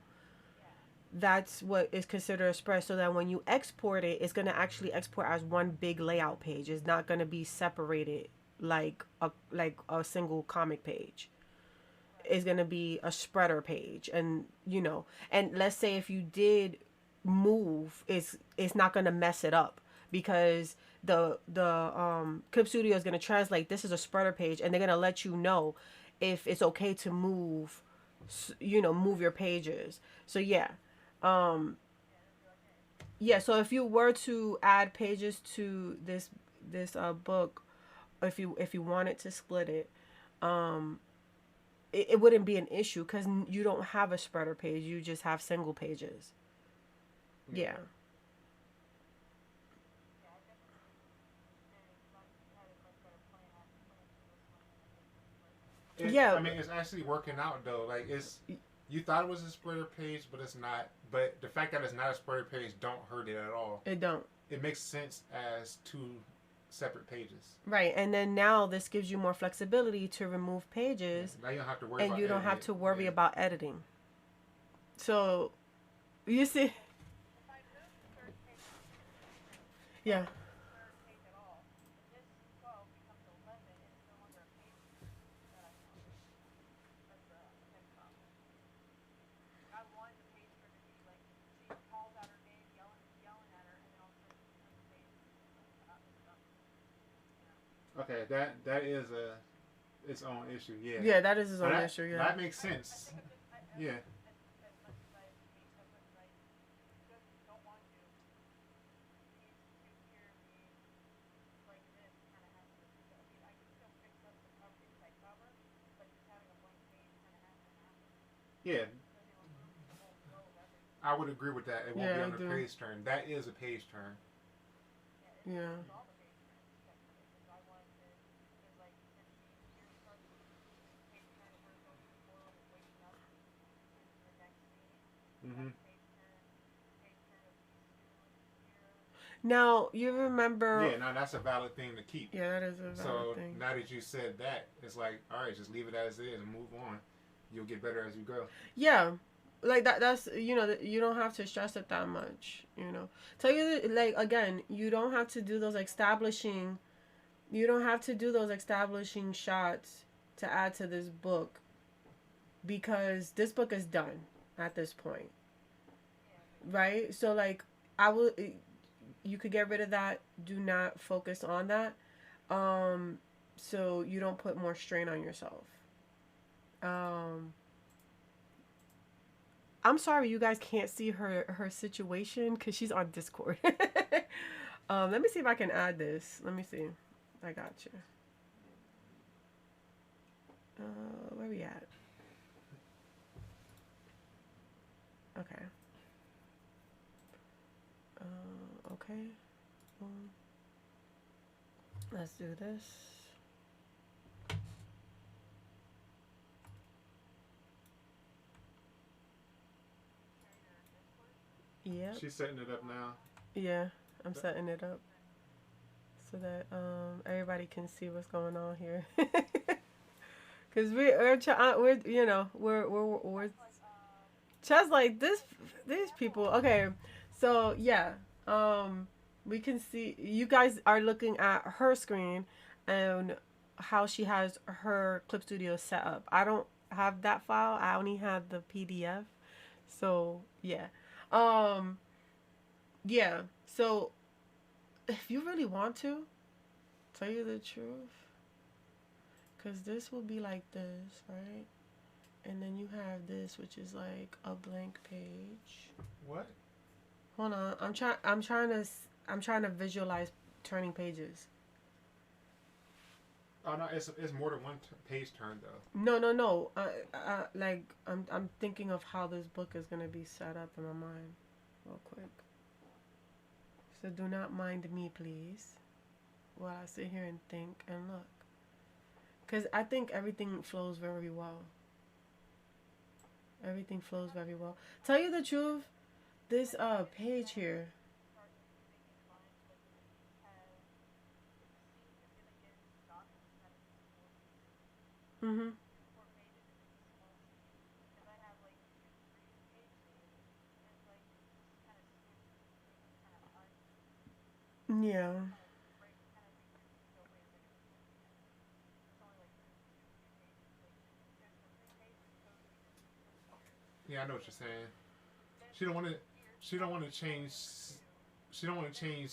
That's what is considered a spread. So that when you export it, it's gonna actually export as one big layout page. It's not gonna be separated like a single comic page. Is going to be a spreader page, and and let's say if you did move, it's not going to mess it up because the Clip Studio is going to translate this is a spreader page, and they're going to let you know if it's okay to move your pages. So yeah, so if you were to add pages to this book, if you wanted to split it, it wouldn't be an issue because you don't have a spreader page. You just have single pages. Yeah. I mean, it's actually working out though. Like you thought it was a spreader page, but it's not. But the fact that it's not a spreader page don't hurt it at all. It don't. It makes sense as 2 separate pages. Right, and then now this gives you more flexibility to remove pages. Now you don't have to worry and you don't have to worry about editing. So, you see. Yeah. third page at all. And this 12 becomes 11, and it's no longer a page turn that I wanted. That's the next problem. Like, I wanted the page turn to be like she calls out her name, yelling at her, and then all of a sudden she turns the page and it's like, it's done. You know. Okay, that is a its own issue. Yeah. Yeah, that is his own That issue. Yeah. that makes I sense. think it's just Yeah. as much as I hate, as much as I should don't want to. These two here being like this kind of has to. I mean, I can still fix up the cover, inside cover, but just having a blank page kind of has to happen Yeah. because it removes the whole flow of everything. I would agree with that. It won't be Yeah, I on the do. page turn. That is a page turn. Yeah, it Yeah. removes all the page turns technically because I wanted to, because like then she here starts the page turn of her going to the toilet and waking up into the next scene. Mm-hmm. That's page turn of these two here. Now you remember? Yeah. Now that's a valid thing to keep. Yeah, that is a valid So thing. now that you said that, it's like, all right, just leave it as is and move on. You'll get better as you go. Yeah, like that's you don't have to stress it that much. Tell you like again, you don't have to do those establishing. You don't have to do those establishing shots to add to this book because this book is done at this point, right? So like I will, you could get rid of that. Do not focus on that, so you don't put more strain on yourself. I'm sorry you guys can't see her situation because she's on Discord. Let me see if I can add this. Let me see. I got you. Where we at? Okay. Okay. Let's do this. Yeah. She's setting it up now. Yeah, I'm setting it up so that everybody can see what's going on here. Cause we're just like these people. Okay, so yeah, we can see you guys are looking at her screen and how she has her Clip Studio set up. I don't have that file. I only have the PDF. So yeah, yeah. So if you really want to tell you the truth, because this will be like this, right? And then you have this, which is like a blank page. What? Hold on, I'm trying to visualize turning pages. Oh no, it's more than one page turn though. No. Like I'm thinking of how this book is gonna be set up in my mind, real quick. So do not mind me, please, while I sit here and think and look. Because I think everything flows very well. Everything flows very well. Tell you the truth, this page here. Mm-hmm. Yeah. Yeah, I know what you're saying. She don't want to. She don't want to change. She don't want to change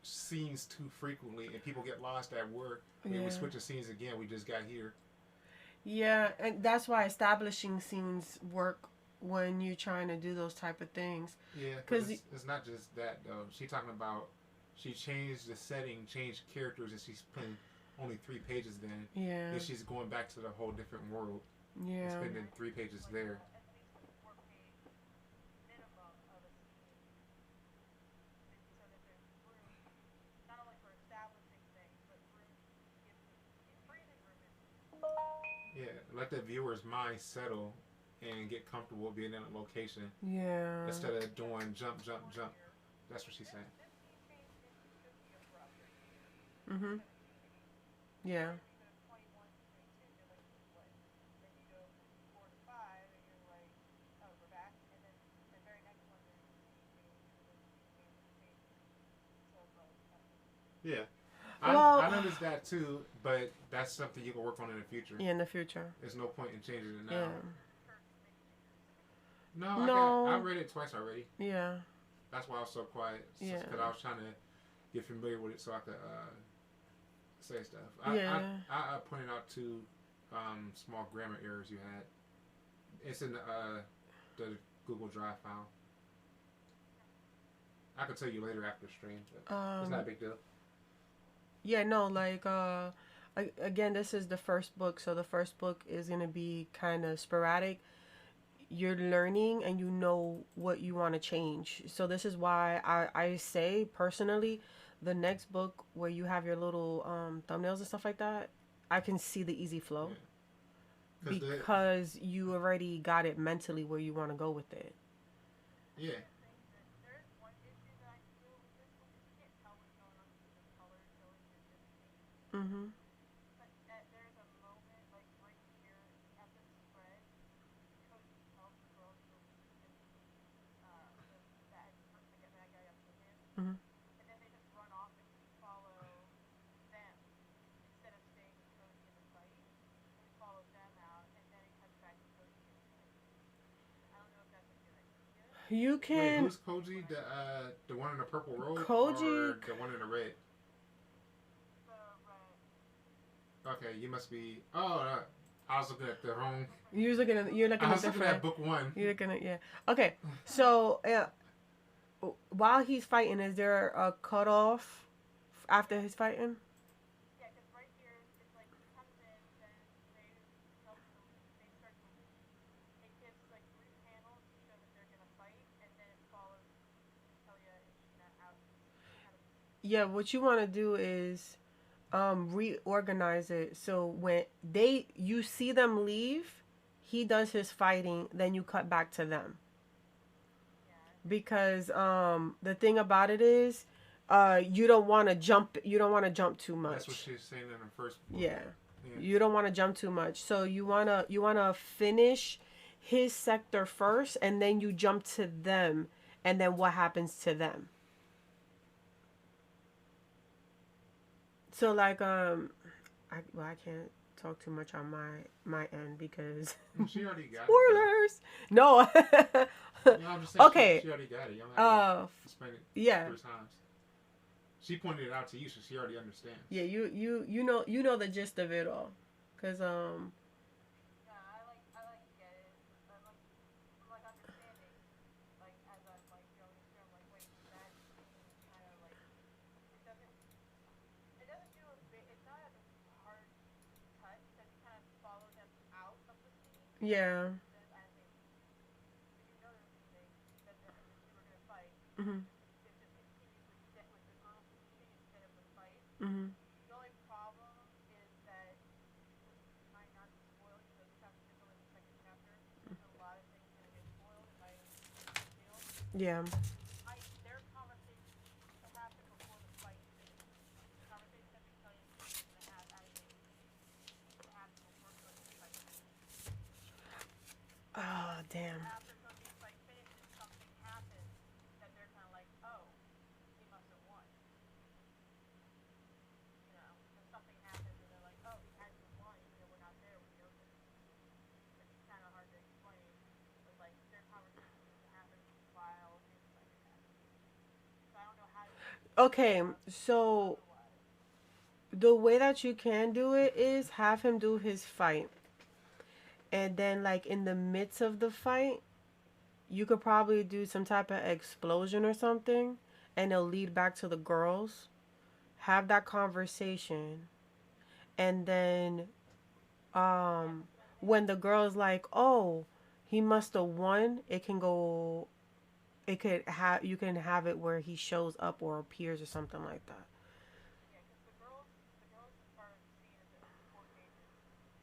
scenes too frequently, and people get lost at work. Yeah. We switch the scenes again. We just got here. Yeah, and that's why establishing scenes work when you're trying to do those type of things. Yeah, because it's not just that though. She talking about she changed the setting, changed characters, and she's putting only 3 pages then. Yeah. Then she's going back to the whole different world. Yeah. And spending 3 pages there. Yeah, let the viewer's mind settle and get comfortable being in a location. Yeah. Instead of doing jump. That's what she's saying. Mm-hmm. Yeah. Yeah. Well, I noticed that too, but that's something you can work on in the future. yeah, in the future. There's no point in changing it Yeah. now. No, I No. read it twice already. Yeah. That's why I was so quiet. Yeah. Because I was trying to get familiar with it so I could say stuff. Yeah. I pointed out two small grammar errors you had. It's in the Google Drive file. I could tell you later after the stream, but it's not a big deal. Yeah, no, like again, this is the first book, so the first book is gonna be kind of sporadic. You're learning and you know what you want to change. So this is why I say personally, the next book where you have your little thumbnails and stuff like that, I can see the easy flow. Yeah. Because you already got it mentally where you want to go with it. Yeah. Mm-hmm. But there's a moment, like right here at the spread, Cody tells the girls to leave that guy up to him, Mm-hmm. and then they just run off and we follow them instead of staying with Cody in the fight, and we follow them out, and then it cuts back to Cody in the fight. I don't know if that's a good idea. You Wait, can. who's Koji? The one in the purple robe Koji. or the one in the red? The red. Okay, you must be. Oh, I was looking at the wrong. You're looking at. You're looking I at was looking at book one. You're looking at yeah. Okay, so while he's fighting, is there a cutoff after his fighting? Yeah, because right here, it's like he comes in, then they tell him to leave, they start to leave. It gives like 3 panels to show that they're gonna fight, and then it follows Victellia and Sheena out of the scene. Yeah, what you want to do is reorganize it so when you see them leave, he does his fighting, then you cut back to them. Yeah. Because the thing about it is you don't want to jump too much. That's what she's saying in her first book. Yeah. You don't want to jump too much. So you want to finish his sector first, and then you jump to them, and then what happens to them. So like I can't talk too much on my end because She already got spoilers. No. I'm just saying Okay. She already got it. You don't have to explain it Yeah. 3 times. She pointed it out to you, so she already understands. Yeah, you know the gist of it all, cause Yeah, I like get it. I'm like understanding, like as I'm like going through, I'm like, wait, that scene kind of like it doesn't do a bit. It's not a hard cut because you kind of follow them out of the scene. yeah. As they leave, so you know they're leaving, that the two are gonna fight. Mhm. It just continues with the girls leaving instead of the fight. Mhm. The only problem is that trying not to spoil, even though this happens in the second chapter, there's a lot of things gonna get spoiled if I feel. Yeah. Their conversation needs to happen before the fight finishes. The conversation that Victellia and Sheena is gonna have as they leave needs to happen before Cody's fight finishes. Oh damn. After Cody's fight finishes, something happens that they're kind of like, oh, he must have won. You know, and something happens and they're like, oh, he had to have won even though we're not there, we know this. It's kind of hard to explain, but like their conversation needs to happen while his fight is happening. So I don't know how you Okay, so the way that you can do it is have him do his fight, and then like in the midst of the fight, you could probably do some type of explosion or something, and it'll lead back to the girls. Have that conversation, and then when the girl's like, "Oh, he must have won," it can go. It could have you can have it where he shows up or appears or something like that. Yeah, because the girls are seen as 4 pages,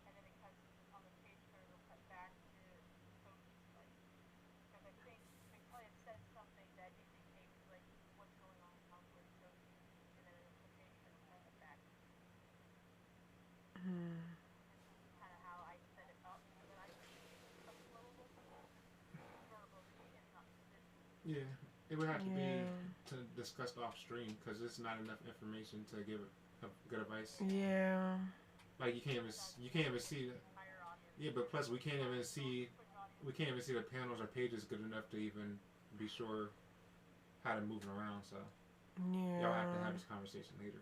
and then it cuts on the page turn. It'll cut back to Cody's fight, because I think Victoria says something that indicates like what's going on with Cody, and then the page turn will cut it back. That's kind of how I set it up, so that I can make it a flowable scene verbally and not physically. Yeah, it would have to Yeah. be to discuss off stream because it's not enough information to give good advice. Yeah. Like you can't even see the, yeah, but plus we can't even see the panels or pages good enough to even be sure how to move it around. So Yeah. y'all have to have this conversation later.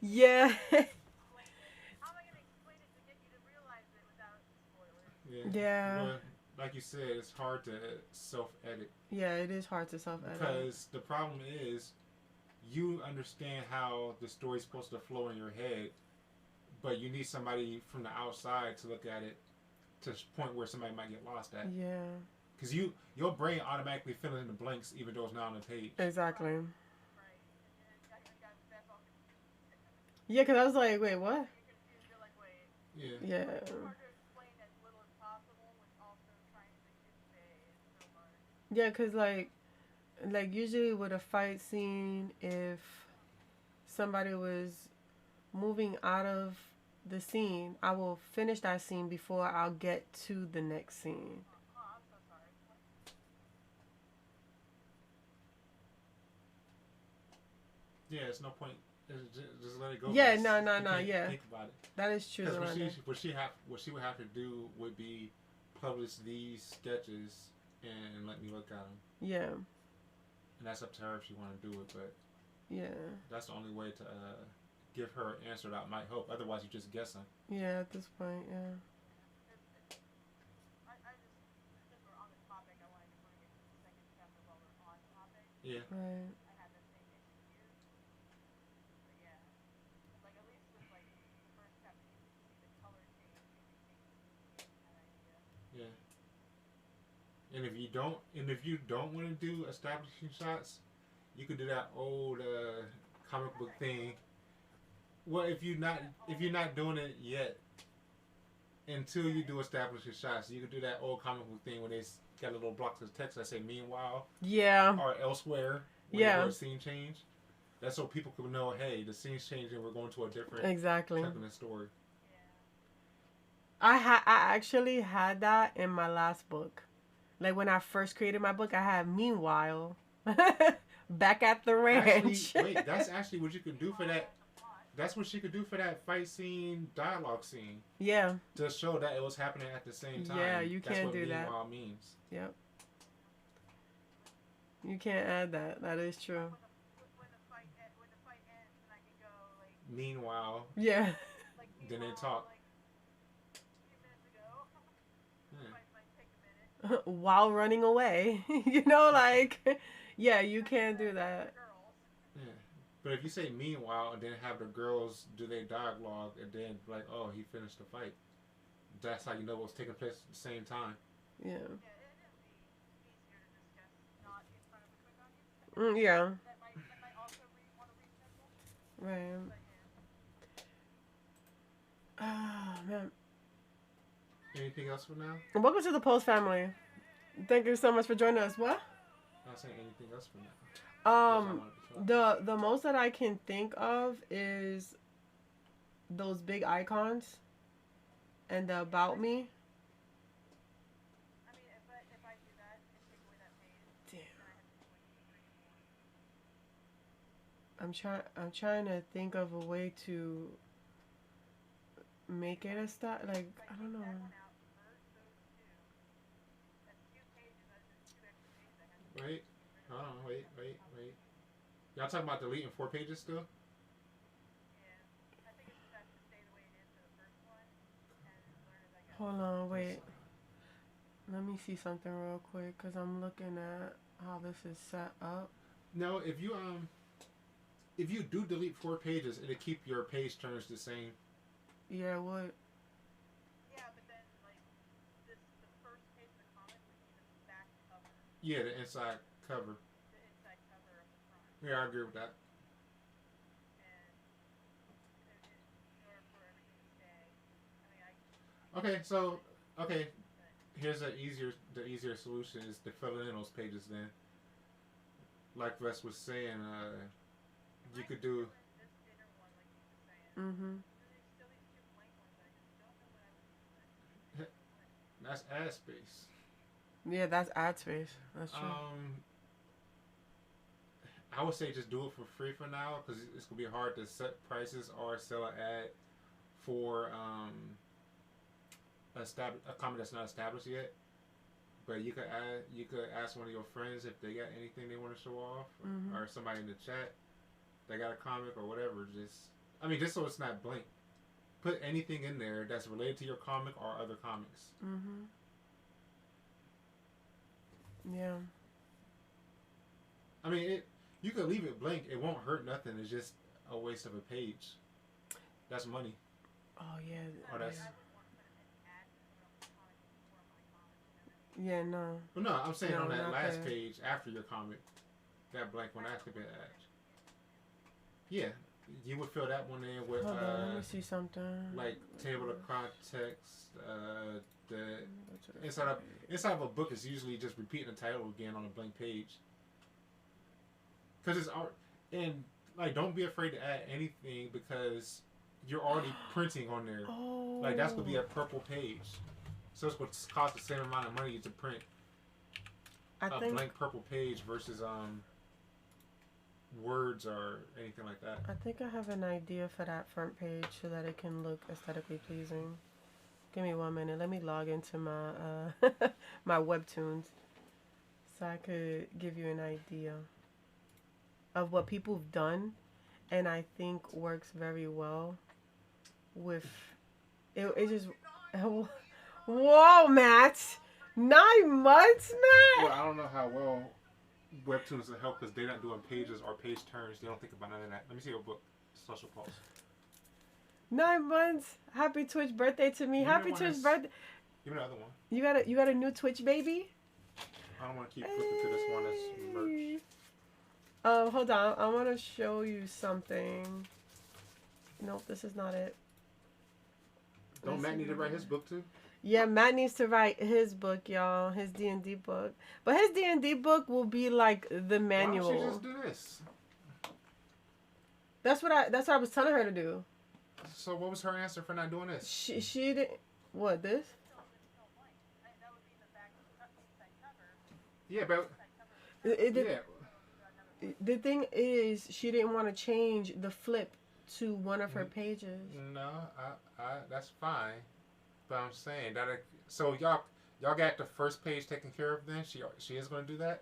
Yeah. How am I gonna explain it to get you to realize it without spoilers? Yeah. Well, like you said, it's hard to self-edit. Yeah, it is hard to self-edit. Because the problem is, you understand how the story's supposed to flow in your head, but you need somebody from the outside to look at it to the point where somebody might get lost at. Yeah. Because your brain automatically fills in the blanks even though it's not on the page. Exactly. Right. Yeah, because I was like, wait, what? You're like, wait. Yeah. Yeah. It's hard to explain as little as possible with also trying to convey so much. Yeah, because, like, usually with a fight scene, if somebody was moving out of the scene, I will finish that scene before I'll get to the next scene. Oh, I'm so sorry. Yeah, it's no point. Just let it go. Yeah, Just- no, you can't yeah. Think about it. That is true. Because Miranda. what she would have to do would be publish these sketches and let me look at them. Yeah. And that's up to her if she want to do it, but Yeah. that's the only way to give her an answer that might help. Otherwise, you're just guessing. Yeah, at this point, yeah. I just, since we're on the topic, I wanted to bring it to the second chapter while we're on topic. Yeah. Right. I had the same issue. But yeah. Like, at least with, like, the first chapter, you can see the color change between that idea. Yeah. And if you don't want to do establishing shots, you could do that old comic book thing. Well, if you're not doing it yet, until you do establishing shots, you could do that old comic book thing where they got a little blocks of text that say "meanwhile" Yeah. or "elsewhere." Yeah. Or a scene change. That's so people can know, hey, the scene's changing. We're going to a different Exactly. type of the story. I actually had that in my last book. Like when I first created my book, I had meanwhile back at the ranch. Actually, wait, that's actually what you could do for that. That's what she could do for that fight scene, dialogue scene. Yeah. To show that it was happening at the same time. Yeah, you That's can what do that. meanwhile means. Yep. You can't add that. That is true. When the fight ends, and I can go, like, Meanwhile, Yeah. like then they meanwhile, talk. like, a few minutes ago. Yeah. Might take a minute. While running away. You know, like, yeah, you can't do that. Girls. Yeah. But if you say meanwhile and then have the girls do their dialogue and then like, oh, he finished the fight. That's how you know what's taking place at the same time. Yeah. Yeah, it'd be easier to discuss not in front of a quick audience. Yeah. That might also want to read simple. Right. But yeah. Ah, man. Anything else for now? Welcome to the Post family. Thank you so much for joining us. What? Not saying anything else for now. The most that I can think of is those big icons and the about me. I mean, if I do that and take away that page, Damn. then I have to do like 3 more. I'm trying to think of a way to make it a style. Like, I don't know. That one out, merge those two. That's 2 pages. That's just 2 extra pages I have to Wait. Hold on. Wait. Y'all talking about deleting 4 pages still? Yeah. I think it's best to stay the way it is for the first one and learn as I go. Hold on, wait. Let me see something real quick because I'm looking at how this is set up. No, if you do delete 4 pages, it'll keep your page turns the same. Yeah, what? Yeah, but then like the first page of the comic would be the back cover, Yeah, the inside cover. the inside cover of the front, Yeah, I agree with that. and in order for everything to stay, I mean, Okay. Here's the easier solution is to fill in those pages then. Like Wes was saying, you could do. this inner one like you were saying. Mm-hmm. There's still these 2 blank ones. I just don't know what I would do with. That's ad space. Yeah, that's ad space. That's true. I would say just do it for free for now because it's gonna be hard to set prices or sell an ad for a comment that's not established yet. But you could ask one of your friends if they got anything they want to show off, or somebody in the chat that got a comic or whatever. Just so it's not blank. Put anything in there that's related to your comic or other comics. Yeah. I mean, you could leave it blank. It won't hurt nothing. It's just a waste of a page. That's money. Oh yeah. Or that's. Yeah, no. Well, no, I'm saying No, on that not last there. page after your comic, that blank one that could be an ad. Yeah, you would fill that one in with Hold on, let me see something. like table of context. The inside of a book is usually just repeating the title again on a blank page. Cause it's art, and like don't be afraid to add anything because you're already printing on there. Oh. Like that's gonna be a purple page, so it's gonna cost the same amount of money to print I a think blank purple page versus words or anything like that. I think I have an idea for that front page so that it can look aesthetically pleasing. Give me 1 minute. Let me log into my my webtoons so I could give you an idea of what people have done, and I think works very well with it. It just whoa, Matt, 9 months, Matt. Well, I don't know how well webtoons will help because they're not doing pages or page turns. They don't think about none of that. Let me see your book, Social Pulse. 9 months. Happy Twitch birthday to me. Give me Happy one Twitch that's- birthday. Give me the other one. You got a new Twitch baby? I don't want to keep flipping to this one that's merch. Hold on. I want to show you something. Nope, this is not it. Don't Matt need to write his book too? Yeah, Matt needs to write his book, y'all. His D&D book. But his D&D book will be like the manual. Why don't you just do this? That's what I was telling her to do. So what was her answer for not doing this? She didn't. What, this? Yeah, but Yeah. The thing is, she didn't want to change the flip to one of her pages. No, I that's fine. But I'm saying that. So y'all got the first page taken care of. Then she is going to do that.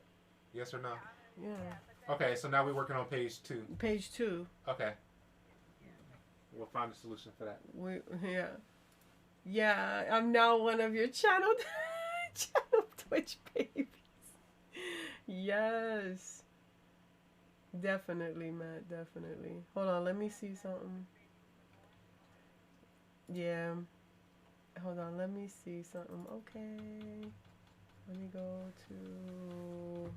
Yes or no? Yeah. Okay, so now we're working on page 2. Page 2. Okay. We'll find a solution for that. Yeah. I'm now one of your channel Twitch babies. Yes. Definitely, Matt. Definitely. Hold on. Let me see something. Yeah. Hold on. Let me see something. Okay. Let me go to...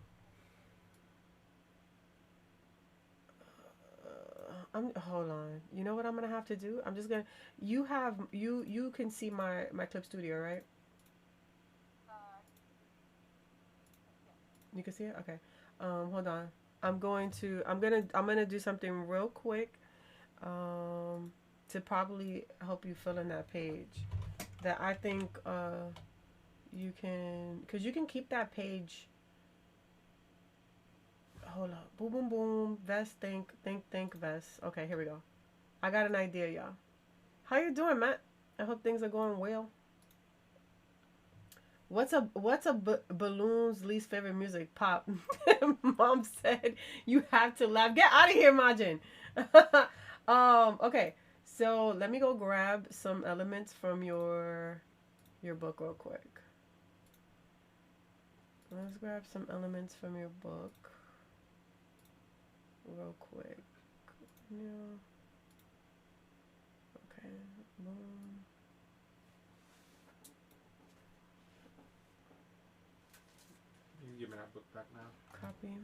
hold on. You know what I'm gonna have to do? I'm just gonna. You can see my clip studio, right? You can see it. Okay. Hold on. I'm gonna do something real quick. To probably help you fill in that page. That I think you can, cause you can keep that page. Hold up. Boom, boom, boom. Vest, think, vest. Okay, here we go. I got an idea, y'all. How you doing, Matt? I hope things are going well. What's a balloon's least favorite music? Pop. Mom said you have to laugh. Get out of here, Majin. Okay. So let me go grab some elements from your book real quick. Let's grab some elements from your book. Real quick. Yeah. Okay. Boom. You can give me that book back now. Copy.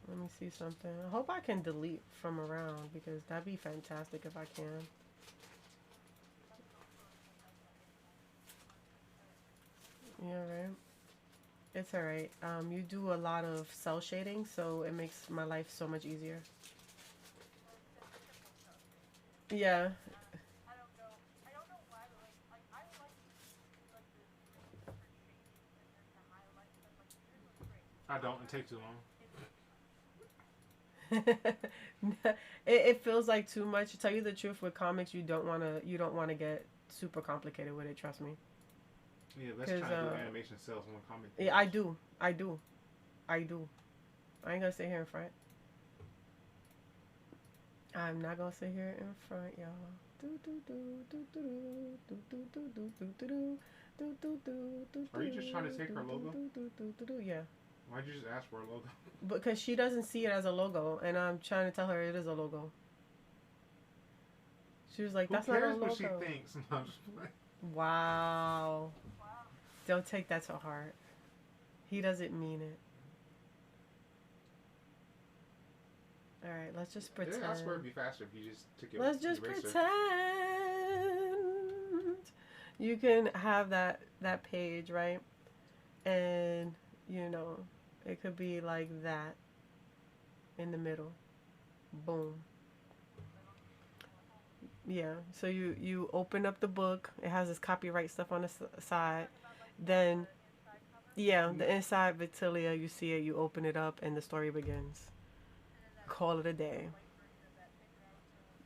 Let me see something. I hope I can delete from around because that'd be fantastic if I can. Yeah, right. It's alright. You do a lot of cell shading, so it makes my life so much easier. Yeah. I don't know. I don't know why, but like I like the different shapes and then to highlight stuff. Like yours looks great. I don't. It Mine takes too long. is It feels like too much. To tell you the truth, with comics, you don't wanna get super complicated with it. Trust me. Yeah, let's 'Cause, try to do animation cells on one comic. Yeah, I do. I do. I do. I ain't gonna sit here in front. I'm not gonna sit here in front, y'all. Are you just trying to take her logo? Yeah, Why'd you just ask for a logo? because she doesn't see it as a logo, and I'm trying to tell her it is a logo. She was like, Who "That's not a cares logo." what she thinks? No, I'm just playing. Wow. wow. Don't take that to heart. He doesn't mean it. All right, let's just pretend. Yeah, I swear it'd be faster if you just took your Let's just eraser. pretend. You can have that page, right? And it could be like that in the middle. Boom. Yeah. So you open up the book. It has this copyright stuff on the side. Then yeah, the inside Victellia, you see it. You open it up, and the story begins. Call it a day.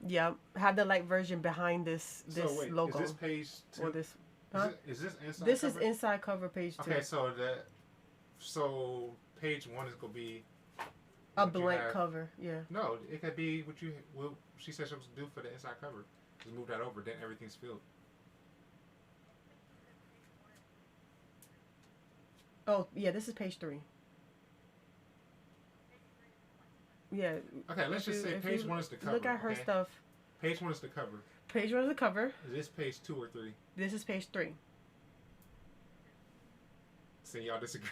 Yep. Have the light version behind this So wait, logo is this page two? or this. Huh? Is this inside? This cover? is inside cover page 2. Okay, so page 1 is gonna be A what you blank have. cover. Yeah. No, it could be what she said she was gonna do for the inside cover. Just move that over, then everything's filled. Oh yeah, this is page 3. Yeah. Okay, let's just say page 1 is the cover. Look at her okay? stuff. Page 1 is the cover. Page 1 is the cover. Is this page 2 or 3? This is page 3. So y'all disagree.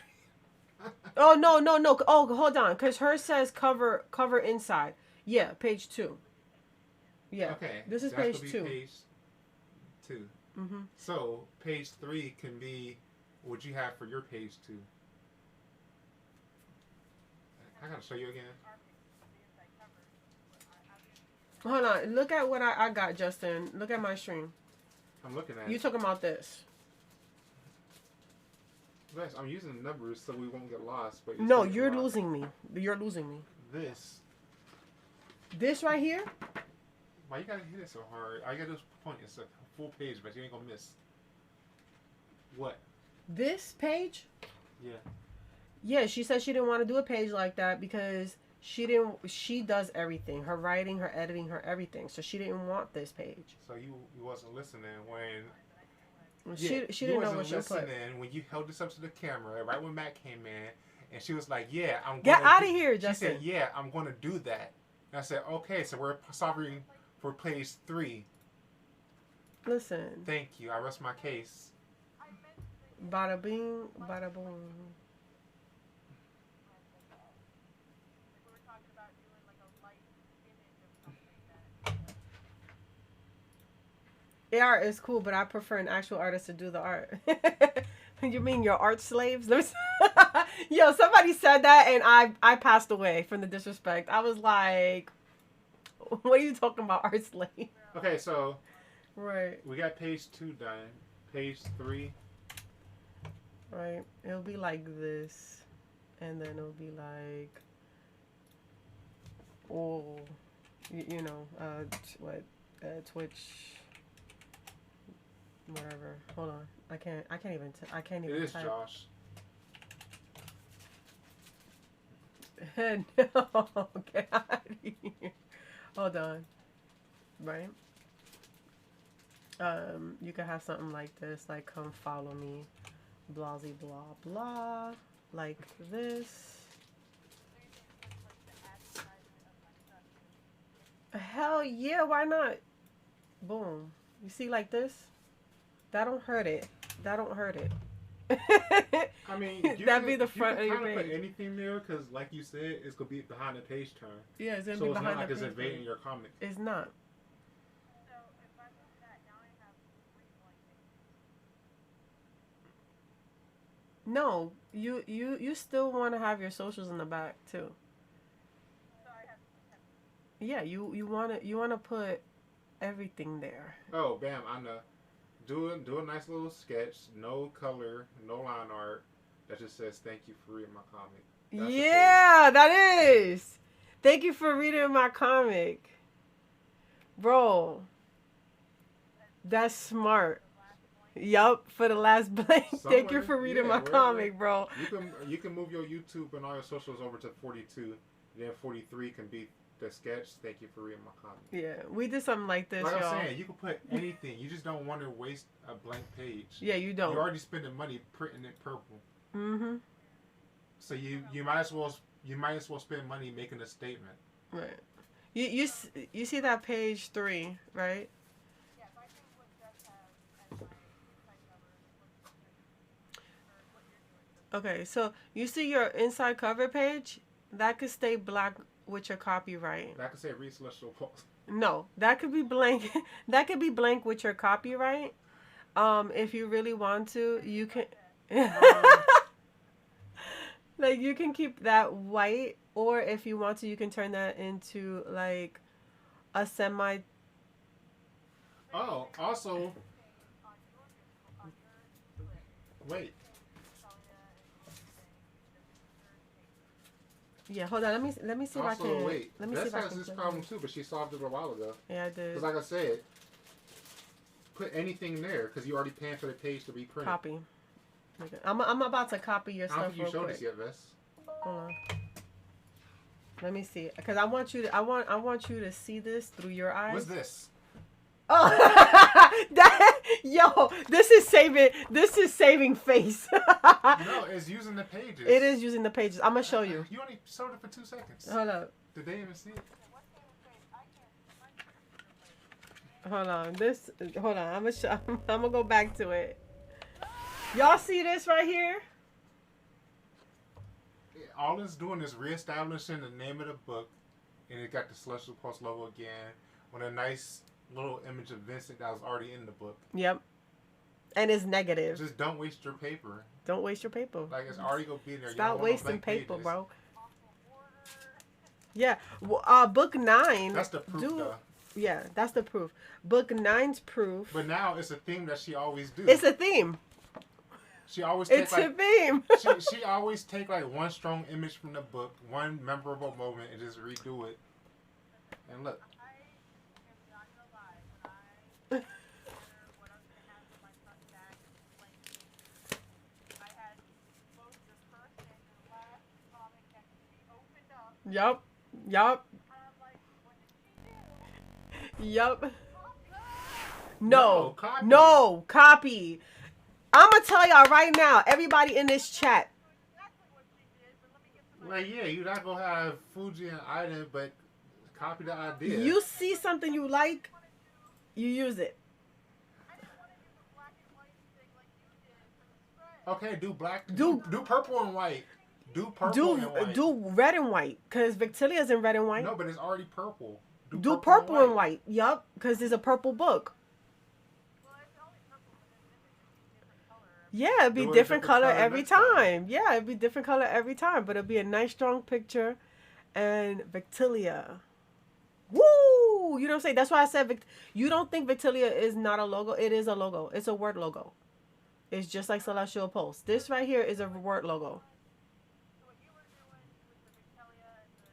Oh no. Oh, hold on, cause hers says cover inside. Yeah, page 2. Yeah. Okay. This is that's page gonna be 2. Page 2. Mhm. So page 3 can be what you have for your page 2. I gotta show you again. Hold on. Look at what I got, Justin. Look at my stream. I'm looking at You it. talking about this? Guys, I'm using numbers so we won't get lost. But No, still you're get lost. losing me. You're losing me. This. This right here. Why you gotta hit it so hard? I got this point. It's a full page, but you ain't gonna miss. What? This page. Yeah. Yeah, she said she didn't want to do a page like that because she does everything. Her writing, her editing, her everything. So she didn't want this page. So you wasn't listening when. She Yeah, didn't you know wasn't what she put. listening when you held this up to the camera right when Matt came in, and she was like, "Yeah, I'm." Get gonna out do-" of here, She Justin. said, "Yeah, I'm going to do that." And I said, "Okay, so we're solving for page 3. Listen. Thank you. I rest my case." Bada bing, bada boom. We were talking about doing like a light image of something that. AR is cool, but I prefer an actual artist to do the art. You mean your art slaves? Yo, somebody said that and I passed away from the disrespect. I was like, what are you talking about, art slave? Okay, so Right. we got page 2 done. Page 3. Right. It'll be like this. And then it'll be like, oh, Twitch, whatever. Hold on. I can't even It is type. Josh. No, get out of here. Hold on. Right? You could have something like this, like come follow me, blah blah blah, like this. Hell yeah, why not? Boom. You see like this? That don't hurt it. That don't hurt it. I mean, that'd be the front of you your can kind of put page. anything there because, like you said, it's gonna be behind the page turn. Yeah, it's gonna So be it's behind not like the it's page. invading your comic. It's not. So if I move that, now I have 3 blank pages. No, you still want to have your socials in the back too. So I have. Yeah, you wanna put everything there. Oh, bam! I know. Do a nice little sketch. No color, no line art. That just says thank you for reading my comic. That's Yeah, that is. Thank you for reading my comic, bro. That's smart. Yup, for the last blank. Thank you for reading my comic, bro. You can move your YouTube and all your socials over to 42. Then 43 can be the sketch. Thank you for reading my comic. Yeah, we did something like this, Like y'all. I'm saying, you can put anything. You just don't want to waste a blank page. Yeah, you don't. You're already spending money printing it purple. Mm-hmm. So you might as well spend money making a statement. Right. You see that page 3, right? Yes, I think what Jess has as my inside cover is what you're doing. Okay, so you see your inside cover page? That could stay black with your copyright. That could say read celestial pulse. No, that could be blank. That could be blank with your copyright. If you really want to, you can. Like you can keep that white, or if you want to, you can turn that into like a semi. Oh, also, wait. Yeah, hold on. Let me see if I Also, can. wait. Let me see Bess if I has can. this problem too, but she solved it a while ago. Yeah, I did. Because like I said, put anything there because you already paying for the page to be printed. Copy. Okay. I'm about to copy your I stuff don't think you real showed quick. us yet, Vess. Hold on. Let me see, because I want you to see this through your eyes. What's this? Oh, yo, this is saving face. No, it's using the pages. It is using the pages. I'm gonna show you. You only showed it for 2 seconds. Hold up. Did they even see it? Hold on. Hold on. I'm gonna go back to it. Y'all see this right here? All it's doing is reestablishing the name of the book, and it got the Celestial Pulse logo again with a nice little image of Vincent that was already in the book. Yep. And it's negative. Just don't waste your paper. Don't waste your paper. Like it's already gonna be there. Stop wasting paper, pages. bro. Yeah. Book 9. That's the proof, though. Yeah, that's the proof. Book 9's proof. But now it's a theme that she always do. It's a theme. She always It's a theme. she always take like one strong image from the book, one memorable moment, and just redo it. And look. I am not gonna lie. When I what I was gonna have in my front bag blank pages, I had both the first and the last comic that could be opened up. Yup. Yup. And I'm like, what did she do? Yup. No, No, copy. I'm gonna tell y'all right now, everybody in this chat. Exactly what she did, but let me get some. Like yeah, you're not gonna have Fuji and Iden, but copy the idea. You see something you like, you use it. I didn't want to do the black and white thing like you did for the spread. Okay, do black. Do- Do purple and white. Do purple and white. Do red and white, cause Victelia's in red and white. No, but it's already purple. Do purple and white. Yup, cause there's a purple book. Well, it's only purple, but then it's a different color. Yeah, it'd be Do a different different color color every next time. time. Yeah, it'd be different color every time, but it'd be a nice strong picture. And Victellia. Woo! You know what I'm saying? That's why I said you don't think Victellia is not a logo. It is a logo. It's a word logo. It's just like Celestial Pulse. This right here is a word logo. So what you were doing with the Victellia and the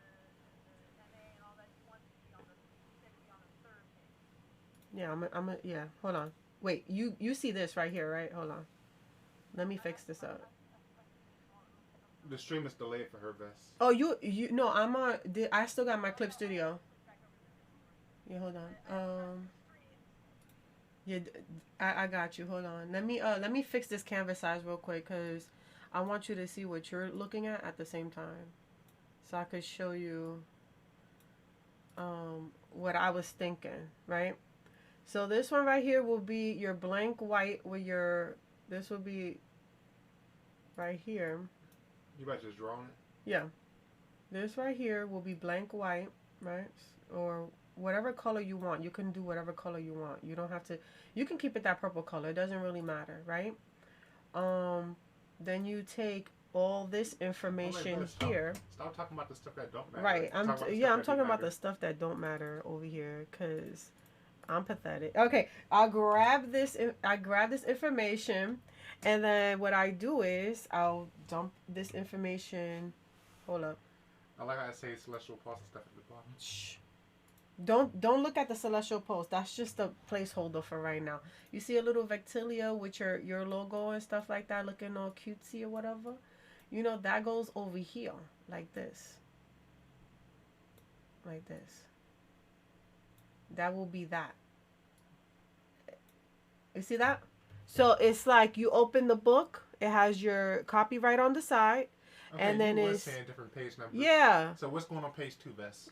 MA and all that, you wanted to be on the third page. Yeah, hold on. Wait, you see this right here, right? Hold on. Let me fix this up. The stream is delayed for her, Vess. Oh, no, I still got my Clip Studio. Yeah, hold on. Yeah, I got you. Hold on. Let me fix this canvas size real quick, cause I want you to see what you're looking at the same time, so I could show you what I was thinking, right? So this one right here will be your blank white with your. This will be right here. You about just drawing it? Yeah. This right here will be blank white, right? Or whatever color you want. You can do whatever color you want. You don't have to. You can keep it that purple color. It doesn't really matter, right? Then you take all this information here. Stop talking about the stuff that don't matter. Right. I'm talking about the the stuff that don't matter over here, cause I'm pathetic. Okay, I'll grab this. I grab this information, and then what I do is I'll dump this information. Hold up. I like how I say celestial pulse and stuff at the bottom. Shh. Don't look at the celestial post. That's just a placeholder for right now. You see a little Victellia with your logo and stuff like that, looking all cutesy or whatever. You know that goes over here like this, like this. That will be that. You see that? So it's like you open the book. It has your copyright on the side, Okay, and then you was it's saying different page numbers. yeah. So what's going on page 2, Vess?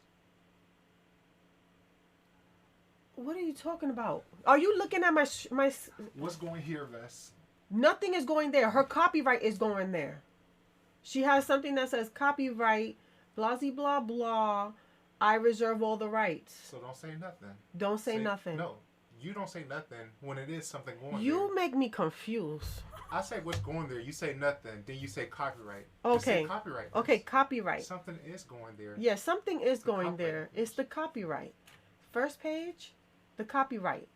What are you talking about? Are you looking at my? What's going here, Vess? Nothing is going there. Her copyright is going there. She has something that says copyright, blah blah blah. I reserve all the rights. So don't say nothing. Don't say nothing. No, you don't say nothing when it is something going there. You make me confused. I say what's going there. You say nothing. Then you say copyright. Okay. Just say copyright. Okay, copyright. Something is going there. Yeah, something is The going there. copyright. It's the copyright. First page, the copyright.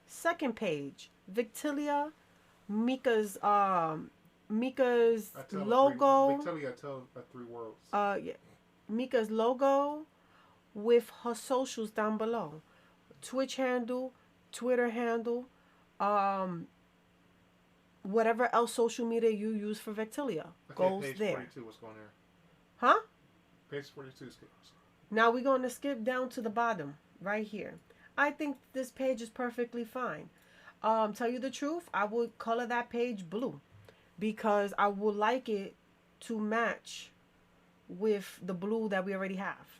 Second page, Victellia, Meka's logo. Victellia told 3 words. Yeah, Meka's logo with her socials down below. Twitch handle, Twitter handle, whatever else social media you use for Victellia goes page there. 42, what's going there? Huh? Page 42 skips. Now we're going to skip down to the bottom right here. I think this page is perfectly fine. Tell you the truth, I would color that page blue because I would like it to match with the blue that we already have.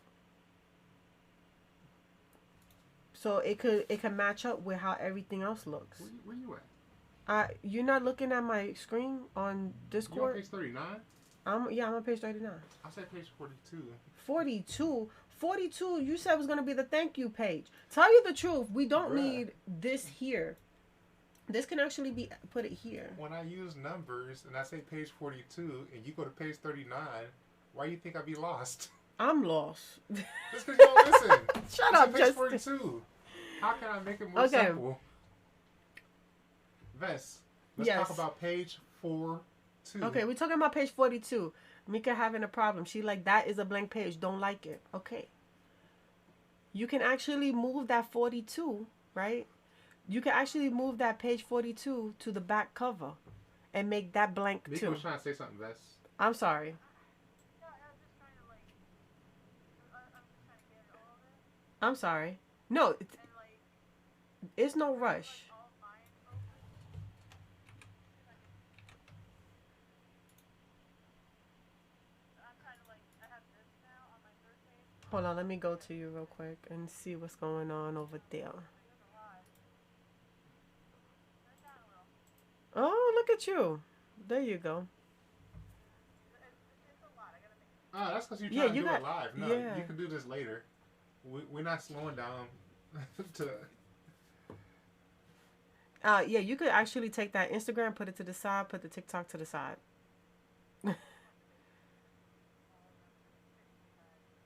So it could match up with how everything else looks. Where you at? You're not looking at my screen on You on Discord? page 39? I'm on page 39. I said page 42. 42. 42, you said was going to be the thank you page. Tell you the truth, we don't Bruh. need this here. This can actually be put it here. When I use numbers and I say page 42 and you go to page 39, why you think I'd be lost? I'm lost. That's because you don't listen. Shut It's up, page Justin. 42. How can I make it more Okay. simple? Vess, let's Yes. talk about page 42. Okay, we're talking about page 42. Meka having a problem. She like, that is a blank page. Don't like it. Okay. You can actually move that 42, right? You can actually move that page 42 to the back cover and make that blank Mika too. was trying to say something, Vess. I'm sorry. Yeah, I was just trying to like, I'm just trying to get all of it, I'm sorry. No, and like, it's no rush. all mine open. I'm trying to like, I have this now on my first page. Hold on, let me go to you real quick and see what's going on over there. There's a lot. Turn it down a little. Oh, look at you. There you go. It's a lot. I gotta make. Ah, that's because you're Yeah, trying to you do got- it live. No, yeah. you can do this later. We're not slowing down to... Yeah, you could actually take that Instagram, put it to the side, put the TikTok to the side.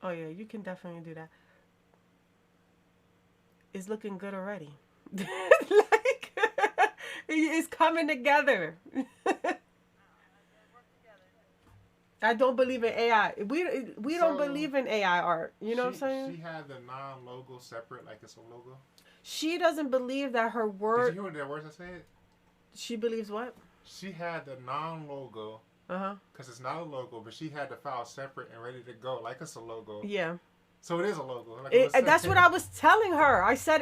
Oh yeah, you can definitely do that. It's looking good already. Like it's coming together. I don't believe in AI. We don't So, believe in AI art. You know what I'm saying? She had the non-logo separate, like it's a logo. She doesn't believe that her Did word. you hear the words I said? She believes what? She had the non-logo, Uh-huh. because it's not a logo, but she had the file separate and ready to go, like it's a logo. Yeah. So it is a logo. Like it was That's said. what I was telling her. I said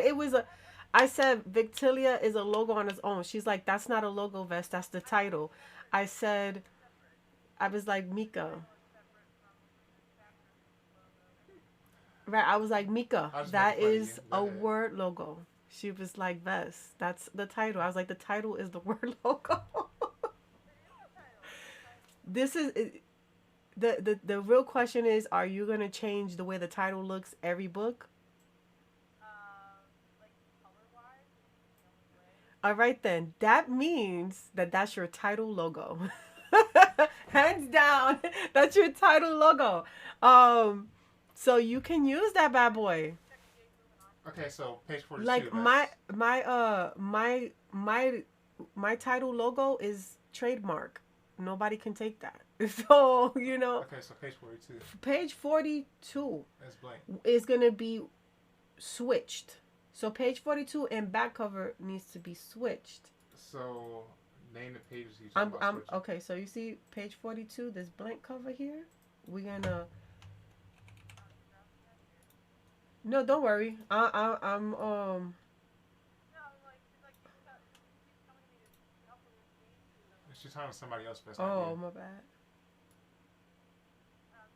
Victellia is a logo on its own. She's like, that's not a logo, Vest. That's the title. I was like, Meka. Right. I was like, Meka, I just that made fun of is you. a Go ahead. word logo. She was like, Vest, that's the title. I was like, the title is the word logo. This is the real question is, are you going to change the way the title looks every book? Like color-wise, is the only way. All right, then. That means that that's your title logo. Hands down, that's your title logo. So you can use that bad boy. Okay, so page 42. Like my title logo is trademark. Nobody can take that. So, you know, Okay, so page 42. page 42 That's blank. is going to be switched. So page 42 and back cover needs to be switched. So name the pages you I'm talking about. okay, so you see page 42, this blank cover here? We're going to No, don't worry. I'm No, like, it's like you keep telling me to help her with names, and I'm like, She's talking to somebody else, but it's oh, not you. my bad.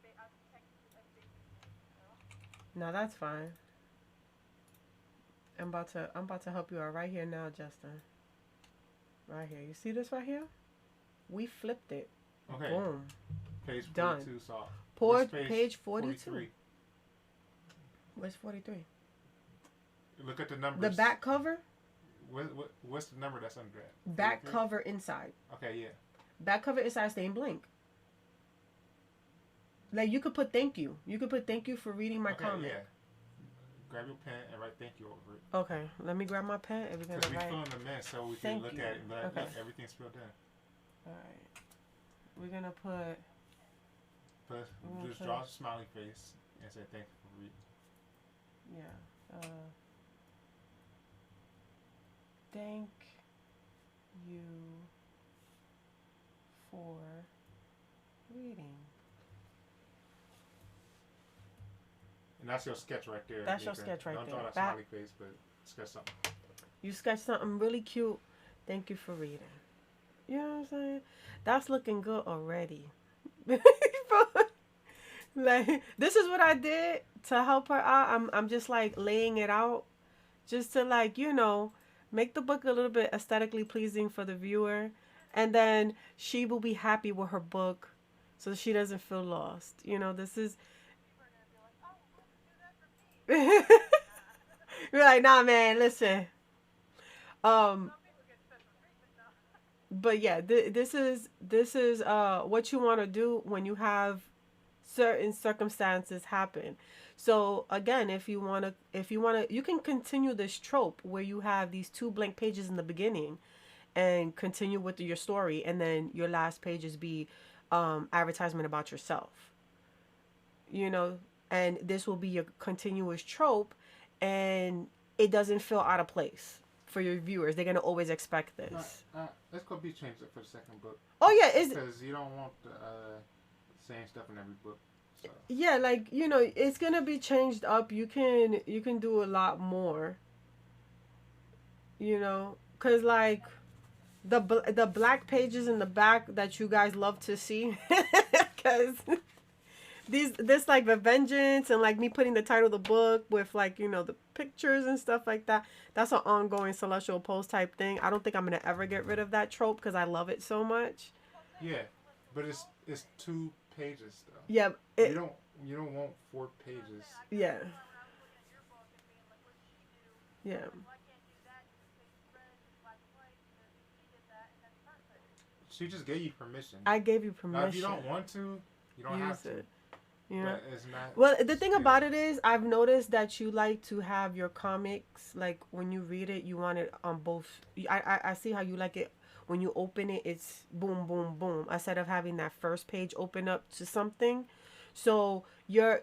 I'm technically a baby's name, so. No, that's fine. I'm about to help you out right here now, Justin. Right here. You see this right here? We flipped it. Okay. Boom. Page 42 Done. saw. Page 42. Where's 43? Look at the numbers. The back cover? What's the number that's under that? Back 43? cover inside. Okay, yeah. Back cover inside staying blank. Like, you could put thank you. You could put thank you for reading my comment. Yeah. Grab your pen and write thank you over it. Okay, let me grab my pen and we're Because gonna we write. filling them in so we can Thank look you. at it and be like, Okay. look, everything's spelled in. Alright. We're gonna put But Okay. just draw a smiley face and say thank you for reading. yeah. Thank you for reading. And that's your sketch right there. That's your Nathan. sketch right Don't there. draw that Back- smiley face, but sketch something. You sketched something really cute. Thank you for reading. You know what I'm saying? That's looking good already. Like, this is what I did to help her out. I'm just like laying it out just to, like, you know, make the book a little bit aesthetically pleasing for the viewer, and then she will be happy with her book so she doesn't feel lost. You know, this is People are gonna be like, oh, well, do that for me. you're like, nah, man, listen. Some people get special treatment now. But yeah, this is what you want to do when you have certain circumstances happen. So again, if you want to, you can continue this trope where you have these two blank pages in the beginning and continue with your story, and then your last pages be advertisement about yourself. You know, and this will be your continuous trope, and it doesn't feel out of place for your viewers. They're gonna always expect this. Let's go be changed up for the second book. Oh yeah, it's Because you don't want the same stuff in every book. So. yeah, like, you know, it's gonna be changed up. You can do a lot more. You know, cause like the black pages in the back that you guys love to see, cause this like the vengeance and like me putting the title of the book with, like, you know, the pictures and stuff like that. That's an ongoing celestial post type thing. I don't think I'm gonna ever get rid of that trope because I love it so much. Yeah, but it's 2 pages though. Yeah, you don't want 4 pages. yeah, When I was looking at your book and being like, what did she do? yeah, Why can't do that? Just say red and black and white because she did that and that's perfect. She just gave you permission. I gave you Now, if you permission. don't want to, you don't have Use to. it. You know. But it's not. Well, the thing still- about it is, I've noticed that you like to have your comics, like, when you read it, you want it on both. I see how you like it. When you open it, it's boom, boom, boom, instead of having that first page open up to something. So your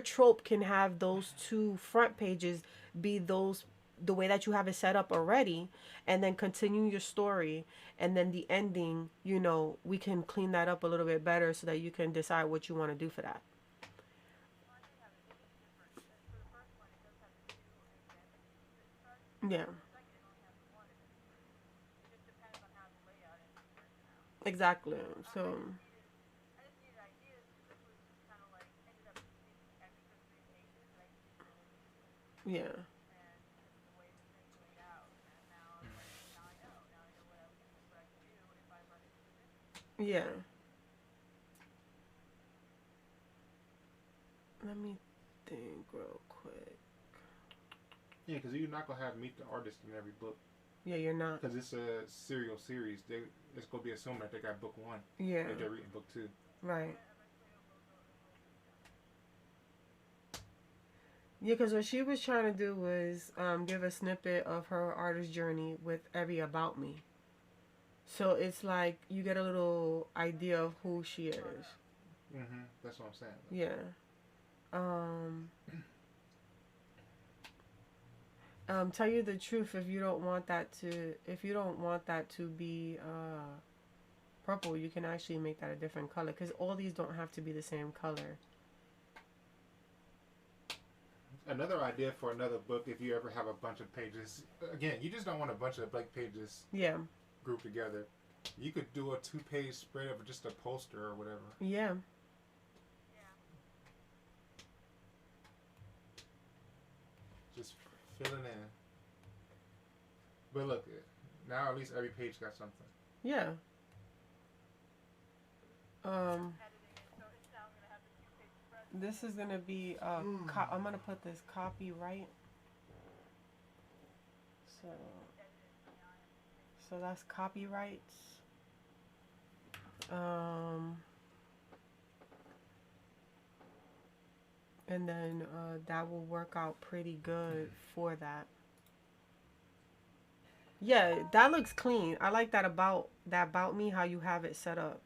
trope can have those 2 front pages be the way that you have it set up already, and then continue your story, and then the ending, you know, we can clean that up a little bit better so that you can decide what you want to do for that. Well, I do have it. It is different. For the first one, it does have 2 examples that start. Yeah, The second, it only has 1 in it. It just depends on how the layout is written out. exactly. So I just needed ideas because this was just kind of like ended up being an extra 3 pages that I just didn't really need. yeah, And because of the way the thing's laid out, and now I'm like, now I know what I can do if I run into this issue. yeah. Let me think real quick. Yeah, because you're not gonna have meet the artist in every book. Yeah, you're not. Because it's a serial series. It's gonna be assumed that they got book 1 Yeah, if they're reading book 2. right. Yeah, because what she was trying to do was give a snippet of her artist journey with every about me. So it's like you get a little idea of who she is. That's what I'm saying. Yeah. Um, tell you the truth, if you don't want that to be purple, you can actually make that a different color because all these don't have to be the same color. Another idea for another book, if you ever have a bunch of pages, again, you just don't want a bunch of blank pages Yeah. grouped together. You could do a 2-page spread of just a poster or whatever. Yeah. Just fill it in. But look, now at least every page got something. Yeah. Editing it, so it's now gonna have the 2-page spread. This is gonna be I'm gonna put this copyright. So that's copyrights. And then that will work out pretty good for that. Yeah, that looks clean. I like that about me, how you have it set up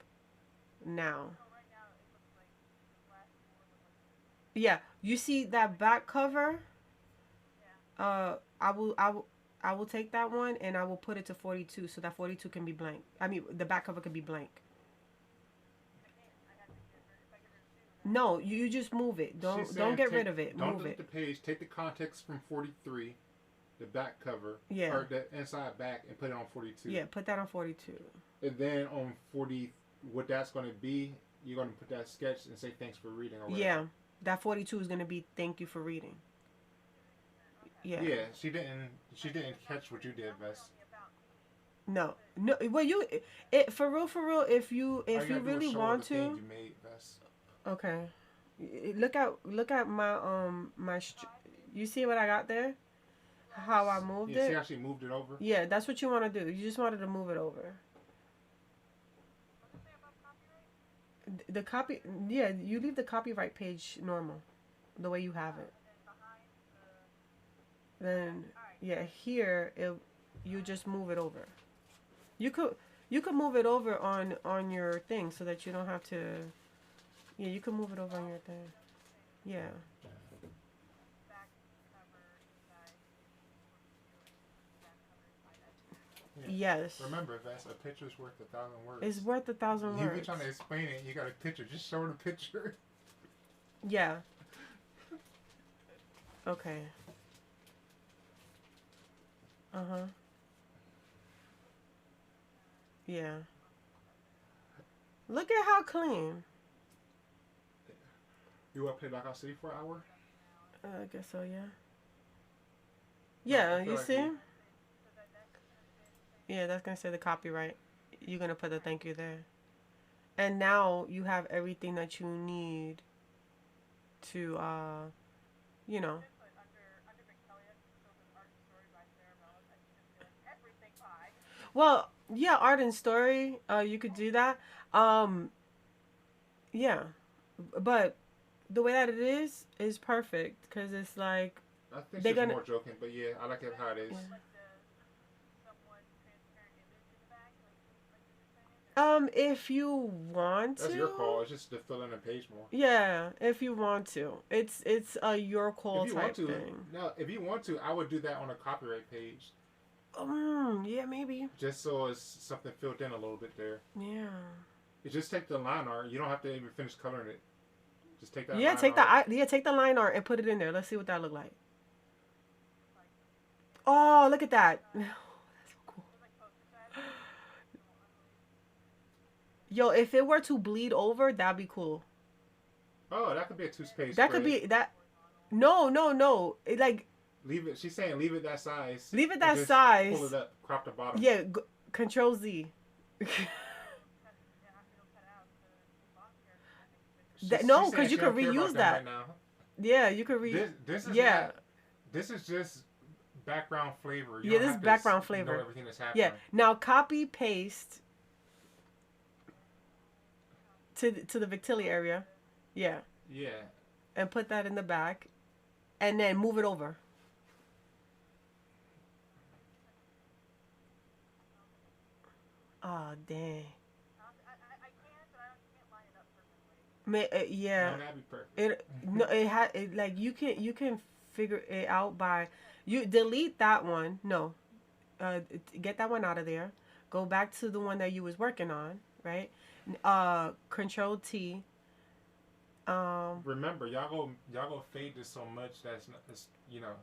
now. So right now it looks like the last 4 look like Yeah, you see that back cover? yeah. I will take that one and I will put it to 42 so that 42 can be blank. I mean, the back cover can be blank. I have to get rid if I get rid of 2. No, you just move it. Don't get rid of it. Don't Move delete it. the page. Take the context from 43, the back cover, Yeah. or the inside back, and put it on 42. Yeah, put that on 42. And then on 40, what that's going to be, you're going to put that sketch and say thanks for reading. Or whatever. Yeah, that 42 is gonna be thank you for reading. Yeah. Yeah, she didn't catch what you did, Vess. No. Well, for real. If you really want to. You made, Vess. Okay. Look at my. You see what I got there? How I moved Yeah, it. see how she moved it over? Yeah, that's what you want to do. You just wanted to move it over. What's it say about copyright? The copy. Yeah, you leave the copyright page normal, the way you have it. And then behind the Then yeah, here you just move it over. You could move it over on your thing so that you don't have to. Yeah, you can move it over on your thing. Yeah. back cover inside back cover inside. Yes. Remember, Vess, a picture's worth 1,000 words. It's worth 1,000 You be words. trying to explain it, you got a picture. Just show her the picture. Yeah. Okay. Uh-huh. Yeah. Look at how clean. You want to play Blackout City for an hour? I guess so, yeah. Yeah, I feel you like see? we- Yeah, that's gonna say the copyright. You're gonna put the thank you there. And now you have everything that you need to you know. Put under Victellia, so with art and story by Sarah Mellis, I can just be like everything by. Well, yeah, art and story, you could do that. Yeah. But the way that it is perfect because it's like I think They're she's gonna- more joking, but yeah, I like it how it is. Yeah. Like the somewhat transparent image in the back, like you're saying. if you want to. That's your call. It's just to fill in the page more. Yeah, if you want to. It's a your call If you type want to, thing. no. If you want to, I would do that on a copyright page, Yeah, maybe. just so it's something filled in a little bit there. Yeah. You just take the line art. You don't have to even finish coloring it. Just take that. Yeah, line take art. take the line art and put it in there. Let's see what that look like. Oh, look at that. That's so cool. Yo, if it were to bleed over, that'd be cool. Oh, that could be a 2-page. That could be that. No. It, like Leave it. She's saying leave it that size. leave it and that just size. Pull it up. Crop the bottom. Yeah, Control Z. No, She's 'cause saying you she could don't care about reuse that. Right now. Yeah, you could read. This is Yeah. not- this is just background flavor. You Yeah, don't this have is to background know flavor. everything that's happening. Yeah. Now copy paste to the Victellia area. Yeah, Yeah. and put that in the back. and then move it over. Oh dang. I can, but I can't line it up perfectly. Yeah. No, that'd be perfect. It no. It had it like you can figure it out by you delete that one. No. Get that one out of there. Go back to the one that you was working on. Right. Control T. Remember, y'all go fade this so much that's not, it's, you know,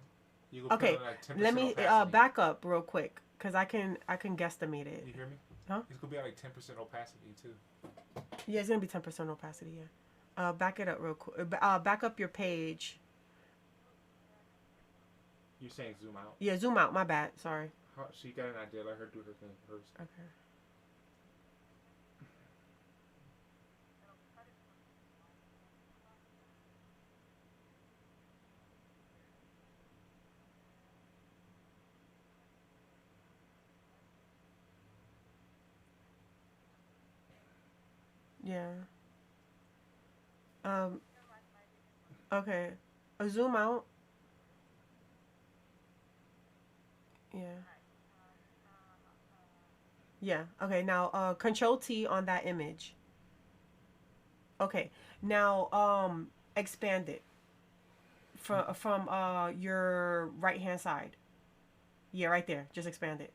you go Okay. put it like 10% Let me opacity. back up real quick because I can guestimate it. You hear me? Huh? It's gonna be at like 10% opacity too. Yeah, it's gonna be 10% opacity. Yeah. Back it up real quick. Back up your page. You're saying zoom out. Yeah, zoom out. My bad. Sorry. She got an idea. Let her do her thing first. Okay. Yeah. Um. Okay. Zoom out. Yeah. Yeah. Okay. Now, Control T on that image. Okay. Now, expand it from your right hand side. Yeah, right there. Just expand it.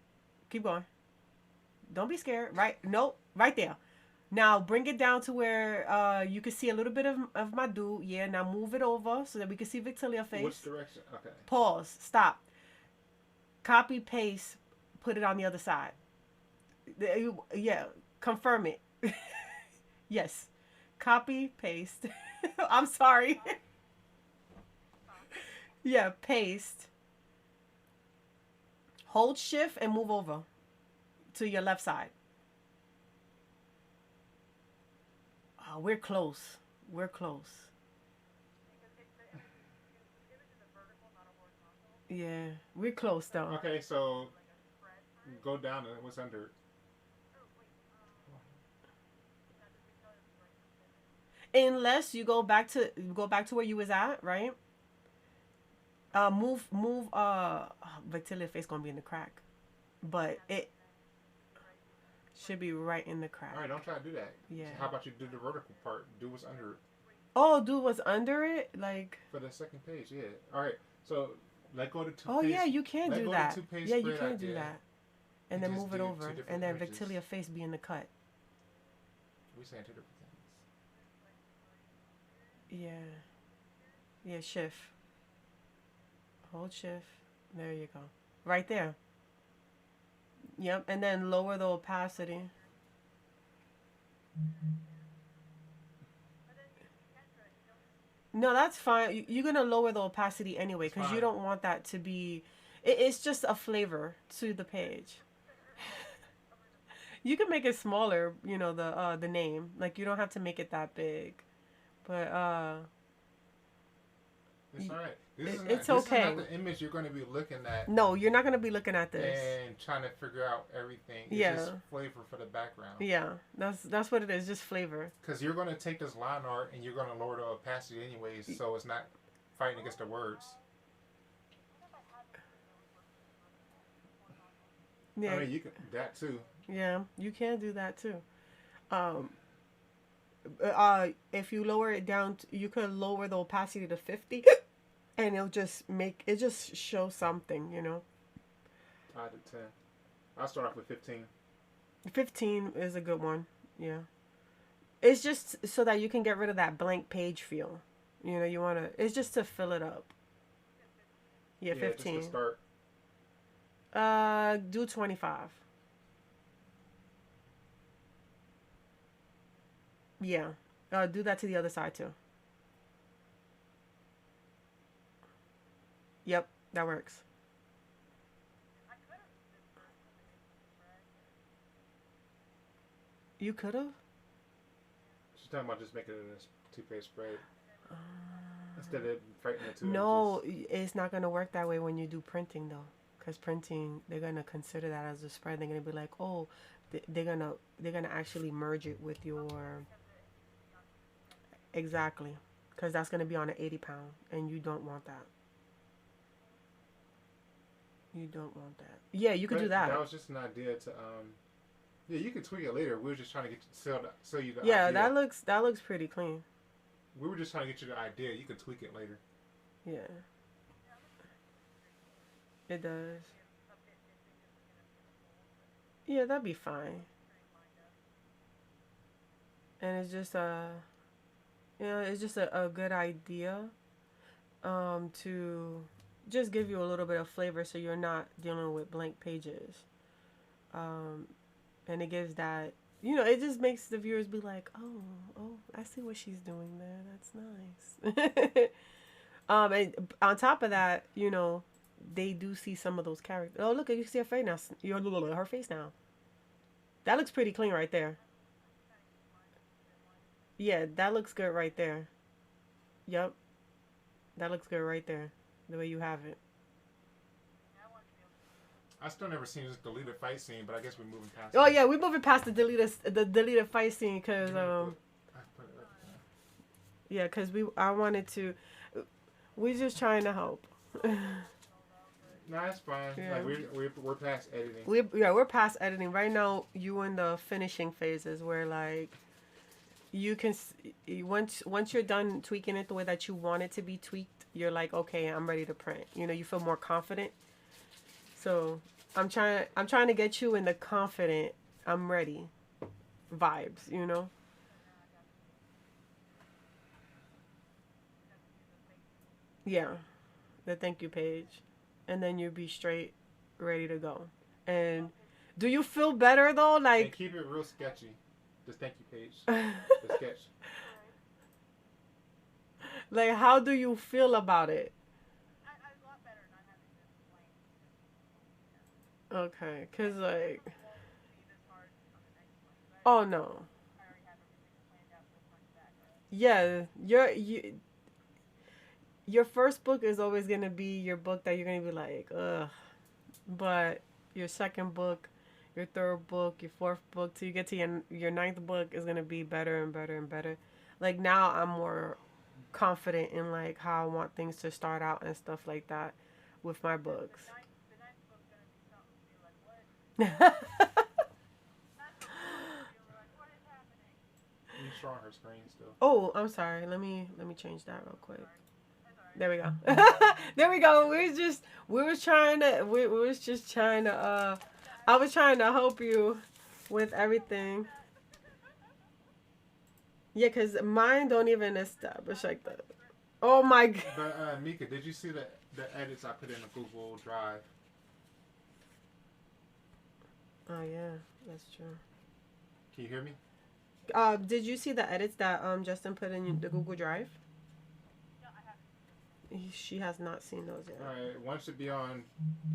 Keep going. Don't be scared. Right? Nope. Right there. Now bring it down to where you can see a little bit of my dude. Yeah. Now move it over so that we can see Victellia face. Which direction? Okay. Pause. Stop. Copy paste. Put it on the other side. Yeah. Confirm it. Yes. Copy paste. I'm sorry. Yeah. Paste. Hold shift and move over to your left side. Oh, we're close. We're close. Yeah, we're close though. Okay, so go down and what's under it? Unless you go back to where you was at, right? Move. Victelia face gonna be in the crack, but it should be right in the crack. All right, don't try to do that. Yeah. So how about you do the vertical part? Do what's under it. Oh, dude, what's under it? Like. For the second page, yeah. All right, so let go to two. Oh yeah, you can let do go that. to two-page Yeah, you spread can idea. do that. And You then just move it do over, two different and then images. Victelia face be in the cut. We're saying two different things. Yeah. Yeah, shift. Hold shift. There you go. Right there. Yep, and then lower the opacity. No, that's fine. You're gonna lower the opacity anyway It's because you fine. don't want that to be. It's just a flavor to the page. You can make it smaller. You know the name. Like you don't have to make it that big, but It's all right. This is it's not, okay. This is not the image you're going to be looking at no, you're not gonna be looking at this. and trying to figure out everything. It's Yeah. just flavor for the background. Yeah, that's what it is. Just flavor. Because you're going to take this line art and you're going to lower the opacity anyways, so it's not fighting against the words. Yeah, I mean, you can that too. yeah, you can do that too. Um, if you lower it down, you could lower the opacity to 50, and it'll just show something. 5 to 10. I'll start off with 15. 15 is a good one. Yeah, it's just so that you can get rid of that blank page feel. You wanna. It's just to fill it up. Yeah, 15. Just to start. Do 25. Yeah. Do that to the other side too. Yep, that works. You could have? She's talking about just making it a 2-page spread. Instead of fighting the two No, images. it's not going to work that way when you do printing though. Because printing, they're going to consider that as a spread. They're going to be like, oh, they're gonna actually merge it with your. Exactly. Because that's going to be on an 80 pound. And you don't want that. You don't want that. Yeah, you could But do that. That was just an idea to Yeah, you could tweak it later. We were just trying to sell you the Yeah, idea. that looks pretty clean. We were just trying to get you the idea. You could tweak it later. Yeah, it does. Yeah, that'd be fine. And it's just it's just a good idea to just give you a little bit of flavor so you're not dealing with blank pages. Um, and it gives that, it just makes the viewers be like, oh, I see what she's doing there. That's nice. And on top of that, they do see some of those characters. Oh, look, you see her face now. Her face now. That looks pretty clean right there. Yeah, that looks good right there. Yep, that looks good right there. The way you have it. I still never seen this deleted fight scene, but I guess we're moving past. Oh it. yeah, we're moving past the deleted fight scene because yeah, because I wanted to. We're just trying to help. Nah, it's fine. Yeah. Like we're past editing. We're past editing right now. You in the finishing phases where like you can once you're done tweaking it the way that you want it to be tweaked, you're like, okay, I'm ready to print. You feel more confident. So I'm trying to get you in the confident, I'm ready vibes. Yeah, the thank you page, and then you'll be straight ready to go. And do you feel better though? And Like, keep it real sketchy. Just thank you page. The sketch. like, how do you feel about it? A lot better not having to explain. Okay, cause like, It won't be this hard on the next one. oh no, I already have everything planned out for front to back. yeah, your first book is always gonna be your book that you're gonna be like, ugh, but your second book, your third book, your fourth book, till you get to your ninth book is gonna be better and better and better. Like now, I'm more confident in like how I want things to start out and stuff like that with my books. The ninth book's gonna be something to be like, what? That's what we're like, what is happening? You saw her screen still. Oh, I'm sorry. Let me change that real quick. That's alright. There we go. There we go. We was just trying to I was trying to help you with everything. Yeah, cause mine don't even establish like that. Oh my god. But Meka, did you see the edits I put in the Google Drive? Oh yeah, that's true. Can you hear me? Did you see the edits that Justin put in the Google Drive? No, I haven't. She has not seen those yet. All right, one should be on.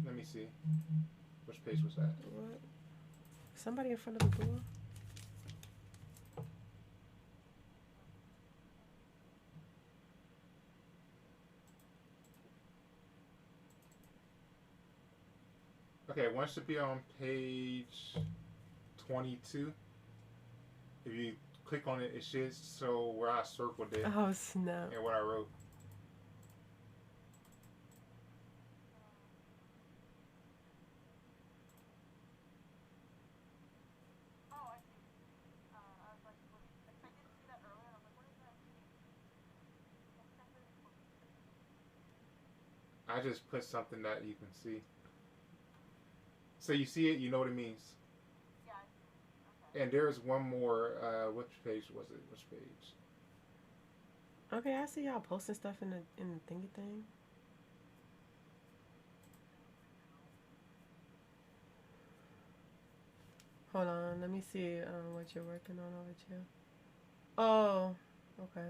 Let me see. Which page was that? What? Somebody in front of the door? Okay, one should be on page 22. If you click on it, it should show where I circled it Oh snap. and what I wrote. Oh, I see. I was like, I didn't see that earlier. I was like, what is that? I just put something that you can see. So you see it, you know what it means. Yeah, I see. Okay. And there's one more. Which page was it? Which page? Okay, I see y'all posting stuff in the thingy thing. Hold on, let me see what you're working on over here. Oh, okay.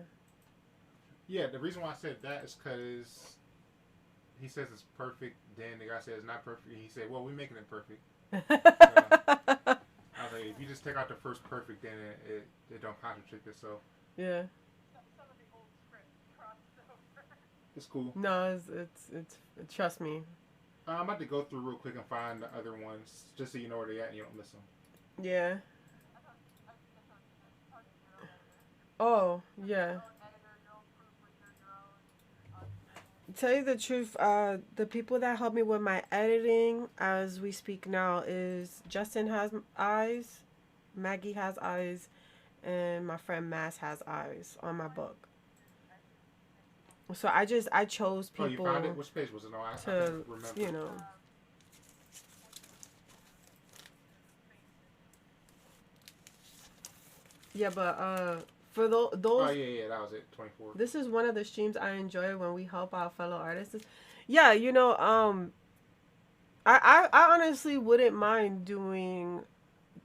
Yeah, the reason why I said that is because he says it's perfect. Then the guy says it's not perfect. And he said, "Well, we're making it perfect." I was like, if you just take out the first perfect, then it don't contradict itself. Yeah. Some of the old script crossed over. It's cool. No, it's trust me. I'm about to go through real quick and find the other ones, just so you know where they at and you don't miss them. Yeah. I thought you were Oh, yeah. your own editor, your own proofreader, your own. tell you the truth, the people that help me with my editing as we speak now is Justin has eyes, Maggie has eyes, and my friend Mass has eyes on my book. So I chose Oh, you found it? people Which page was it? No, I couldn't to, remember. you know. Yeah, but for Oh those, yeah, that was it. 24. this is one of the streams I enjoy when we help our fellow artists. Yeah, you know, I honestly wouldn't mind doing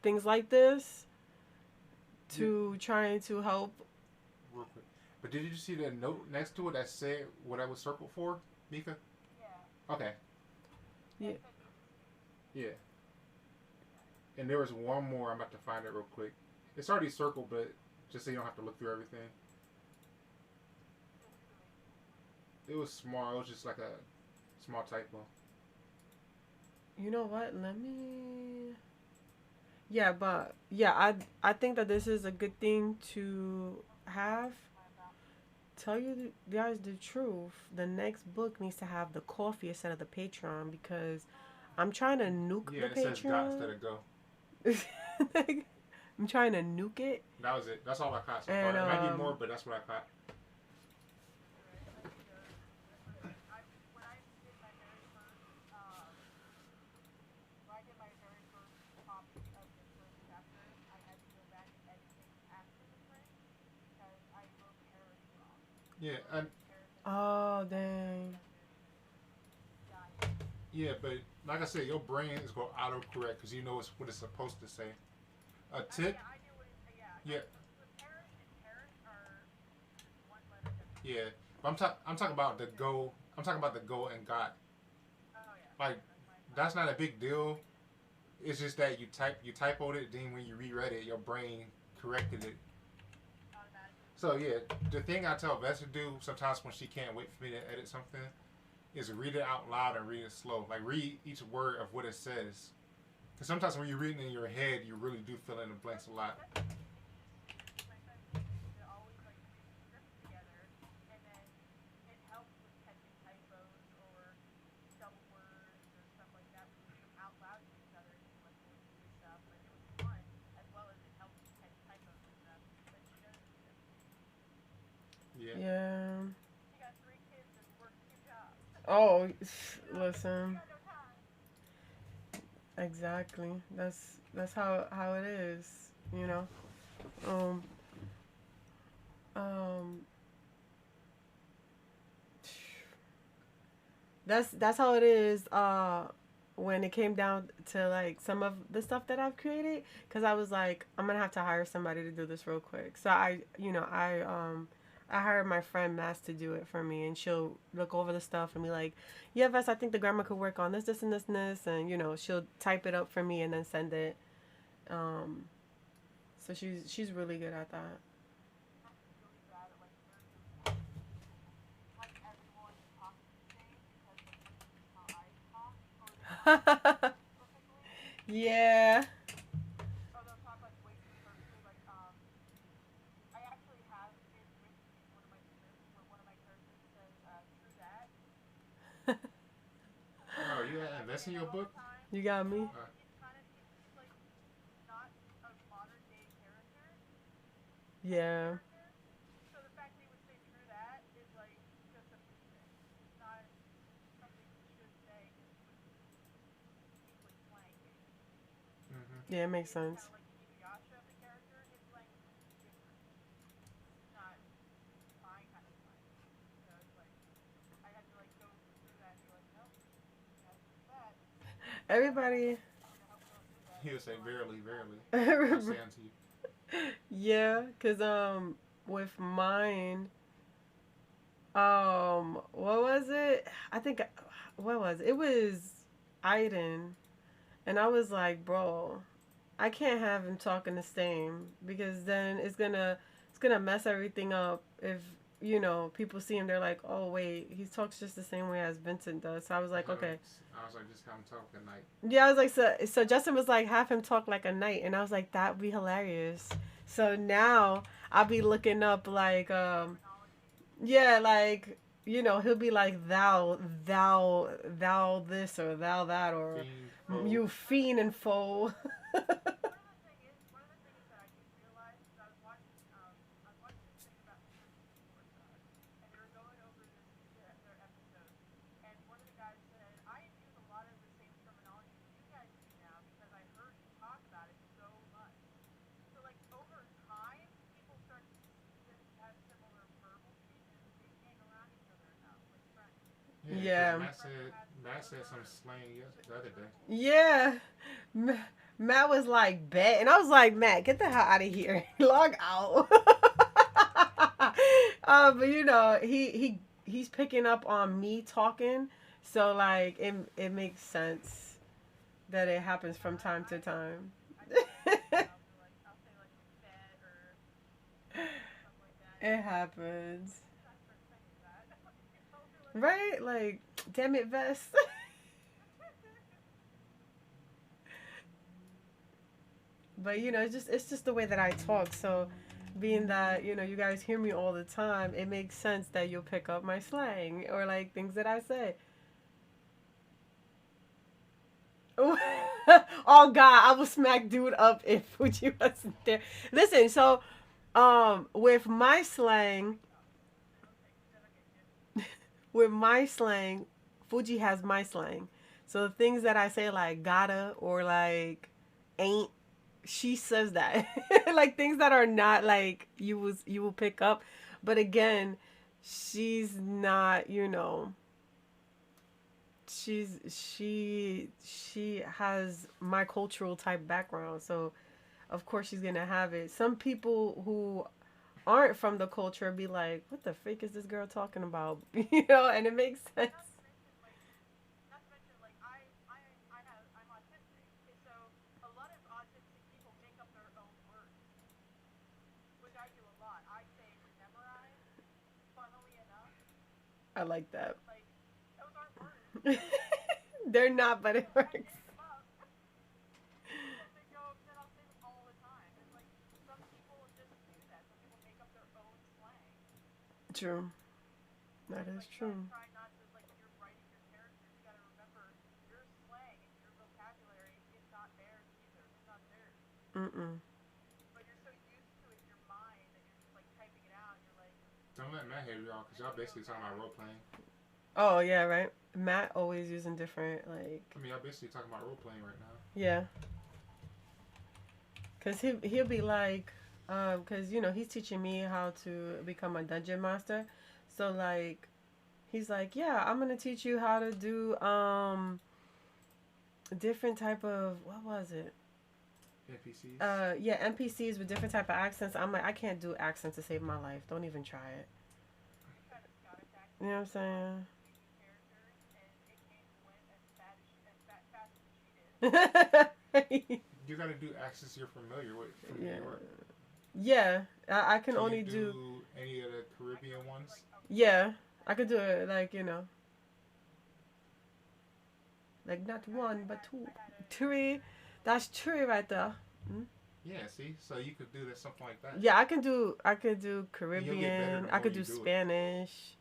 things like this Yeah, to trying to help. real quick. But did you see the note next to it that said what I was circled for, Mika? Yeah. Okay. Yeah. Yeah. And there was one more. I'm about to find it real quick. It's already circled, but just so you don't have to look through everything. It was small. It was just like a small typo. You know what? Let me. Yeah, but yeah, I think that this is a good thing to have. Tell you guys the truth. The next book needs to have the coffee instead of the Patreon because I'm trying to nuke Yeah, the it says got instead Patreon. of go. I'm trying to nuke it, That was it. That's all I caught so and far. It might be more, but that's what I caught. Yeah, and oh dang. yeah, but like I said, your brain is going to autocorrect because you know it's what it's supposed to say. A tip. Yeah, yeah. But I'm talking about the go. I'm talking about the go and got. Like that's not a big deal. It's just that you typoed it, then when you reread it, your brain corrected it. So yeah, the thing I tell Vess to do sometimes when she can't wait for me to edit something is read it out loud and read it slow. Like read each word of what it says. Because sometimes when you're reading in your head, you really do fill in the blanks a lot. Yeah. Yeah. Oh, listen. Exactly. That's how it is. You know. Um. Um. That's how it is. When it came down to like some of the stuff that I've created, because I was like, I'm gonna have to hire somebody to do this real quick. So I hired my friend Mass to do it for me, and she'll look over the stuff and be like, "Yeah, Vess, I think the grammar could work on this, this, and this, and this," and she'll type it up for me and then send it. Um, so she's really good at that. Yeah. Oh, you invest in your book? You got me. Yeah. Mm-hmm. Yeah, it makes sense. Everybody. He'll say, verily, verily. I say unto you. Yeah, cause with mine, what was it? I think what was it? It was Aiden, and I was like, bro, I can't have him talking the same because then it's gonna mess everything up if people see him, they're like, oh wait, he talks just the same way as Vincent does. So I was like, okay. I was like, just have him talk at night. Yeah, I was like, so Justin was like, have him talk like a knight, and I was like, that'd be hilarious. So now I'll be looking up like, yeah, like you know, he'll be like thou this or thou that or Fiend, foe. you fiend and foe. One of the things that I didn't realize is I was watching this thing about church sports, and they were going over their episodes, and one of the guys said, "I use a lot of the same terminology you guys do now because I heard you talk about it so much." So like over time, people start to have similar verbal speeches if they hang around each other enough, like friends. Yeah, because Yeah. Matt said some slang the other day. Yeah. Matt was like, bet. And I was like, Matt, get the hell out of here. Log out. But you know, he's picking up on me talking. So like it makes sense that it happens from time to time. I do that too, and I'll say like bet or stuff like that, and It happens. I start saying that. I'll be like, Right? Like, damn it, Vest. But you know, it's just the way that I talk. So being that, you know, you guys hear me all the time, it makes sense that you'll pick up my slang or like things that I say. Oh God, I will smack dude up if Fuji wasn't there. Listen, so with my slang, with my slang, Fuji has my slang. So the things that I say like gotta or like ain't, she says that. Like things that are not like you will pick up. But again, she's not, you know, she has my cultural type background. So of course she's gonna have it. Some people who aren't from the culture be like, what the freak is this girl talking about? You know, and it makes sense. not to mention like I'm autistic, and so a lot of autistic people make up their own words, which I do a lot. I say memorize, funnily enough, I like that. like those aren't words. They're not, but it I works. made them up, and then I'll say them all the time. And like some people just do that. Some people make up their own slang. True. That And is like true. try not to like when you're writing your characters, you gotta remember your slang and your vocabulary is not theirs either. It's not theirs. Mm-mm. But you're so used to it in your mind that you're just like typing it out and you're like, Don't let Matt hear y'all, because y'all you know basically talking about that. role playing. Oh yeah, right. Matt always using different like I mean, y'all basically talking about role playing right now. yeah, cause he'll be like, cause you know he's teaching me how to become a dungeon master, so like he's like, yeah, I'm gonna teach you how to do different type of what was it? NPCs. Yeah, NPCs with different type of accents. I'm like, I can't do accents to save my life. Don't even try it. We tried a Scottish You know accent what I'm for one saying? speaking character and it came and went as fast as she did. You gotta do accents you're familiar with from Yeah. New York. Yeah, I can Can only you do. do any of the I Caribbean know it's ones? like Yeah, I could do it like, you know, like not one but two, I had a three. That's three right there. Mm. Yeah, see? So you could do that, something like that. Yeah, I could do And you'll get better Caribbean. the I more could you do do it. Spanish.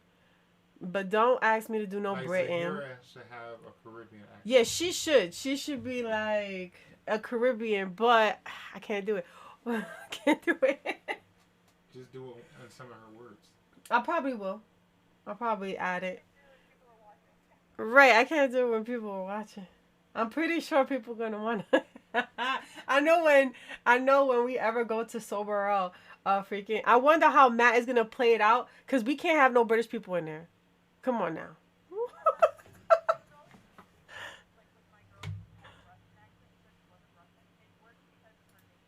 But don't ask me to do no Like Britain. Zahira should have a Caribbean accent. Yeah, she should. She should be like a Caribbean, but I can't do it. I can't do it. Just do it in some of her words. I probably will. I'll probably add it. can't do it if people are watching. Right, I can't do it when people are watching. I'm pretty sure people gonna want to. I know when we ever go to Soberel, freaking. I wonder how Matt is gonna play it out because we can't have no British people in there. Come on now. Like with my girl who had a Russian accent, even though she wasn't Russian, it worked because of her name.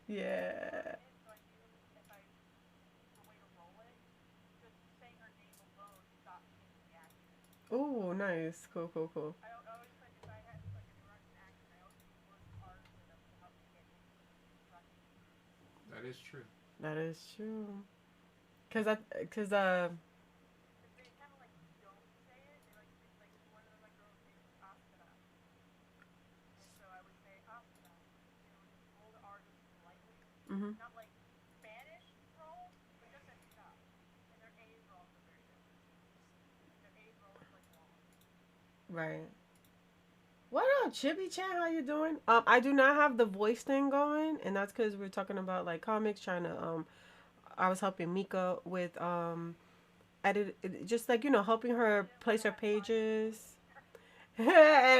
Yeah. So I knew if the way to roll it, just saying her name alone stopped changing the accent. Ooh, nice. Cool, cool, cool. I always put, if I had like a Russian accent, I always use words with R's in them to help me get into Russian. That is true. That is true. Cause Because they kind of like don't say it. They like one of my girls' name is Astana. And so I would say Astana. You know, just roll the R just slightly. mhm. Not like Spanish roll, but just enough. And their A's are also very different. Right. What up, Chibi Chan? How you doing? I do not have the voice thing going, and that's because we're talking about like comics. Trying to I was helping Meka with edit, just like helping her place her pages, and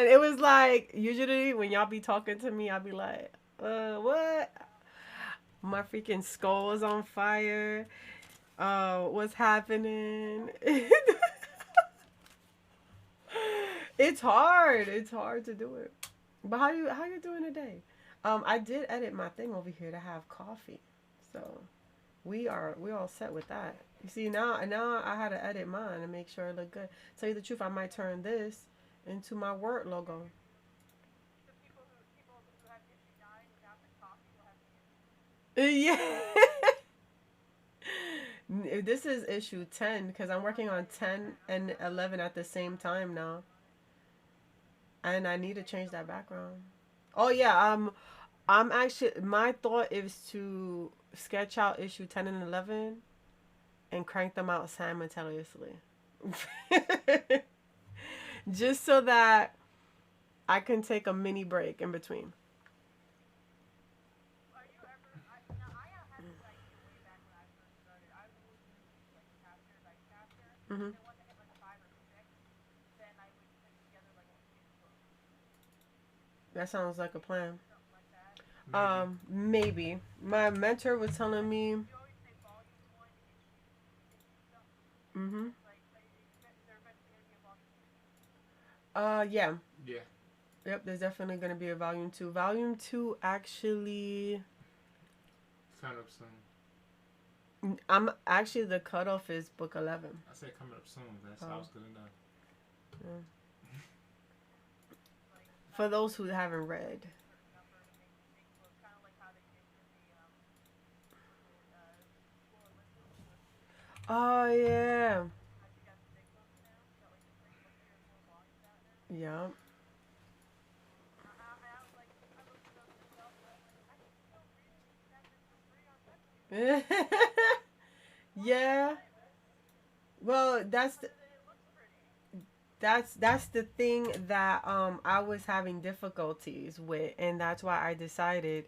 it was like usually when y'all be talking to me, I'll be like, what? My freaking skull is on fire. What's happening? It's hard. It's hard to do it. But how you doing today? I did edit my thing over here to have coffee, so we all set with that. You see now I had to edit mine and make sure it looked good. Tell you the truth, I might turn this into my word logo. The people who have issue 9 without the coffee will have the issue. Yeah. This is issue 10 because I'm working on 10 and 11 at the same time now, and I need to change that background. Oh yeah, I'm actually my thought is to sketch out issue 10 and 11 and crank them out simultaneously. Just so that I can take a mini break in between. Are you ever? I had this idea way back when I first started. I would always read like chapter by chapter, and Hmm. then once I hit like 5 or 6, then I would put together like a big book. That sounds like a plan. Something like that. Maybe. Maybe. My mentor was telling me, You always say volume 1, issue something. mm-hmm. Like, is there eventually going to be a volume 2? Yeah. Yeah. Yep, there's definitely going to be a volume 2. Volume 2 actually, Coming up soon. I'm actually the cutoff is book 11. I said coming up soon. That Oh. sounds good enough. Yeah. Like, For those who haven't read. certain number to make book, kind of like how they did with the Oh, yeah. how she got the big books now. She got like the 3 or 4 volumes out now. Yeah. I was like, I looked at those myself, and I was like, I can still read chapter 2 and 3 on Webtoon. Yeah. Well, It looks pretty. that's the thing that I was having difficulties with, and that's why I decided,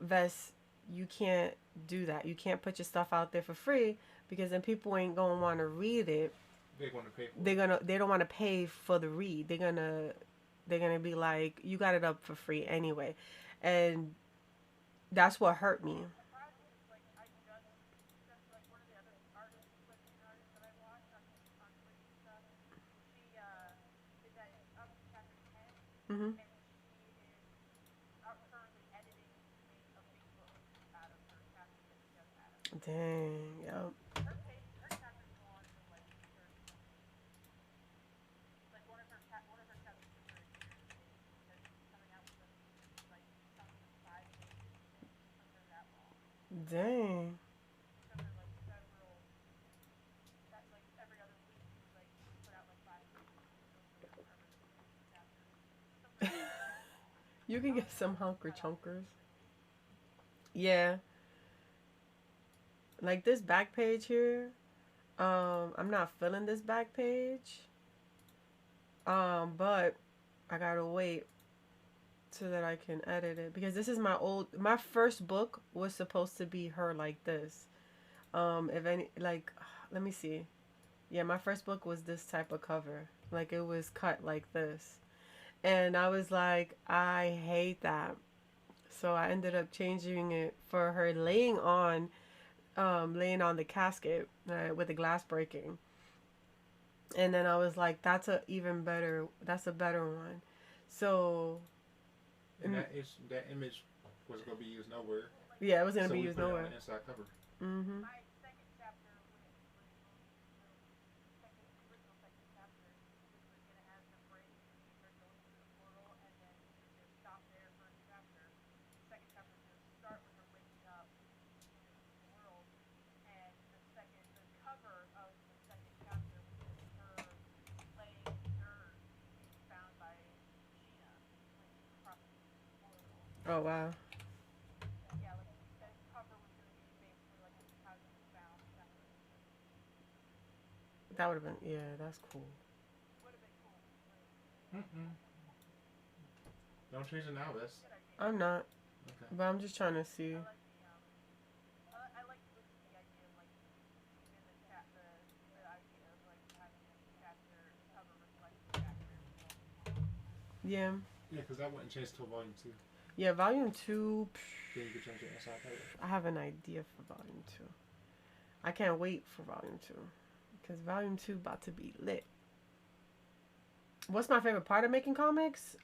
Ves, you can't do that. You can't put your stuff out there for free because then people ain't gonna want to read it. They want to pay for They don't want to pay for the read. They're gonna be like, you got it up for free anyway, and that's what hurt me. Surprised because like I just like one of the other artists, webtoon artists that I watch on Twitch and stuff. She is at up to chapter 10, Hmm. and she is currently editing to make a big book out of her chapters that she just had. Dang. Yep. Her chapters go on for like 30 something. Like one of her chapters is for a year to make because she's coming out with them like chunks of 5 pages. Something that long. Dang. Because they're like several that like every other week she would put out like 5 pages and it would go forever to finish the chapters. Something like that. You can I was get like, some oh, hunker God, that's chunkers. crazy. Yeah. Like this back page here. I'm not feeling this back page. But I gotta wait so that I can edit it because this is my first book was supposed to be her like this. If any like let me see. Yeah, my first book was this type of cover. Like it was cut like this. And I was like, I hate that. So I ended up changing it for her laying on the casket with the glass breaking. And then I was like, that's a better one. So And that image was gonna be used nowhere. yeah, it was gonna So be we used put it on nowhere. the inside cover. Mhm. My second chapter the original second chapter was gonna have the break between her going through the portal and then it was gonna stop there first chapter. The second chapter was gonna start with her waking up in a different world, and the cover of the second chapter was gonna be her laying in dirt being found by Sheena when she was crossing through the portal. Oh wow. Yeah, like the cover was gonna be basically like this is how she was found. That sort of thing. That would have been, yeah, that's cool. Would have been cool. Like, Mm-mm. Don't change it now, Bess. I'm not, Okay. but I'm just trying to see. I like the idea of like keeping the cat the idea of like having the chapter have a reflective chapter. Yeah, Yeah, because that wouldn't change till volume 2. yeah. Volume 2. Then you could change it inside title. I have an idea for volume 2. I can't wait for volume 2 because volume 2 about to be lit. What's my favorite part of making comics?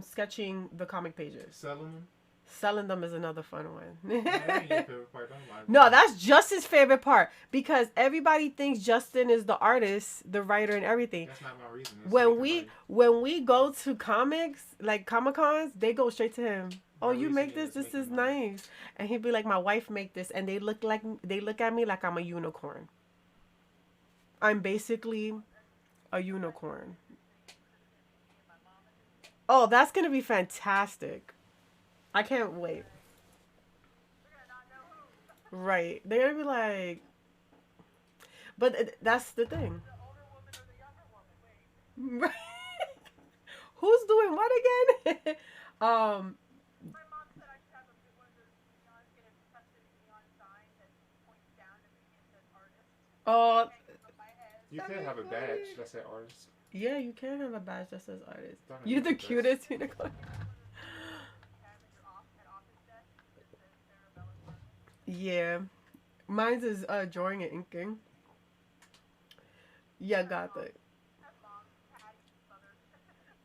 Sketching the comic pages. Selling them? Selling them is another fun one. That ain't your favorite part. Don't lie. No, that's Justin's favorite part because everybody thinks Justin is the artist, the writer, and everything. That's not my reason. That's When we go to comics like Comic Cons, they go straight to him. Oh, My you reason make this? is This making is money. nice. And he'd be like, my wife make this, and they look at me like I'm a unicorn. I'm basically a unicorn. Oh, that's gonna be fantastic. I can't wait. Right. They're gonna be like, but that's the thing. The older woman or the younger woman? Wait. Right. Who's doing what again? My mom said I should have one of those neons, get a custom neon sign that points down to me and says artist. Oh, Hangs above my head. You could have a badge that said artist. yeah, you can have a badge that says artist. Darn, You're the that's the cutest unicorn. At office desk that says Sarah Bella's artist. Yeah. Mine's is drawing and inking. Yeah, got that. That's mom, Patty, mother.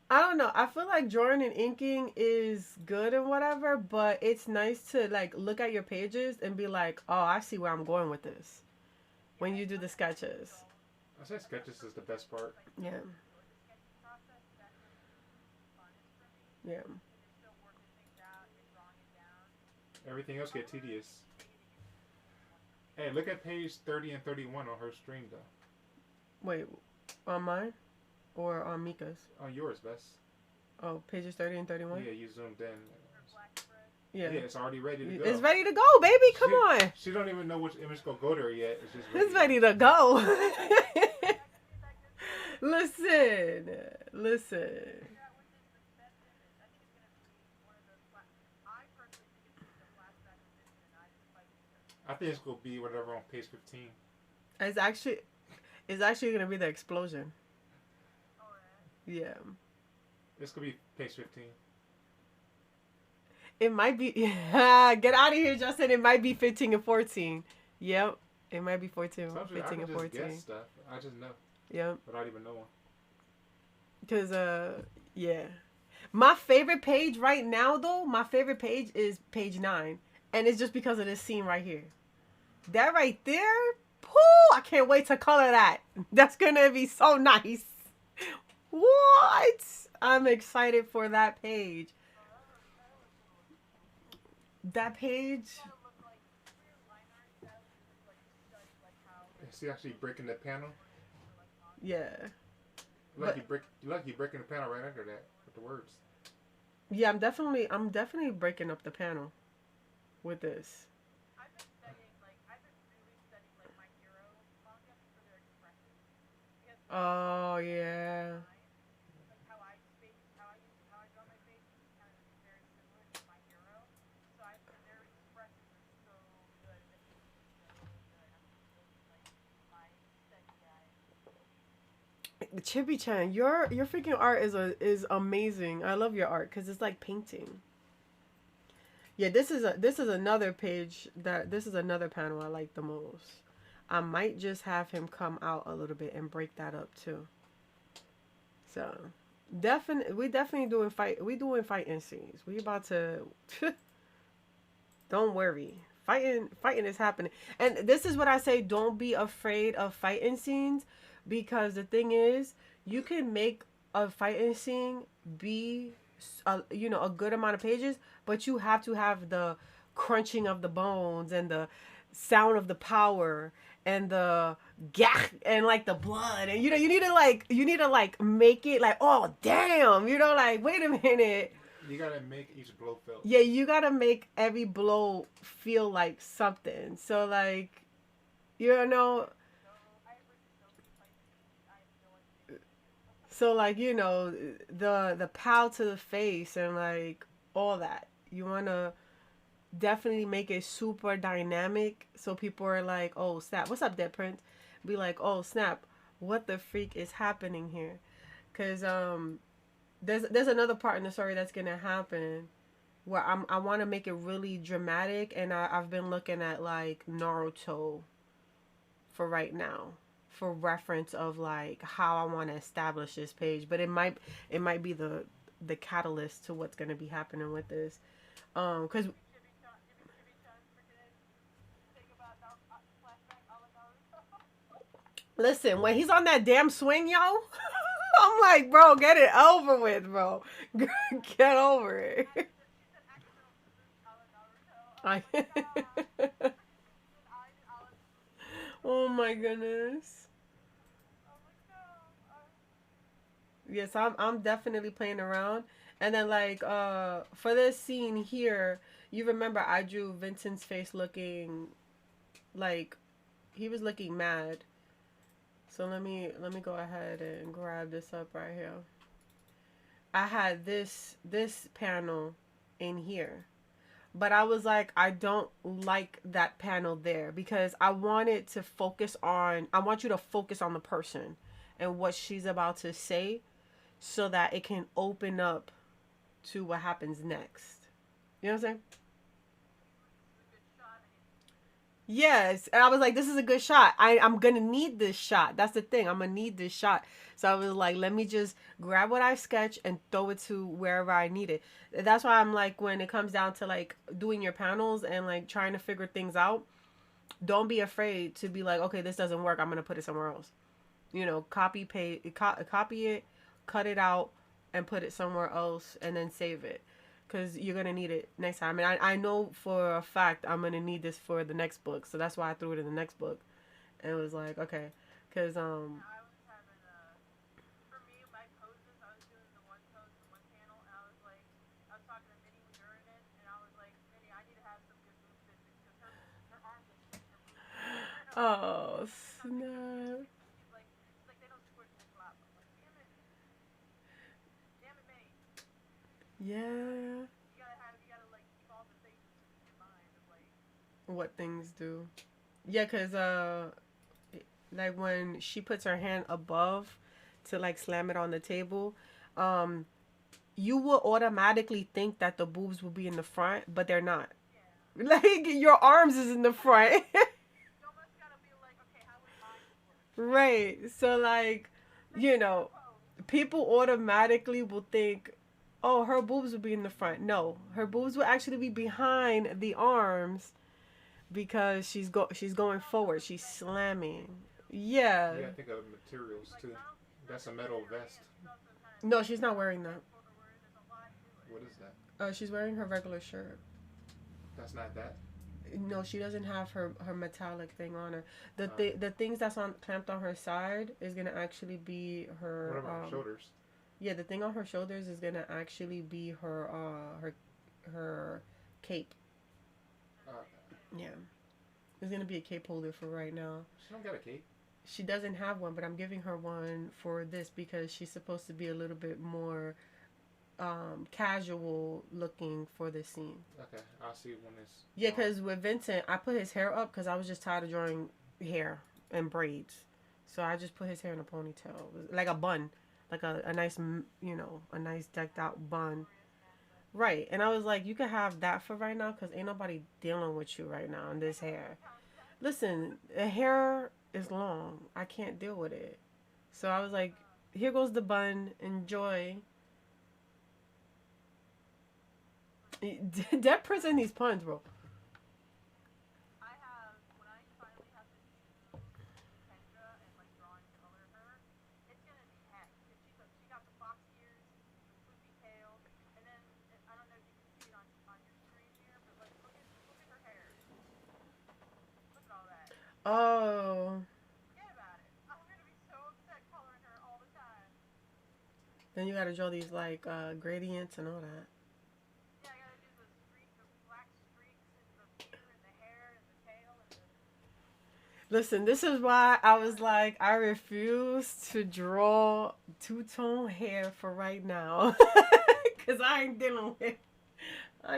I don't know. I feel like drawing and inking is good and whatever, but it's nice to like look at your pages and be like, oh, I see where I'm going with this. When you do the sketches. I say sketches is the best part. Yeah. The sketching process, that's when the funnest for me. Yeah. Because you're still working things out, you're drawing it down. Everything else get tedious. Hey, look at page 30 and 31 on her stream, though. Wait, on mine? Or on Mika's? On yours, Bess. Oh, pages 30 and 31? Yeah, you zoomed in. Your black spread. Yeah. Yeah, it's already ready to go. It's ready to go, baby. Come on. She don't even know which image gonna go there yet. It's just It's ready to go. Listen. Listen. Yeah, which is the best image. I think it's going to be one of the. I personally think it's going to be the flashback edition, and I just like. I think it's gonna be whatever on page 15. It's actually gonna be the explosion. Oh, right. Yeah. It's gonna be page 15. It might be. Yeah, get out of here, Justin. It might be 15 and 14. Yep. It might be 14, So I 15 can and just 14. guess stuff. I just know Yep. without even knowing. Because, yeah. My favorite page right now, though, my favorite page is page 9. And it's just because of this scene right here. That right there, poo, I can't wait to color that. That's going to be so nice. What? I'm excited for that page. That page. See, actually breaking the panel. Yeah. Like you breaking the panel right under that with the words. Yeah, I'm definitely breaking up the panel with this. I've been studying, I've been really studying, My Hero manga for their expressions. Because Oh, yeah. how I draw my face is kind of very similar to My Hero. So their expressions are so good. The pages are so good. I'm just really, my study guide. Chibi-chan, your freaking art is amazing. I love your art because it's like painting. Yeah, this is another page this is another panel I like the most. I might just have him come out a little bit and break that up too. So, we definitely doing fighting scenes. We about to don't worry. Fighting is happening. And this is what I say, don't be afraid of fighting scenes. Because the thing is, you can make a fighting scene be, a good amount of pages, but you have to have the crunching of the bones and the sound of the power and the gah and like the blood and you need to make it like, oh damn, wait a minute. You gotta make each blow felt. Yeah, you gotta make every blow feel like something. So like, So like, you know, the pow to the face and like all that. You wanna definitely make it super dynamic so people are like, oh snap, what's up, Dead Prince? Be like, oh snap, what the freak is happening here? Cause there's another part in the story that's gonna happen where I want to make it really dramatic, and I've been looking at like Naruto for right now for reference of like how I want to establish this page, but it might be the catalyst to what's gonna be happening with this, because listen, when he's on that damn swing, yo, I'm like, bro, get it over with, bro. Get over it. I oh my goodness. Yes, I'm definitely playing around. And then like for this scene here, you remember I drew Vincent's face looking like he was looking mad. So let me go ahead and grab this up right here. I had this panel in here. But I was like, I don't like that panel there because I want it to focus on, I want you to focus on the person and what she's about to say so that it can open up to what happens next. You know what I'm saying? Yes. And I was like, this is a good shot. I'm going to need this shot. That's the thing. I'm going to need this shot. So I was like, let me just grab what I sketch and throw it to wherever I need it. That's why I'm like, when it comes down to like doing your panels and like trying to figure things out, don't be afraid to be like, okay, this doesn't work. I'm going to put it somewhere else. You know, copy it, cut it out and put it somewhere else and then save it. Because you're going to need it next time. And I know for a fact I'm going to need this for the next book. So that's why I threw it in the next book. And it was like, okay. Because, I was having for me, my poses, I was doing the one pose in one panel, and I was like, I was talking to Minnie during it, and I was like, Minnie, I need to have some good boob physics because her arms are thick, her boobs are oh, snap. she's like, they don't squish and slap. I'm like, damn it, Minnie. Yeah. You gotta like keep all the things in mind of like What things do. Yeah, because, like when she puts her hand above to like slam it on the table, um, you will automatically think that the boobs will be in the front, but they're not. Like your arms is in the front. you almost gotta be like, okay, how would mine look? Right. So like, you know, people automatically will think, oh, her boobs will be in the front. No, her boobs will actually be behind the arms because she's going forward. She's slamming. Yeah. You gotta think of materials too. That's a metal vest. No, she's not wearing that. What is that? She's wearing her regular shirt. That's not that. No, she doesn't have her metallic thing on her. The things that's on clamped on her side is gonna actually be her. What about her shoulders? Yeah, the thing on her shoulders is gonna actually be her cape. Yeah, it's gonna be a cape holder for right now. She don't got a cape. She doesn't have one, but I'm giving her one for this because she's supposed to be a little bit more casual looking for this scene. Okay, I'll see when it's. Yeah, because with Vincent, I put his hair up because I was just tired of drawing hair and braids. So I just put his hair in a ponytail, like a bun, like a nice, a nice decked out bun. Right, and I was like, you could have that for right now because ain't nobody dealing with you right now in this hair. Listen, the hair is long. I can't deal with it. So I was like, here goes the bun. Enjoy. Dead Prince in these puns, bro. I have, when I finally have to do Kendra and like draw and color her, it's gonna be heck. Cause she got the fox ears, the swoopy tail, and then I don't know if you can see it on your screen here, but like look at her hair. Look at all that. Oh. Forget about it. I'm gonna be so upset coloring her all the time. Then you gotta draw these like gradients and all that. Yeah, I gotta do the black streaks in the ear and the hair and the tail and the. Listen, this is why I was like, I refuse to draw two-tone hair for right now. Cause I ain't dealing with it. This is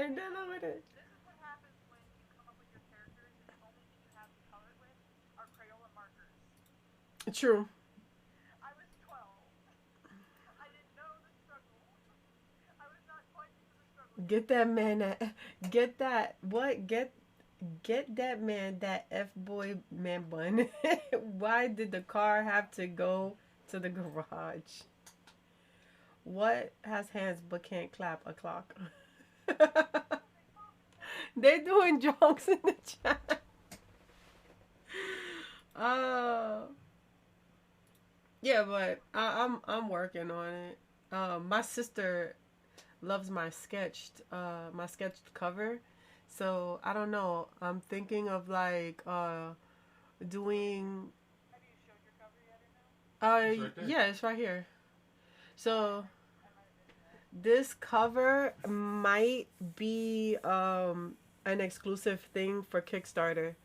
what happens when you come up with your characters and the only thing you have to color it with are Crayola markers. True. I was 12. I didn't know the struggle. I was not quite into the struggle yet. Get that man that get that what get that man that F boy man bun. Why did the car have to go to the garage? What has hands but can't clap a clock? They doing jokes in the chat. Uh yeah, but I'm working on it. My sister loves my sketched cover. So I don't know. I'm thinking of like doing Have you showed your cover yet or no? It's right there. yeah, it's right here. So I might have missed that. this cover might be an exclusive thing for Kickstarter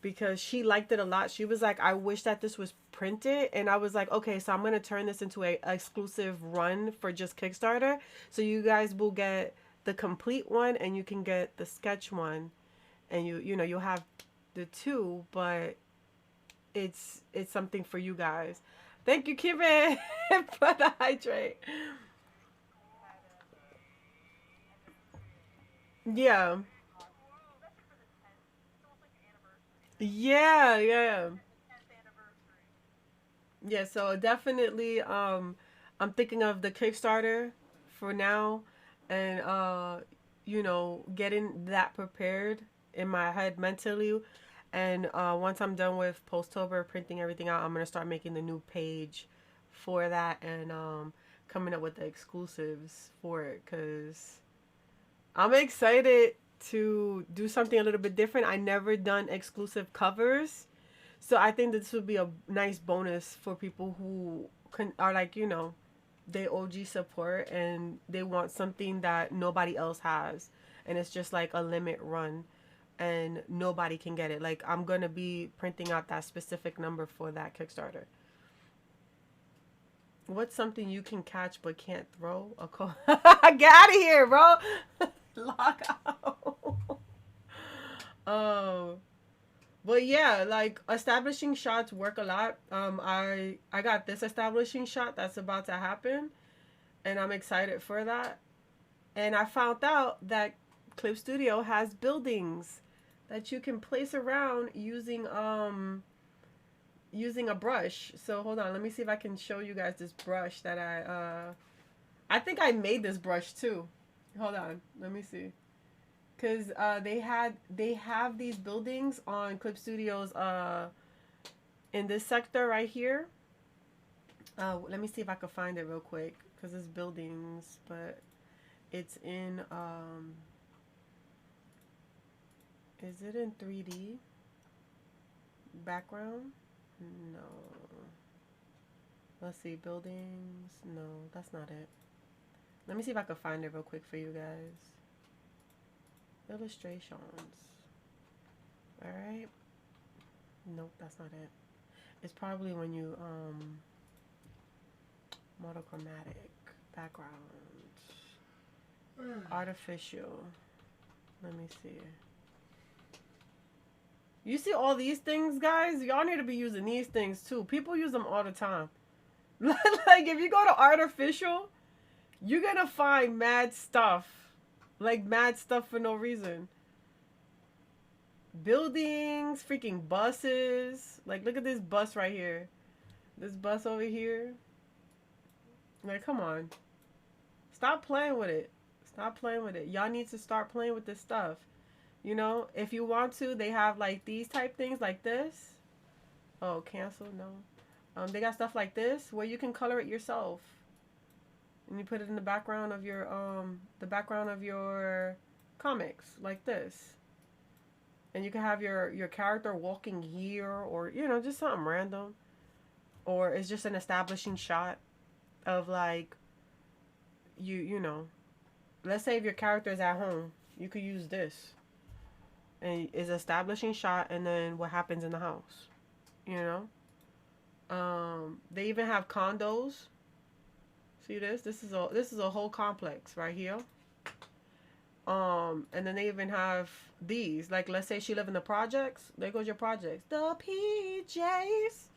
because she liked it a lot. She was like, I wish that this was printed. And I was like, okay, so I'm going to turn this into a exclusive run for just Kickstarter. So you guys will get the complete one and you can get the sketch one. And you'll have the two, but it's something for you guys. Thank you, Kevin, for the hydrate. We had anniversary. Yeah. Whoa, that's like for the 10th. It's almost like an anniversary. Yeah, yeah. It's the 10th anniversary. Yeah, so definitely I'm thinking of the Kickstarter for now and getting that prepared in my head mentally and once I'm done with Posttober printing everything out, I'm going to start making the new page for that and coming up with the exclusives for it cuz I'm excited to do something a little bit different. I never done exclusive covers. So I think this would be a nice bonus for people who are like, they OG support and they want something that nobody else has. And it's just like a limit run and nobody can get it. Like I'm going to be printing out that specific number for that Kickstarter. What's something you can catch but can't throw? Get out of here, bro. Log out. um But yeah, like establishing shots work a lot. I got this establishing shot that's about to happen, and I'm excited for that. And I found out that Clip Studio has buildings that you can place around using a brush. So hold on, let me see if I can show you guys this brush that I think I made this brush too. Hold on, let me see. Cause they have these buildings on Clip Studios in this sector right here. Let me see if I can find it real quick. Cause it's buildings, but it's in is it in 3D background? No. Let's see, buildings. No, that's not it. Let me see if I can find it real quick for you guys. Illustrations. Alright. Nope, that's not it. It's probably when you monochromatic background. Artificial. Let me see. You see all these things, guys? Y'all need to be using these things too. People use them all the time. Like if you go to artificial, you're gonna find mad stuff. Like mad stuff for no reason. Buildings, freaking buses. Like look at this bus right here. This bus over here. Like come on. Stop playing with it. Stop playing with it. Y'all need to start playing with this stuff. You know, if you want to, they have like these type things like this. Oh, cancel? No. They got stuff like this where you can color it yourself. And you put it in the background of your comics like this. And you can have your character walking here or just something random. Or it's just an establishing shot of like you know. Let's say if your character is at home, you could use this. And it's establishing shot and then what happens in the house. You know. They even have condos. See this? This is a whole complex right here. And then they even have these. Like, let's say she live in the projects. There goes your projects. The PJs.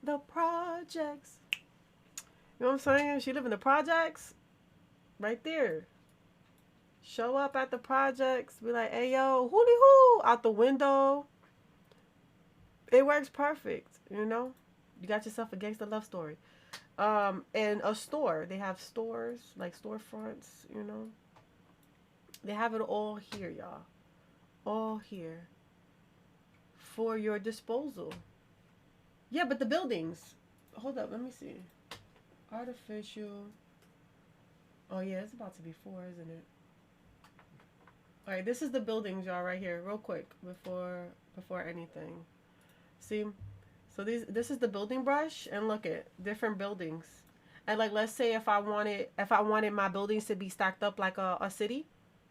The projects. You know what I'm saying? She live in the projects. Right there. Show up at the projects. Be like, hey, yo, hooly hoo. Out the window. It works perfect. You know? You got yourself a gangster love story. And a store. They have stores. Like storefronts. You know? They have it all here, y'all. All here. For your disposal. Yeah, but the buildings. Hold up, let me see. Artificial. Oh, yeah, it's about to be 4, isn't it? Alright, this is the buildings, y'all, right here. Real quick, before anything. See? So this is the building brush, and look at different buildings. And like, let's say if I wanted my buildings to be stacked up like a city,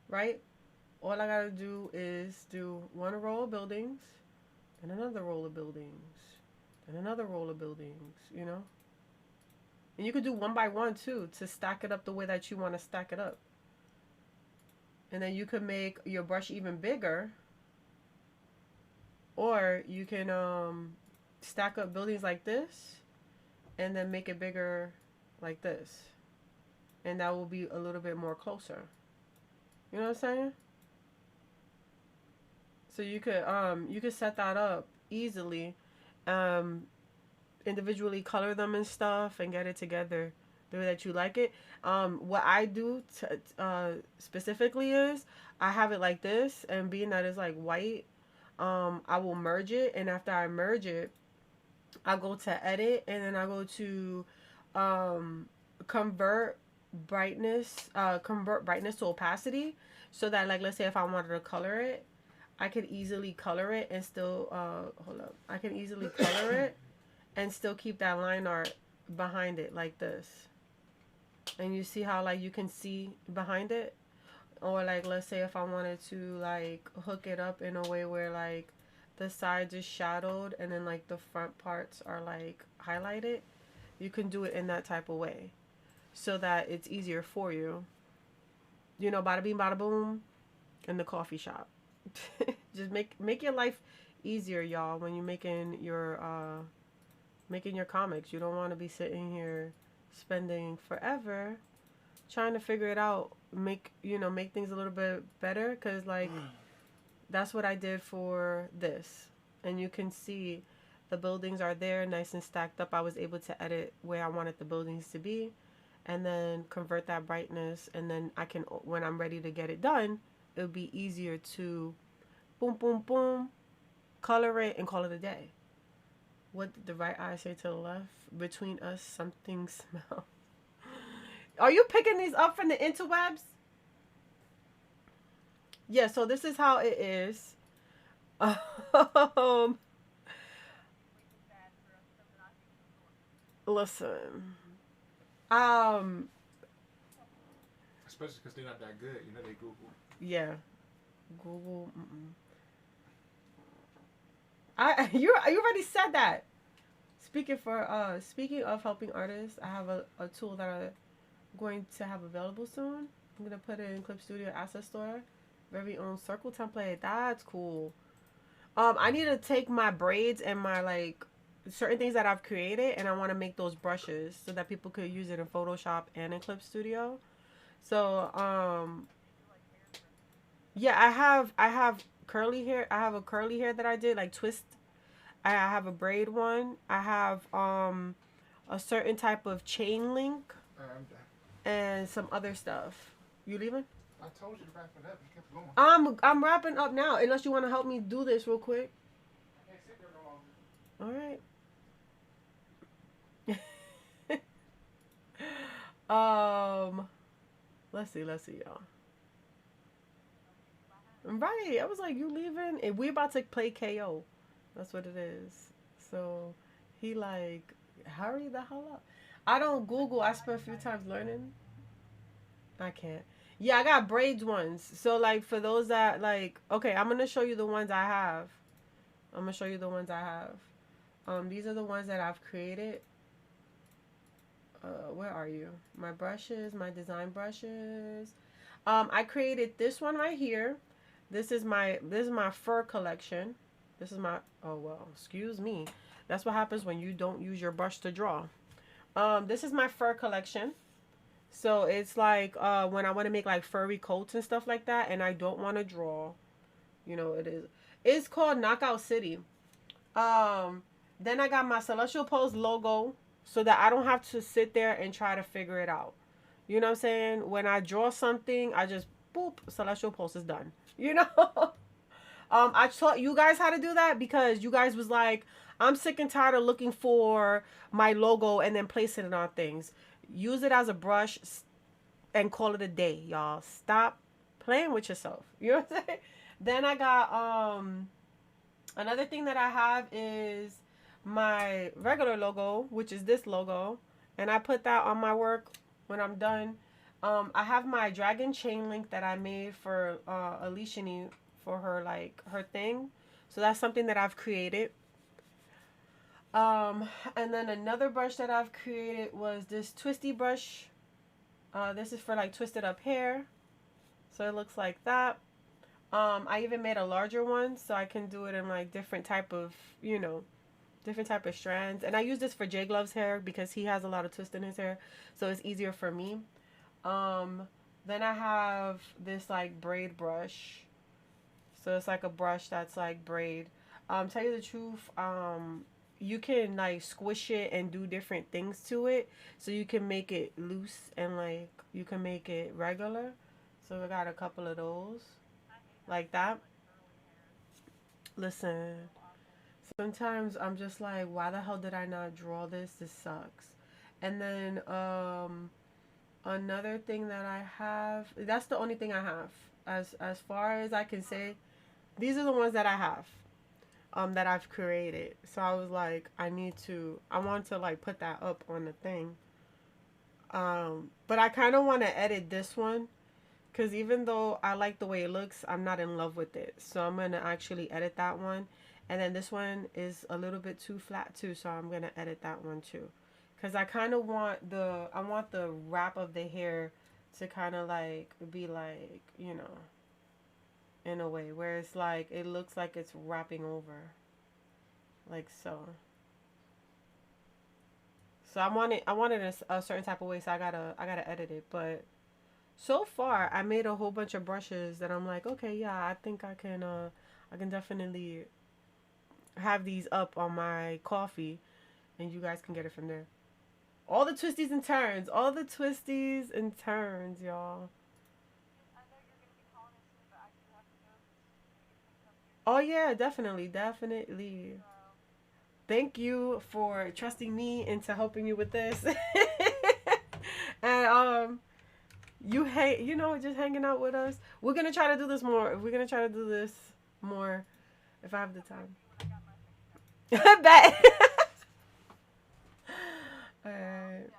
right? All I gotta do is do one row of buildings, and another row of buildings, and another row of buildings, you know? And you could do one by one too to stack it up the way that you want to stack it up. And then you could make your brush even bigger, or you can stack up buildings like this and then make it bigger like this, and that will be a little bit more closer. You know what I'm saying? So you could set that up easily, individually color them and stuff, and get it together the way that you like it. What I do specifically is I have it like this, and being that it's like white, I will merge it, and after I merge it, I go to edit, and then I go to convert brightness to opacity, so that, like, let's say if I wanted to color it, I could easily color it and still hold up. I can easily color it and still keep that line art behind it like this. And you see how, like, you can see behind it? Or, like, let's say if I wanted to, like, hook it up in a way where, like, the sides is shadowed and then, like, the front parts are, like, highlighted. You can do it in that type of way so that it's easier for you. You know, bada bing, bada boom, in the coffee shop. Just make your life easier, y'all, when you're making your comics. You don't want to be sitting here spending forever trying to figure it out, make things a little bit better, because, like, that's what I did for this. And you can see the buildings are there nice and stacked up. I was able to edit where I wanted the buildings to be and then convert that brightness, and then I can, when I'm ready to get it done, it would be easier to boom boom boom color it and call it a day. What did the right eye say to the left? Between us, something smells. Are you picking these up from the interwebs? Yeah, so this is how it is. Listen. Especially because they're not that good. You know, they Google. Yeah. Google. You already said that. Speaking of helping artists, I have a tool that I'm going to have available soon. I'm gonna put it in Clip Studio Asset Store. Very own circle template. That's cool. I need to take my braids and my, like, certain things that I've created, and I want to make those brushes so that people could use it in Photoshop and in Clip Studio. So yeah, I have curly hair. I have a curly hair that I did, like, twist. I have a braid one. I have a certain type of chain link and some other stuff. You leaving? I told you to wrap it up. You kept going. I'm wrapping up now. Unless you want to help me do this real quick. I can't sit there no longer. All right. Let's see, y'all. Right. I was like, you leaving? And we about to play KO. That's what it is. So he, like, hurry the hell up. I don't Google. I spent a few times learning. I can't. Yeah, I got braids ones. So, like, for those that, like, okay, I'm going to show you the ones I have. These are the ones that I've created. Where are you? My brushes, my design brushes. I created this one right here. This is my fur collection. This is my, oh well, excuse me. That's what happens when you don't use your brush to draw. This is my fur collection. So it's like when I want to make like furry coats and stuff like that, and I don't want to draw. It is. It's called Knockout City. Um, then I got my Celestial Pose logo so that I don't have to sit there and try to figure it out. You know what I'm saying? When I draw something, I just boop, Celestial Pose is done. I taught you guys how to do that because you guys was like, I'm sick and tired of looking for my logo and then placing it on things. Use it as a brush and call it a day, y'all. Stop playing with yourself. You know what I'm saying? Then I got another thing that I have is my regular logo, which is this logo, and I put that on my work when I'm done. I have my dragon chain link that I made for Alicia for her her thing, so that's something that I've created. And then another brush that I've created was this twisty brush. This is for like twisted up hair, so it looks like that. I even made a larger one so I can do it in like different type of strands. And I use this for Jay Glove's hair because he has a lot of twist in his hair, so it's easier for me. Then I have this like braid brush. So it's like a brush that's like braid. Tell you the truth, you can like squish it and do different things to it. So you can make it loose and like you can make it regular. So I got a couple of those like that. Listen, sometimes I'm just like, why the hell did I not draw this? This sucks. And then another thing that I have, that's the only thing I have. As far as I can say, these are the ones that I have. That I've created. So I was like, I want to like put that up on the thing. But I kind of want to edit this one because even though I like the way it looks, I'm not in love with it. So I'm going to actually edit that one. And then this one is a little bit too flat too. So I'm going to edit that one too. Because I kind of want the wrap of the hair to kind of like be like, in a way where it's like it looks like it's wrapping over like so. So I wanted a certain type of way, so I gotta edit it. But so far I made a whole bunch of brushes that I'm like, okay, yeah, I think I can definitely have these up on my coffee and you guys can get it from there. All the twisties and turns, y'all. Oh yeah, definitely. Thank you for trusting me into helping you with this. And just hanging out with us. We're gonna try to do this more. We're gonna try to do this more if I have the time. I bet. Alright.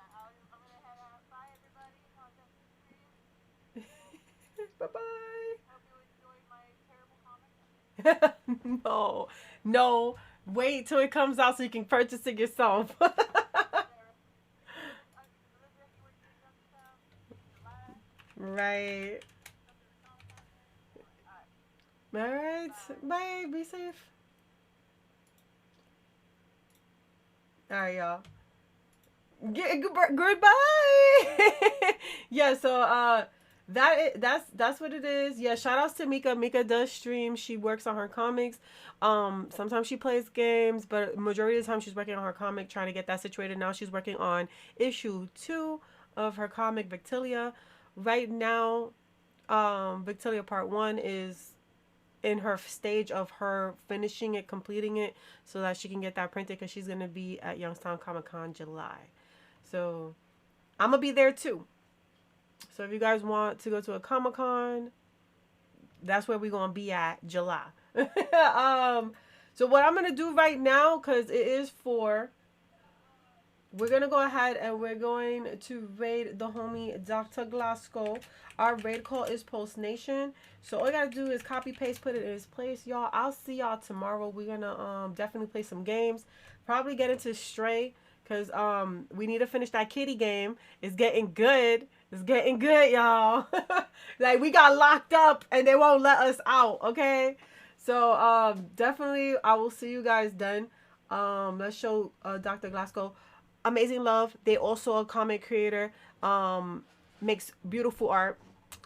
Bye bye. No, no. Wait till it comes out so you can purchase it yourself. Right. All right. Bye. Be safe. All right, y'all. Goodbye. Yeah. So that's what it is. Yeah. Shout outs to Meka. Meka does stream. She works on her comics. Sometimes she plays games, but majority of the time she's working on her comic, trying to get that situated. Now she's working on issue 2 of her comic Victellia. Right now, Victellia Part 1 is in her stage of her finishing it, completing it, so that she can get that printed because she's going to be at Youngstown Comic Con July. So I'm going to be there too. So if you guys want to go to a Comic Con, that's where we're going to be at July. So what I'm going to do right now, because it is 4. we're gonna go ahead and we're going to raid the homie Dr. Glasgow. Our raid call is Post Nation. So all you gotta do is copy paste, put it in its place, y'all. I'll see y'all tomorrow. We're gonna definitely play some games. Probably get into Stray, cause we need to finish that kitty game. It's getting good. It's getting good, y'all. Like, we got locked up and they won't let us out. Okay. So definitely I will see you guys then. Let's show Dr. Glasgow. Amazing love. They also a comic creator. Makes beautiful art.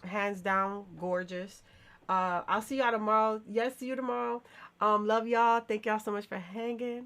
Hands down, gorgeous. I'll see y'all tomorrow. Yes, see you tomorrow. Love y'all. Thank y'all so much for hanging.